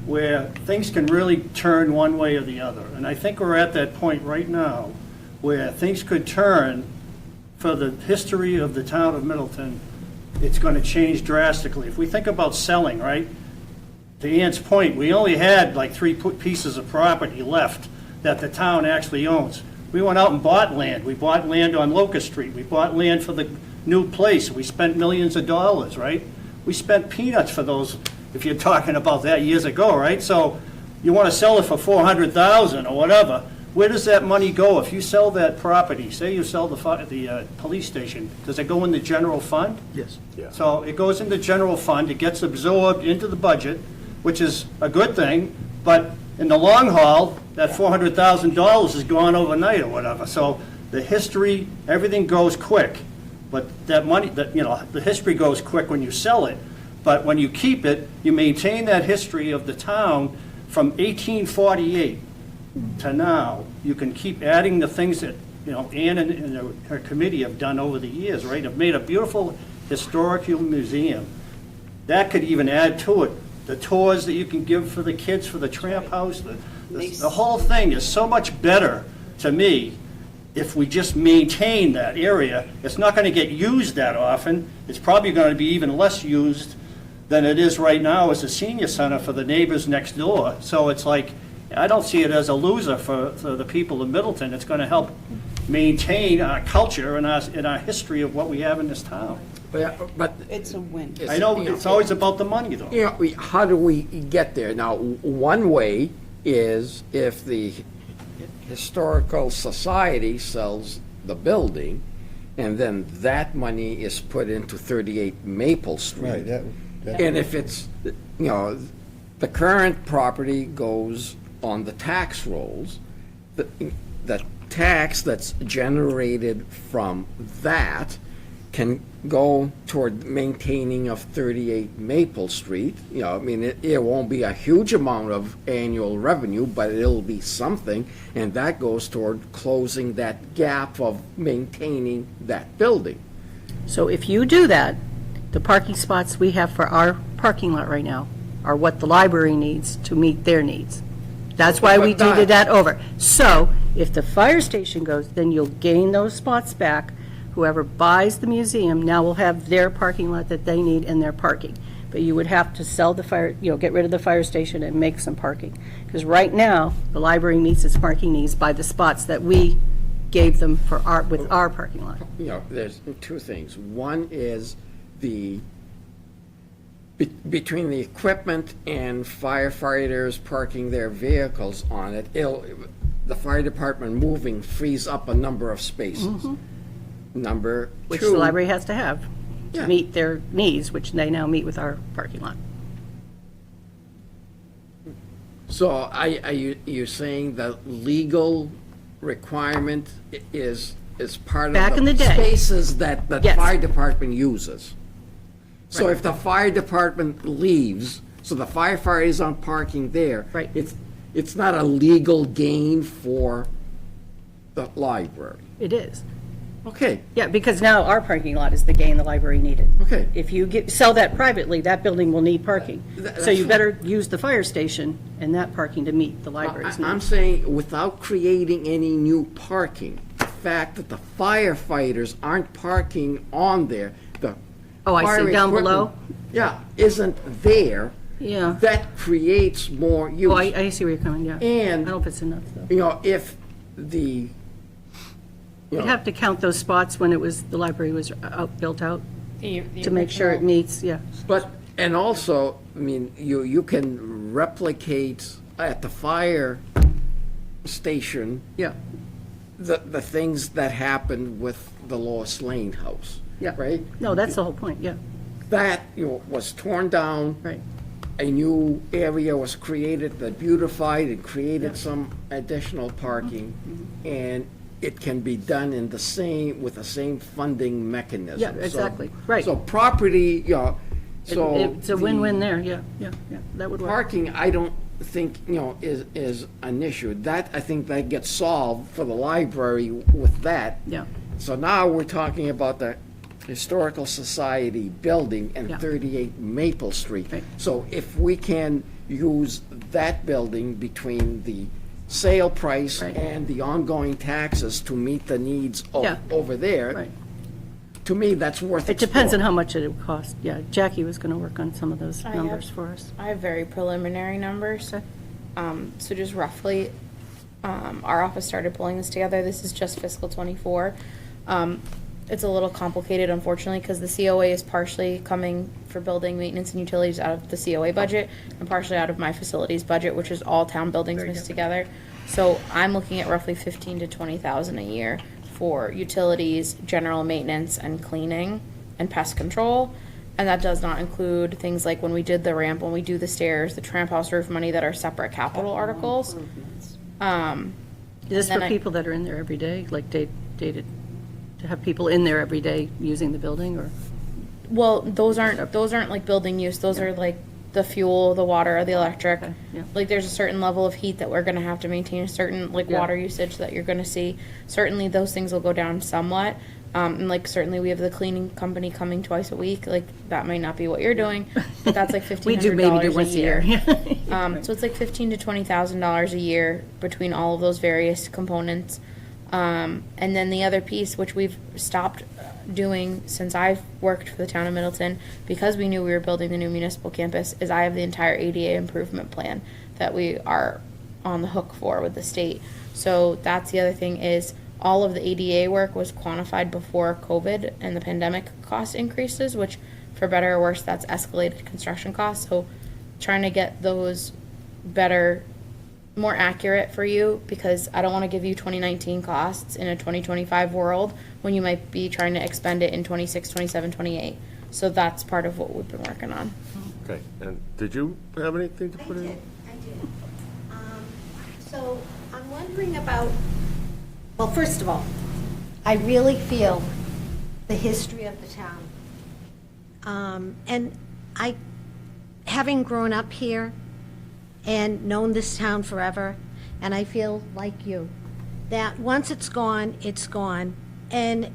where things can really turn one way or the other. And I think we're at that point right now where things could turn for the history of the town of Middleton. It's going to change drastically. If we think about selling, right, to Ann's point, we only had like 3 pieces of property left that the town actually owns. We went out and bought land. We bought land on Locust Street. We bought land for the new place. We spent millions of dollars, right? We spent peanuts for those, if you're talking about that years ago, right? So you want to sell it for $400,000 or whatever. Where does that money go? If you sell that property, say you sell the police station, does it go in the general fund? Yes. Yeah. So it goes into general fund, it gets absorbed into the budget, which is a good thing, but in the long haul, that $400,000 is gone overnight or whatever. So the history, everything goes quick, but that money, the history goes quick when you sell it, but when you keep it, you maintain that history of the town from 1848 to now. You can keep adding the things that, Ann and her committee have done over the years, right? Have made a beautiful historical museum. That could even add to it. The tours that you can give for the kids, for the tramp house, the whole thing is so much better to me if we just maintain that area. It's not going to get used that often. It's probably going to be even less used than it is right now as a senior center for the neighbors next door. So it's like, I don't see it as a loser for the people of Middleton. It's going to help maintain our culture and our history of what we have in this town. But It's a win. I know it's always about the money, though. how do we get there? Now, one way is if the Historical Society sells the building, and then that money is put into 38 Maple Street. Right, that And if it's, the current property goes on the tax rolls, the tax that's generated from that can go toward maintaining of 38 Maple Street. It won't be a huge amount of annual revenue, but it'll be something, and that goes toward closing that gap of maintaining that building. So if you do that, the parking spots we have for our parking lot right now are what the library needs to meet their needs. That's why we deeded that over. So if the fire station goes, then you'll gain those spots back. Whoever buys the museum now will have their parking lot that they need and their parking. But you would have to sell the fire, get rid of the fire station and make some parking. Because right now, the library meets its parking needs by the spots that we gave them with our parking lot. There's 2 things. One is between the equipment and firefighters parking their vehicles on it, the fire department moving frees up a number of spaces. Mm-hmm. Number 2. Which the library has to have Yeah. to meet their needs, which they now meet with our parking lot. So are you saying that legal requirement is part Back of in the the day. spaces that the Yes. fire department uses? So Right. if the fire department leaves, so the firefighters aren't parking there. Right. It's not a legal gain for the library. It is. Okay, Yeah, because now our parking lot is the gain the library needed. okay. If you sell that privately, that building will need parking. So you that's better use the fire station and that parking to meet the library's I'm needs. saying without creating any new parking, the fact that the firefighters aren't parking on there, the Oh, I see, fire down equipment, below? yeah, isn't there, Yeah. that creates more use. Oh, I see where you're coming, yeah. I And, don't know if it's enough, though. if the, You'd have to count those spots when the library was built out, to make sure it meets, yeah. but, and also, you can replicate at the fire station Yeah, the things that happened with the Lois Lane house. yeah. Right? No, that's the whole point, yeah, That was torn down right. a new area was created that beautified and created some additional parking, and it can be done in the same, with the same funding mechanism. Yeah, So- exactly. Right. So property, so. It's a win-win there, yeah, that would work. Parking, I don't think, is an issue. That, I think that gets solved for the library with that. Yeah. So now we're talking about the Historical Society building and Yeah. 38 Maple Street. Right. So if we can use that building between the sale price Right. and the ongoing taxes to meet the needs Yeah. over there, Right. to me, that's worth It depends on exploring. how much it would cost. Yeah, Jackie was going to work on some of those I numbers have- for us. I have very preliminary numbers. So just roughly, our office started pulling this together. This is just fiscal '24. It's a little complicated, unfortunately, because the COA is partially coming for building maintenance and utilities out of the COA budget and partially out of my facilities budget, which is all town buildings mixed together. So I'm looking at roughly 15 to 20,000 a year for utilities, general maintenance, and cleaning and pest control. And that does not include things like when we did the ramp, when we do the stairs, the tramp house roof money that are separate capital articles. Is this and for then people that are in there every day, like dated, to have people in there every day using the building, or? Well, those aren't like building use, those are like the fuel, the water, the electric. yeah. Like there's a certain level of heat that we're gonna have to maintain, a certain like Yeah. water usage that you're gonna see. Certainly those things will go down somewhat. And like certainly we have the cleaning company coming twice a week, like that might not be what you're doing, but that's like We do $1,500 maybe do a once a year. year. So it's like $15,000 to $20,000 a year between all of those various components. And then the other piece, which we've stopped doing since I've worked for the town of Middleton, because we knew we were building the new municipal campus, is I have the entire ADA improvement plan that we are on the hook for with the state. So that's the other thing, is all of the ADA work was quantified before COVID and the pandemic cost increases, which for better or worse, that's escalated construction costs. So trying to get those better, more accurate for you, because I don't want to give you 2019 costs in a 2025 world when you might be trying to expend it in 26, 27, 28. So that's part of what we've been working on. Okay, and did you have anything to put in? I did. So I'm wondering about, well, first of all, I really feel the history of the town. And I, having grown up here and known this town forever, and I feel like you, that once it's gone, it's gone. And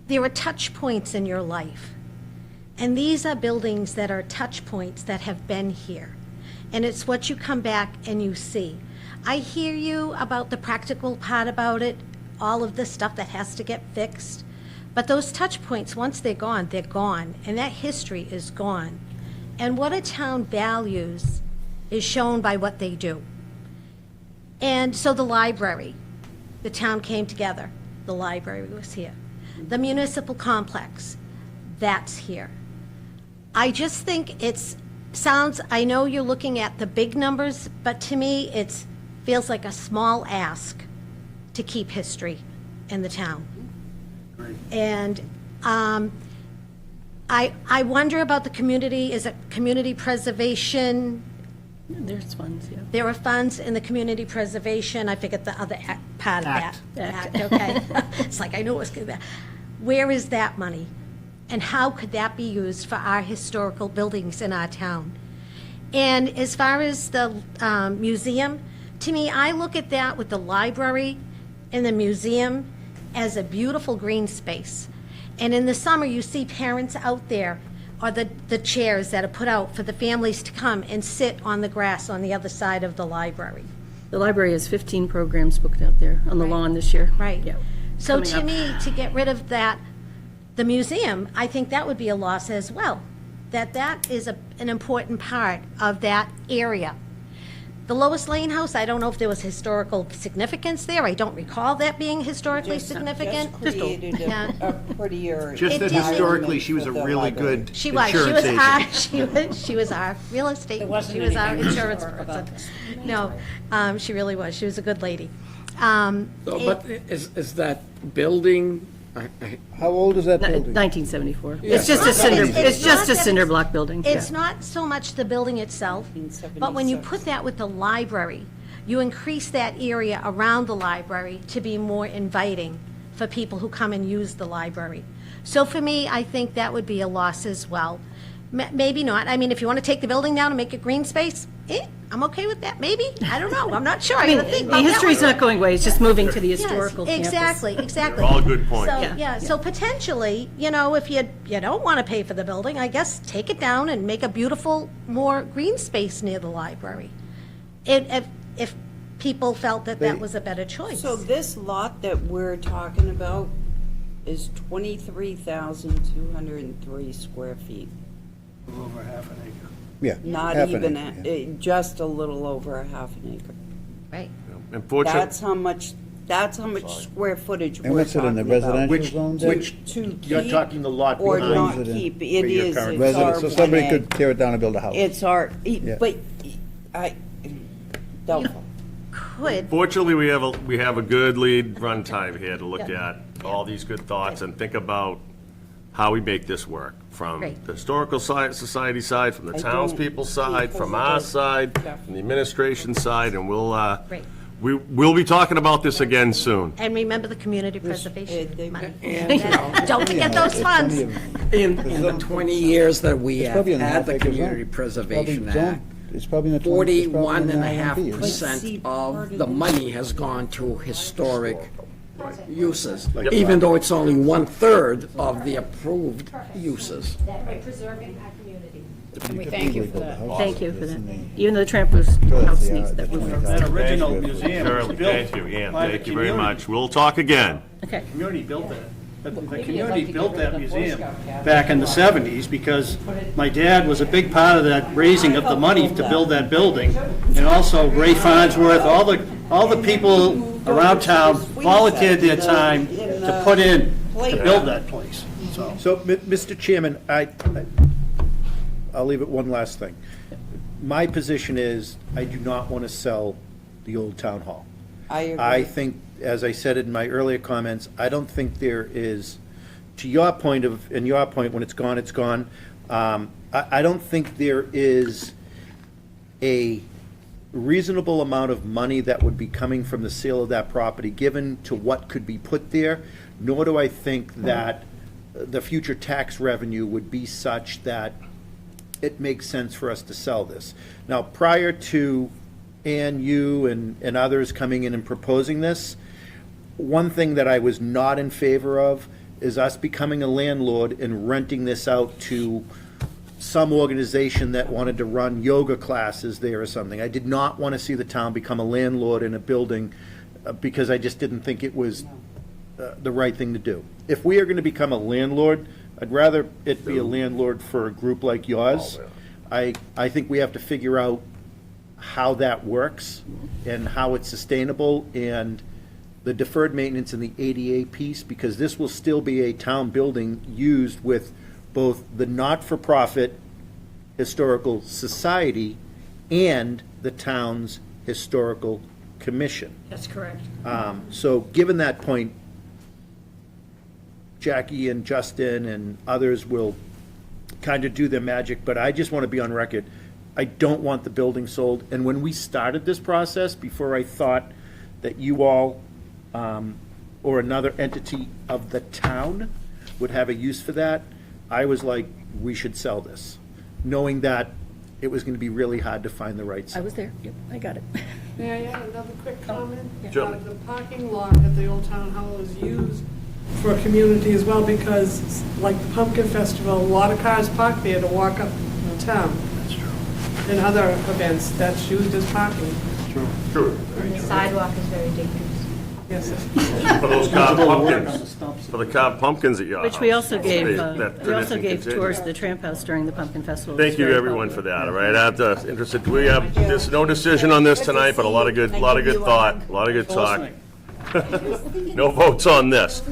there are touch points in your life. And these are buildings that are touch points that have been here. And it's what you come back and you see. I hear you about the practical part about it, all of the stuff that has to get fixed. But those touch points, once they're gone, and that history is gone. And what a town values is shown by what they do. And so the library, the town came together. The library was here. The municipal complex, that's here. I just think I know you're looking at the big numbers, but to me, it feels like a small ask to keep history in the town. And I wonder about the community. Is it community preservation? There's funds, yeah. There are funds in the community preservation. I forget the other part of that. Act. Okay. It's like, I knew it was good. Where is that money? And how could that be used for our historical buildings in our town? And as far as the museum, to me, I look at that with the library and the museum as a beautiful green space. And in the summer, you see parents out there, or the chairs that are put out for the families to come and sit on the grass on the other side of the library. The library has 15 programs booked out there on the lawn this year. Right. Yeah. So Coming to up. me, to get rid of that, the museum, I think that would be a loss as well. That is an important part of that area. The Lois Lane House, I don't know if there was historical significance there. I don't recall that being historically significant. created Yeah. a prettier. Just that historically, she was a really good She was. insurance agent. She was our real estate. wasn't She was our anything insurance historic about person. No, she really was. She was a good lady. So, but is that building How old is that Ni- building? 1974. Yeah. It's just a cinder, It's it's just not a that cinder it's- block building. It's Yeah. not so much the building itself, but when you put that with the library, you increase that area around the library to be more inviting for people who come and use the library. So for me, I think that would be a loss as well. Maybe not. I mean, if you want to take the building down and make it green space, I'm okay with that. Maybe. I don't know. I'm not sure. I mean, gotta think the about that history's one. not going away, it's just moving to the Yes, historical campus. exactly. They're all good points. So, Yeah, yeah, so potentially, if you don't want to pay for the building, I guess take it down and make a beautiful, more green space near the library. If people felt that that was a better choice. So this lot that we're talking about is 23,203 square feet. A little over half an acre. Yeah. Not half an even, acre, just a little over a half an acre. Right. Unfortunately, That's how much square footage And we're what's it in talking the about. residential zone? Which, To you're keep talking the lot or behind. not Brings it in. keep, Where it your is, current it's Resident, so somebody R1A. could tear it down and build a house. It's but, doubtful. Could. fortunately, we have a good lead run time here to look at all these good thoughts and think about how we make this work, from Great. the Historical Society side, from the I don't, townspeople side, because from of our the side, from definitely. the administration side, and Great. we'll be talking about this again soon. And remember the community preservation money. And, Don't forget those funds. in the 20 years that we It's have probably in the had the half-acre zone. Community Probably Preservation zone. Act, It's probably in the 20 it's probably in the IMP, isn't it? 41.5% of the money has gone to historic uses, Like- even though it's only 1/3 of the approved uses. That we're preserving our community. We thank you for that. Thank you for that. Even though the trampoline house needs that roof. That original museum was Shirley, built thank you, Ian, by the thank you very community. much. We'll talk again. Okay. The community built that. The community built that museum back in the 70s because my dad was a big part of that raising of the money to build that building. And also Ray Farnsworth, all the people around town volunteered their time to put in to build that place. So, Mr. Chairman, I'll leave it one last thing. My position is, I do not want to sell the old town hall. I agree. I think, as I said in my earlier comments, I don't think there is, to your point and your point, when it's gone, it's gone. I don't think there is a reasonable amount of money that would be coming from the sale of that property, given to what could be put there, nor do I think that the future tax revenue would be such that it makes sense for us to sell this. Now, prior to Ann, you and others coming in and proposing this, one thing that I was not in favor of is us becoming a landlord and renting this out to some organization that wanted to run yoga classes there or something. I did not want to see the town become a landlord in a building because I just didn't think it was the right thing to do. If we are going to become a landlord, I'd rather it be a landlord for a group like yours. I think we have to figure out how that works and how it's sustainable and the deferred maintenance and the ADA piece, because this will still be a town building used with both the not-for-profit historical society and the town's historical commission. That's correct. So given that point, Jackie and Justin and others will kind of do their magic, but I just want to be on record. I don't want the building sold. And when we started this process, before I thought that you all or another entity of the town would have a use for that, I was like, we should sell this, knowing that it was going to be really hard to find the right I site. was there, yep, I got it. May I add another quick comment? Sure. The parking lot at the Old Town Hall is used for a community as well, because like the Pumpkin Festival, a lot of cars park there to walk up town. That's true. And other events, that's used as parking. True. And the sidewalk is very dangerous. Yes. For those carved pumpkins, for the carved pumpkins at your house. Which we also gave, That we also tradition gave continues. tours of the Tramp House during the Pumpkin Festival. It Thank was you, very everyone, popular. for that, all right? I'm interested, we have, there's no decision on this tonight, but a lot of good thought, a lot of good talk. No votes on this.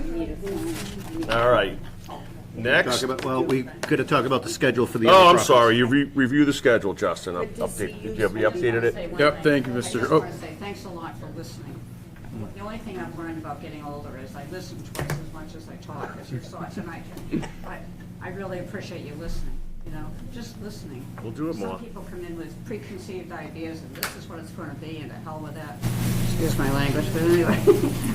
All right. Next. Well, we got to talk about the schedule for the Oh, other I'm properties. sorry, you review the schedule, Justin. Update. Did you have you updated it? Yep, thank you, Mr. Oh, Thanks a lot for listening. The only thing I've learned about getting older is I listen twice as much as I talk, as you saw tonight. I really appreciate you listening, you know, just listening. We'll do it more. Some people come in with preconceived ideas, and this is what it's going to be, and to hell with that. Excuse my language, but anyway.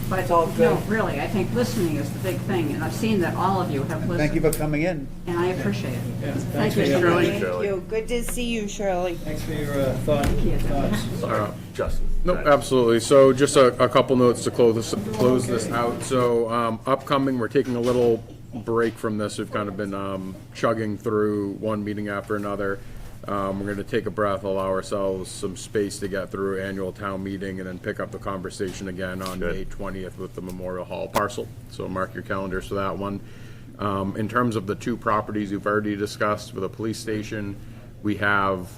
But, no, really, I think listening is the big thing, and I've seen that all of you have listened. Thank you for coming in. And I appreciate it. Thanks Thank you, for your Shirley. time. Thank you. Good to see you, Shirley. Thanks for your thoughts. Justin. Nope, absolutely. So just a couple notes to close this out. So upcoming, we're taking a little break from this. We've kind of been chugging through one meeting after another. We're going to take a breath, allow ourselves some space to get through annual town meeting, and then pick up the conversation again on May 20th with the Memorial Hall parcel. So mark your calendars for that one. In terms of the two properties you've already discussed for the police station, we have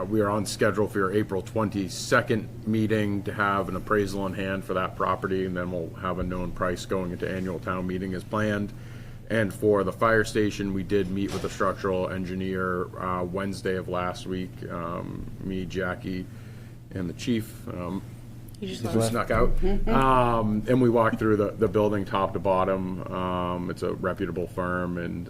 we are on schedule for your April 22nd meeting to have an appraisal in hand for that property, and then we'll have a known price going into annual town meeting as planned. And for the fire station, we did meet with a structural engineer Wednesday of last week. Me, Jackie, and the chief. Who snuck out. And we walked through the building top to bottom. It's a reputable firm, and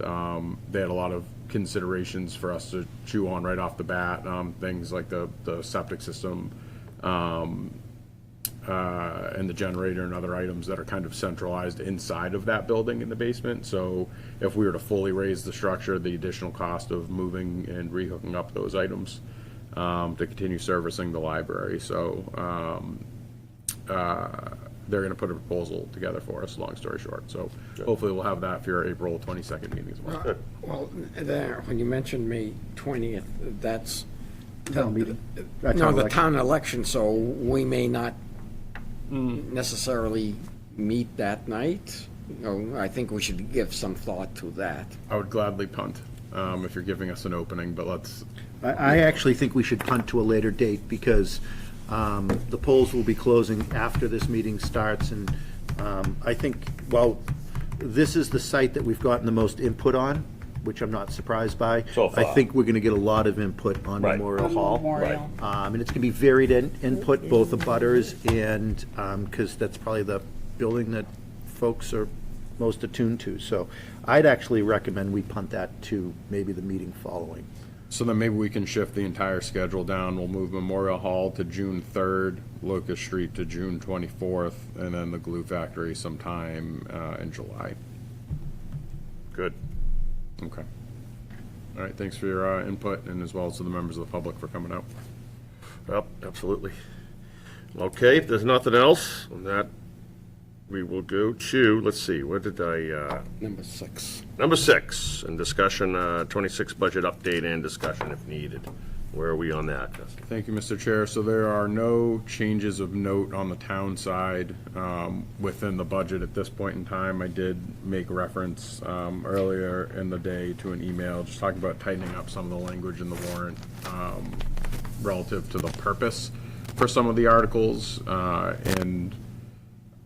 they had a lot of considerations for us to chew on right off the bat. Things like the septic system and the generator and other items that are kind of centralized inside of that building in the basement. So if we were to fully raise the structure, the additional cost of moving and rehooking up those items to continue servicing the library. So they're going to put a proposal together for us, long story short. So hopefully we'll have that for your April 22nd meeting as well. Well, there, when you mentioned May 20th, that's Town meeting. no, the town election, so we may not necessarily meet that night. No, I think we should give some thought to that. I would gladly punt if you're giving us an opening, but let's. I actually think we should punt to a later date because the polls will be closing after this meeting starts, and I think, well, this is the site that we've gotten the most input on, which I'm not surprised by. So far. I think we're going to get a lot of input on Right. Memorial Hall. Memorial. And it's going to be varied input, both the butters and, because that's probably the building that folks are most attuned to. So I'd actually recommend we punt that to maybe the meeting following. So then maybe we can shift the entire schedule down. We'll move Memorial Hall to June 3rd, Locust Street to June 24th, and then the glue factory sometime in July. Good. Okay. All right, thanks for your input, and as well as to the members of the public for coming out. Well, absolutely. Okay, if there's nothing else on that, we will go to, let's see, what did I, Number 6. number 6, and discussion, 26 budget update and discussion if needed. Where are we on that, Justin? Thank you, Mr. Chair. So there are no changes of note on the town side within the budget at this point in time. I did make reference earlier in the day to an email just talking about tightening up some of the language in the warrant relative to the purpose for some of the articles. And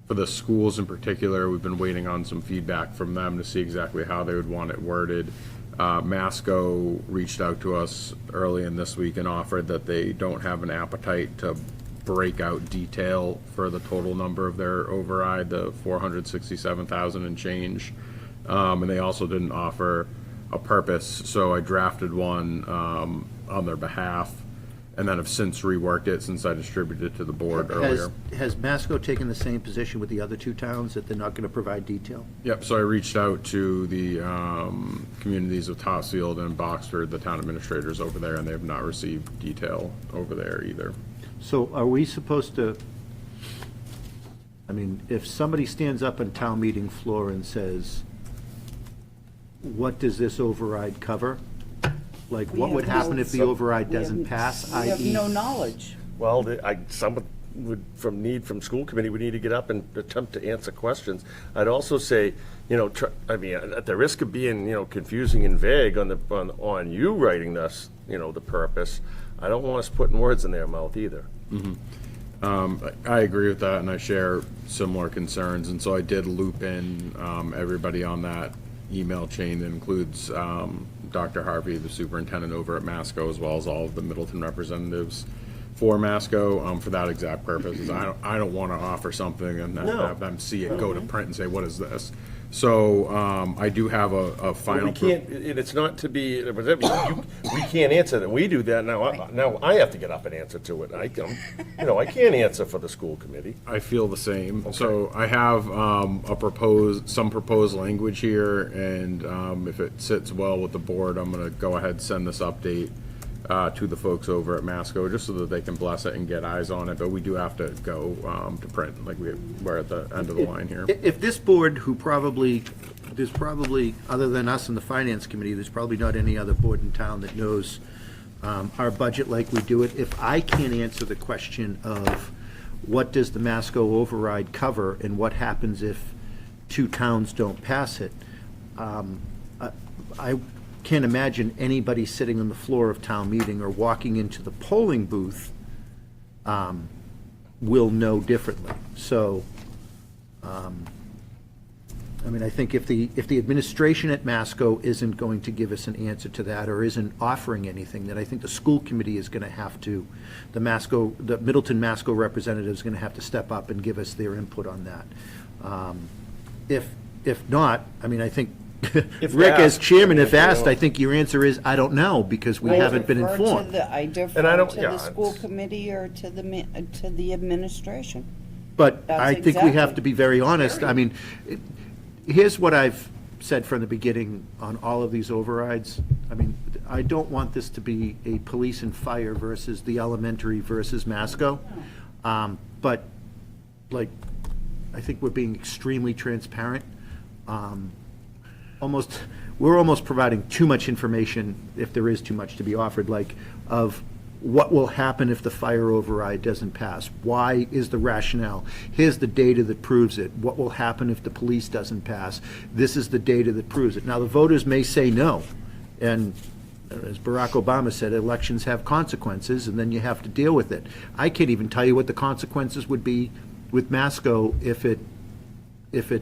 for the schools in particular, we've been waiting on some feedback from them to see exactly how they would want it worded. Masco reached out to us early in this week and offered that they don't have an appetite to break out detail for the total number of their override, the 467,000 and change. And they also didn't offer a purpose, so I drafted one on their behalf, and then have since reworked it since I distributed it to the board earlier. Has Masco taken the same position with the other two towns, that they're not going to provide detail? Yep, so I reached out to the communities of Topsfield and Boxford, the town administrators over there, and they have not received detail over there either. So are we supposed to, I mean, if somebody stands up on town meeting floor and says, what does this override cover? Like, what would happen if the override doesn't pass, We have i.e.? no knowledge. Well, someone would, from school committee, would need to get up and attempt to answer questions. I'd also say, at the risk of being, confusing and vague on you writing this, the purpose, I don't want us putting words in their mouth either. I agree with that, and I share similar concerns, and so I did loop in everybody on that email chain that includes Dr. Harvey, the superintendent over at Masco, as well as all of the Middleton representatives. for Masco, for that exact purpose. Is I don't want to offer something and then No. have them see it, go to print and say, what is this? So, I do have a final. We can't, it's not to be, we can't answer that. We do that now I have to get up and answer to it. I can't answer for the school committee. I feel the same. So I have some proposed language here, and if it sits well with the board, I'm going to go ahead and send this update to the folks over at Masco, just so that they can bless it and get eyes on it. But we do have to go to print, like we're at the end of the line here. If this board, there's probably, other than us and the finance committee, there's probably not any other board in town that knows our budget like we do it. If I can't answer the question of what does the Masco override cover and what happens if two towns don't pass it, I can't imagine anybody sitting on the floor of town meeting or walking into the polling booth will know differently. So, I mean, I think if the administration at Masco isn't going to give us an answer to that or isn't offering anything, then I think the school committee is going to have to, the Middleton Masco representative is going to have to step up and give us their input on that. If not, I mean, I think Rick, as chairman, if asked, I think your answer is, I don't know, because we haven't been informed. I defer to the school committee or to the administration. But That's I think we exactly. have to be very honest. I mean, here's what I've said from the beginning on all of these overrides. I mean, I don't want this to be a police and fire versus the elementary versus Masco. But, like, I think we're being extremely transparent. We're almost providing too much information, if there is too much to be offered, like, of what will happen if the fire override doesn't pass? Why is the rationale? Here's the data that proves it. What will happen if the police doesn't pass? This is the data that proves it. Now, the voters may say no, and as Barack Obama said, elections have consequences, and then you have to deal with it. I can't even tell you what the consequences would be with Masco if it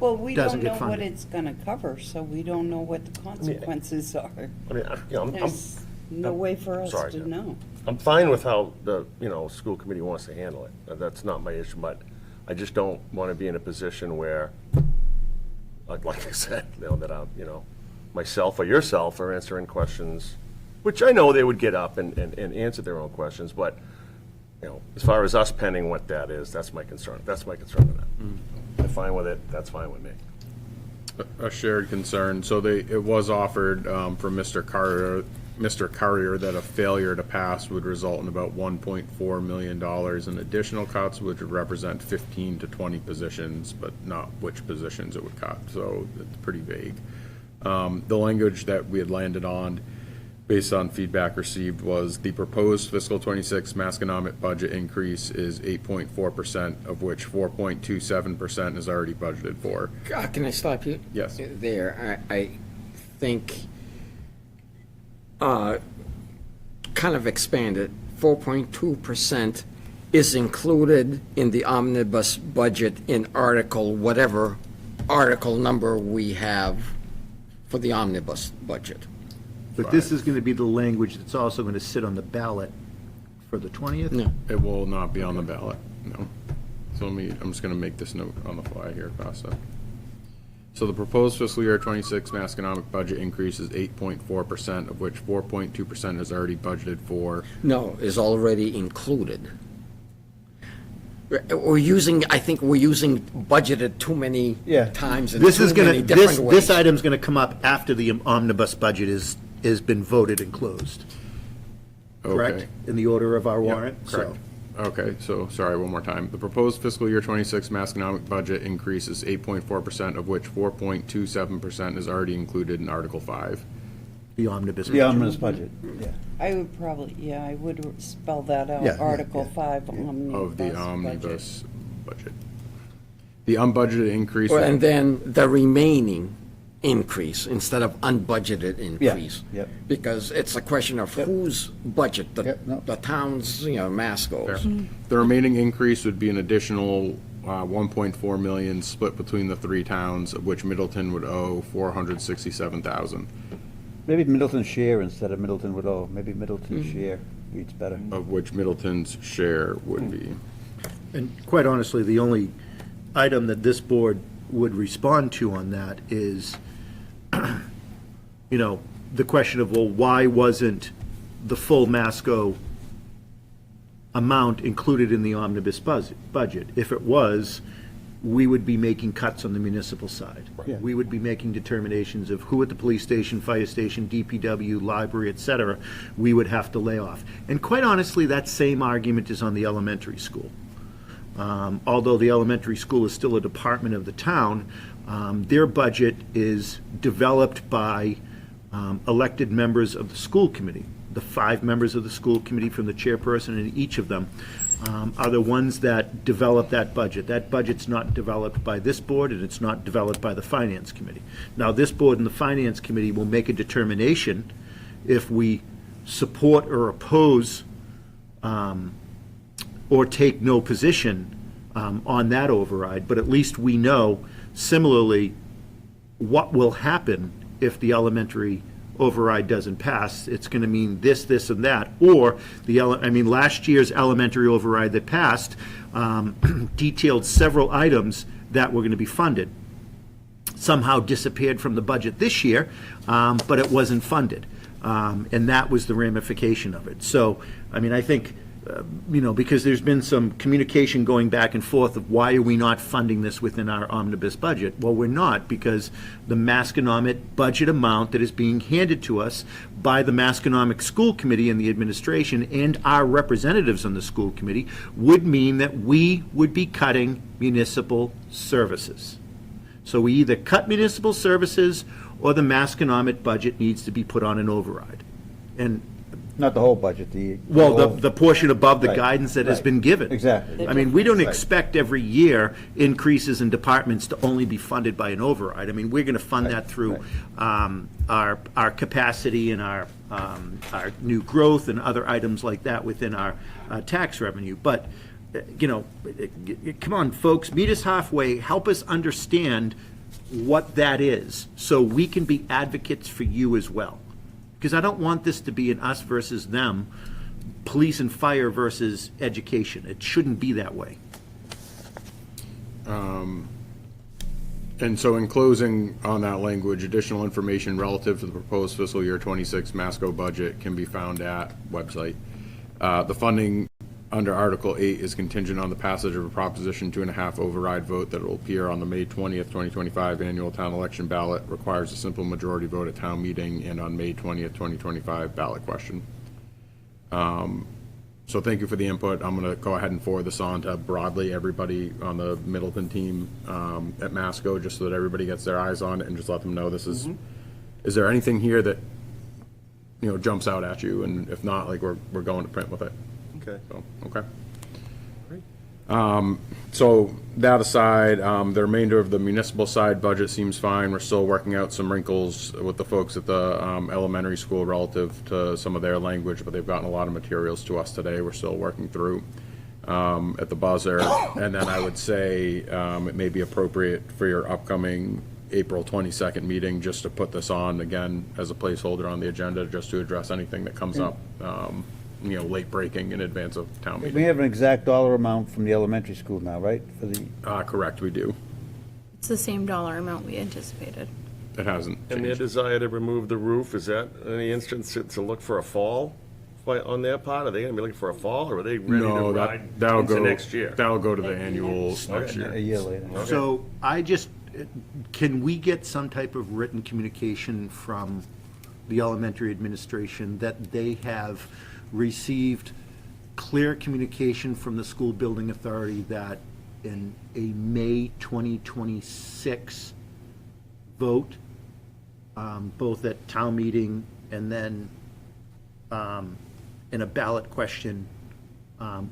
Well, we doesn't don't get know what funded. it's gonna cover, so we don't know what the consequences are. I mean, There's no way for us sorry, to Jen. know. I'm fine with how the, school committee wants to handle it. That's not my issue, but I just don't want to be in a position where, like I said, that I'm, myself or yourself are answering questions, which I know they would get up and answer their own questions, but, as far as us penning what that is, that's my concern. That's my concern with that. I'm fine with it, that's fine with me. A shared concern. So it was offered from Mr. Carrier that a failure to pass would result in about $1.4 million in additional cuts, which would represent 15 to 20 positions, but not which positions it would cut. So it's pretty vague. The language that we had landed on, based on feedback received, was the proposed fiscal 26 Masconomic budget increase is 8.4%, of which 4.27% is already budgeted for. Can I stop you? Yes. There, I think, kind of expanded, 4.2% is included in the omnibus budget in whatever article number we have for the omnibus budget. But this is going to be the language that's also going to sit on the ballot for the 20th? No. It will not be on the ballot, no. So I'm just going to make this note on the fly here, Costa. So the proposed fiscal year 26 Masconomic budget increase is 8.4%, of which 4.2% is already budgeted for. No, is already included. I think we're using budgeted too many times in This too is many going to, different ways. this item's going to come up after the omnibus budget has been voted and closed. Correct? Okay. In the order of our Yep, warrant? correct. Okay, so, sorry, one more time. The proposed fiscal year 26 Masconomic budget increase is 8.4%, of which 4.27% is already included in Article 5. The omnibus The omnibus budget, yeah. I would probably, I would spell that out, Yeah, yeah, Article yeah. 5 omnibus Of the budget. omnibus budget. The unbudgeted increase. And then the remaining increase instead of unbudgeted increase. Yep. Because it's a question of whose budget, the no. the town's, Masco's. The remaining increase would be an additional 1.4 million split between the three towns, of which Middleton would owe 467,000. Maybe Middleton share instead of Middleton would owe, maybe Middleton share. reads better. Of which Middleton's share would be. And quite honestly, the only item that this board would respond to on that is, the question of, well, why wasn't the full Masco amount included in the omnibus budget? If it was, we would be making cuts on the municipal side. Yeah. We would be making determinations of who at the police station, fire station, DPW, library, et cetera, we would have to lay off. And quite honestly, that same argument is on the elementary school. Although the elementary school is still a department of the town, their budget is developed by elected members of the school committee. The 5 members of the school committee from the chairperson and each of them are the ones that develop that budget. That budget's not developed by this board, and it's not developed by the finance committee. Now, this board and the finance committee will make a determination if we support or oppose or take no position on that override, but at least we know similarly what will happen if the elementary override doesn't pass. It's going to mean this, this, and that. Or last year's elementary override that passed detailed several items that were going to be funded. Somehow disappeared from the budget this year, but it wasn't funded. And that was the ramification of it. So, I think, because there's been some communication going back and forth of why are we not funding this within our omnibus budget? Well, we're not, because the Masconomet budget amount that is being handed to us by the Masconomet School Committee and the administration and our representatives on the school committee would mean that we would be cutting municipal services. So we either cut municipal services or the Masconomet budget needs to be put on an override. And Not the whole budget, the portion above the Right, guidance that has right. been given. Exactly. We don't Right. expect every year increases in departments to only be funded by an override. We're going to fund that through our capacity and our new growth and other items like that within our tax revenue. But, come on, folks, meet us halfway, help us understand what that is, so we can be advocates for you as well. Because I don't want this to be an us versus them, police and fire versus education. It shouldn't be that way. And so in closing on that language, additional information relative to the proposed fiscal year 26 Masco budget can be found at website. The funding under Article 8 is contingent on the passage of a Proposition 2.5 override vote that will appear on the May 20th, 2025 annual town election ballot, requires a simple majority vote at town meeting, and on May 20th, 2025 ballot question. So thank you for the input. I'm going to go ahead and forward this on to broadly everybody on the Middleton team at Masco, just so that everybody gets their eyes on it, and just let them know this is, is there anything here that, jumps out at you? And if not, we're going to print with it. Okay. So, okay. So that aside, the remainder of the municipal side budget seems fine. We're still working out some wrinkles with the folks at the elementary school relative to some of their language, but they've gotten a lot of materials to us today. We're still working through at the buzzer. And then I would say it may be appropriate for your upcoming April 22nd meeting just to put this on again as a placeholder on the agenda, just to address anything that comes up. Late breaking in advance of town meeting. We have an exact dollar amount from the elementary school now, right? For the Correct, we do. It's the same dollar amount we anticipated. It hasn't And their changed. desire to remove the roof, is that any instance to look for a fall on their part? Are they going to be looking for a fall, or are they ready to No, ride that'll into go next year? That'll go to the annual next year. a year later. So can we get some type of written communication from the elementary administration that they have received clear communication from the school building authority that in a May 2026 vote, both at town meeting and then in a ballot question,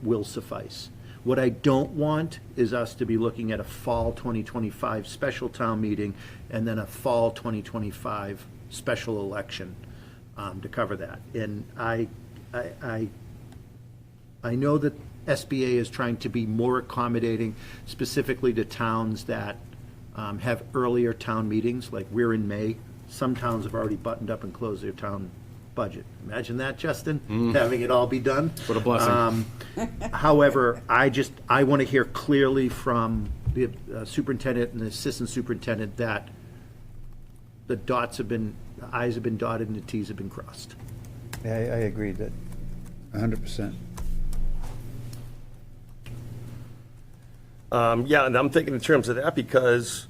will suffice? What I don't want is us to be looking at a fall 2025 special town meeting and then a fall 2025 special election to cover that. And I know that SBA is trying to be more accommodating, specifically to towns that have earlier town meetings, like we're in May. Some towns have already buttoned up and closed their town budget. Imagine that, Justin, having it all be done. What a blessing. However, I want to hear clearly from the superintendent and the assistant superintendent that the i's have been dotted and the t's have been crossed. Yeah, I agree that, 100%. Yeah, and I'm thinking in terms of that because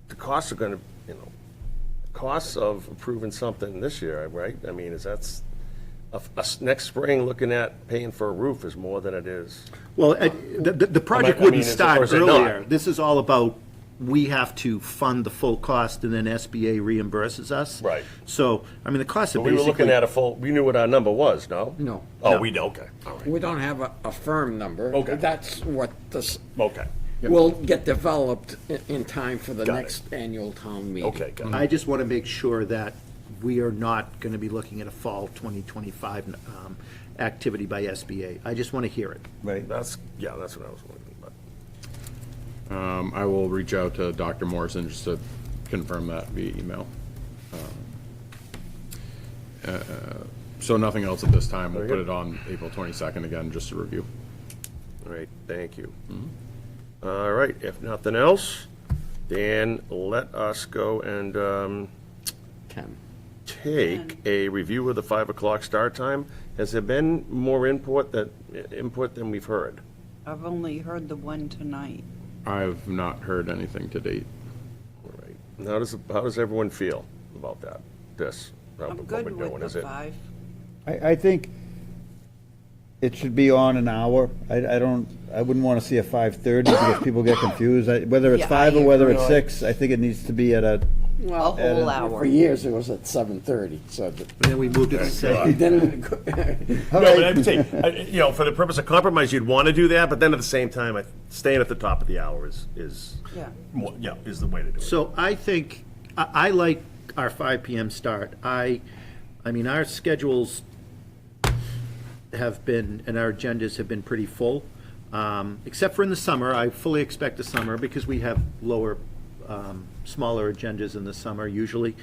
the costs are gonna, costs of approving something this year, right? I mean, next spring, looking at paying for a roof is more than it is. Well, the project I mean, wouldn't is it- start or is it not? earlier. This is all about, we have to fund the full cost and then SBA reimburses us. Right. So, I mean, the cost But of we were basically. looking at we knew what our number was, no? No. Oh, we do, okay, all right. We don't have a firm number. Okay. That's what this Okay, will get developed in time for the Got it. next annual town meeting. okay, got it. I just want to make sure that we are not going to be looking at a fall 2025 activity by SBA. I just want to hear it. Right. That's what I was looking at. I will reach out to Dr. Morrison just to confirm that via email. So nothing else at this time. We'll put it on April 22nd again, just to review. All right, thank you. All right, if nothing else, then let us go and take a review of the 5 o'clock start time. Has there been more input than we've heard? I've only heard the one tonight. I've not heard anything to date. All right. And how does everyone feel about that, how I'm what good we're doing? with Is the it- 5. I think it should be on an hour. I wouldn't want to see a 5:30 because people get confused. Whether it's Yeah, 5 I or whether it's agree. 6, I think it needs to be at a, Well, a whole hour. For years, it was at 7:30, so. And then we moved it to 7. Then, No, but I'm saying, for the purpose of compromise, you'd want to do that, but then at the same time, staying at the top of the hour is Yeah. is the way to do it. So I think, I like our 5 PM start. I mean, our schedules have been, and our agendas have been pretty full, except for in the summer. I fully expect the summer because we have smaller agendas in the summer usually.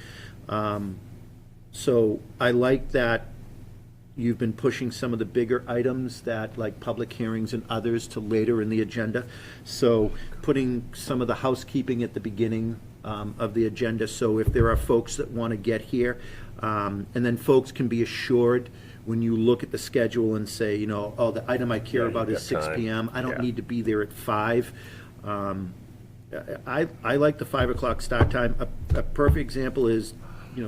So I like that you've been pushing some of the bigger items that, like public hearings and others, to later in the agenda. So putting some of the housekeeping at the beginning of the agenda, so if there are folks that want to get here, and then folks can be assured when you look at the schedule and say, oh, the item I care about is 6 PM, I don't need to be there at 5. I like the 5 o'clock start time. A perfect example is,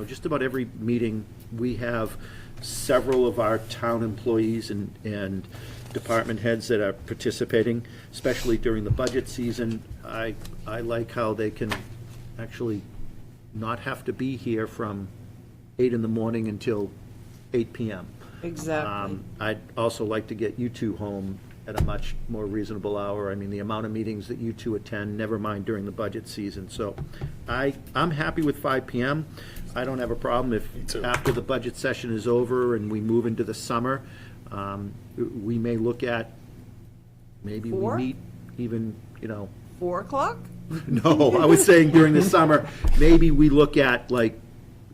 just about every meeting, we have several of our town employees and department heads that are participating, especially during the budget season. I like how they can actually not have to be here from 8 in the morning until 8 PM. Exactly. I'd also like to get you two home at a much more reasonable hour. I mean, the amount of meetings that you two attend, never mind during the budget season. So I'm happy with 5 PM. I don't have a problem if after the budget session is over and we move into the summer, we may look at, maybe we 4? meet even, 4 o'clock? no, I was saying during the summer, maybe we look at like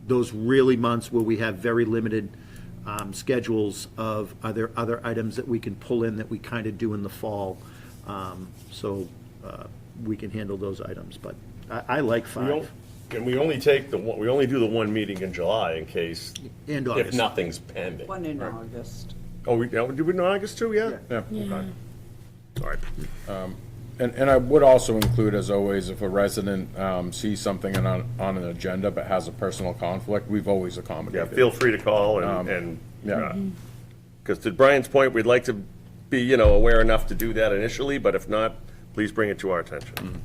those really months where we have very limited schedules of, are there other items that we can pull in that we kind of do in the fall? So we can handle those items, but I like 5. And we only we only do the one meeting in July in case, And if August. nothing's pending. One in August. Oh, do we know August too, yeah? Yeah. Okay. All right. And I would also include, as always, if a resident sees something on an agenda but has a personal conflict, we've always Yeah, accommodated. feel free to call and, yeah. because to Brian's point, we'd like to be, aware enough to do that initially, but if not, please bring it to our attention.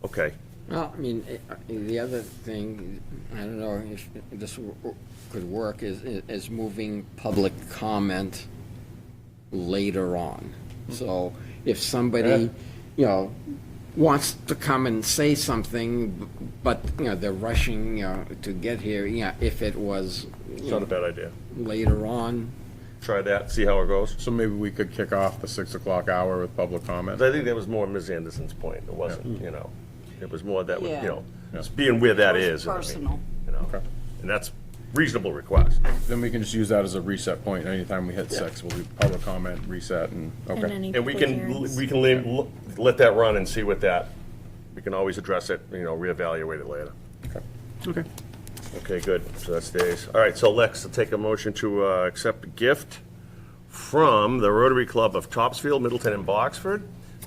Okay. Well, I mean, the other thing, I don't know if this could work, is moving public comment later on. So if somebody, wants to come and say something, but, they're rushing, to get here, if it was It's not a bad idea. later on. Try that, see how it goes. So maybe we could kick off the 6 o'clock hour with public comment. I think that was more Ms. Anderson's point. It wasn't, it was more that, Yeah. just being where that is. Personal. And that's reasonable request. Then we can just use that as a reset point. Anytime we hit 6, we'll do public comment, reset, and, And okay. any And we public can, hearings. we can let that run and see what that, we can always address it, reevaluate it later. Okay. Okay, good, so that stays. All right, so Lex, will take a motion to accept a gift from the Rotary Club of Topsfield, Middleton, and Boxford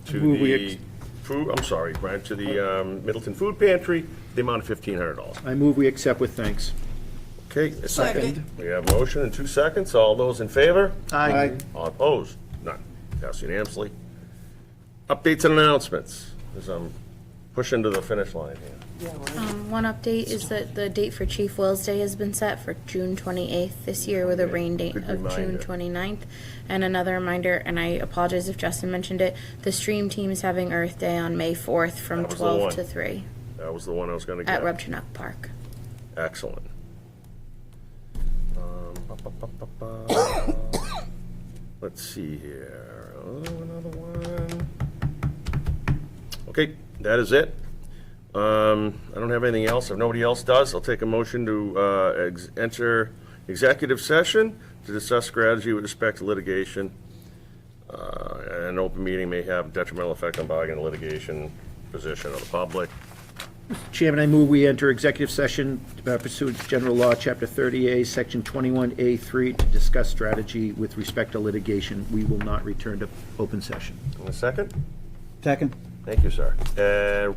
to Move we the food, I'm sorry, Brian, to the Middleton Food Pantry, the amount of $1,500. I move we accept with thanks. Okay, a second. Second. We have a motion in 2 seconds. All those in favor? Aye. All opposed? None. Passed unanimously. Updates and announcements, as I'm pushing to the finish line here. One update is that the date for Chief Will's Day has been set for June 28th this year with a rain date Good of June reminder. 29th. And another reminder, and I apologize if Justin mentioned it, the stream team is having Earth Day on May 4th from That was the 12 one. to 3 That was the one I was gonna at get. Rubchinook Park. Excellent. Let's see here. Oh, another one. Okay, that is it. I don't have anything else. If nobody else does, I'll take a motion to enter executive session to discuss strategy with respect to litigation. An open meeting may have detrimental effect on bargaining and litigation position of the public. Chairman, I move we enter executive session pursuant to General Law, Chapter 30A, Section 21A3, to discuss strategy with respect to litigation. We will not return to open session. In a second? Second. Thank you, sir.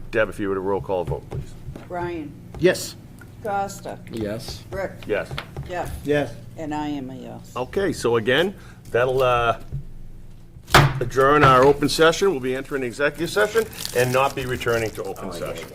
Deb, if you would a roll call vote, please. Brian, Yes. Costa, Yes. Rick, Yes. Jeff, Yes. and I am a yes. Okay, so again, that'll adjourn our open session. We'll be entering executive session and not be returning to open session.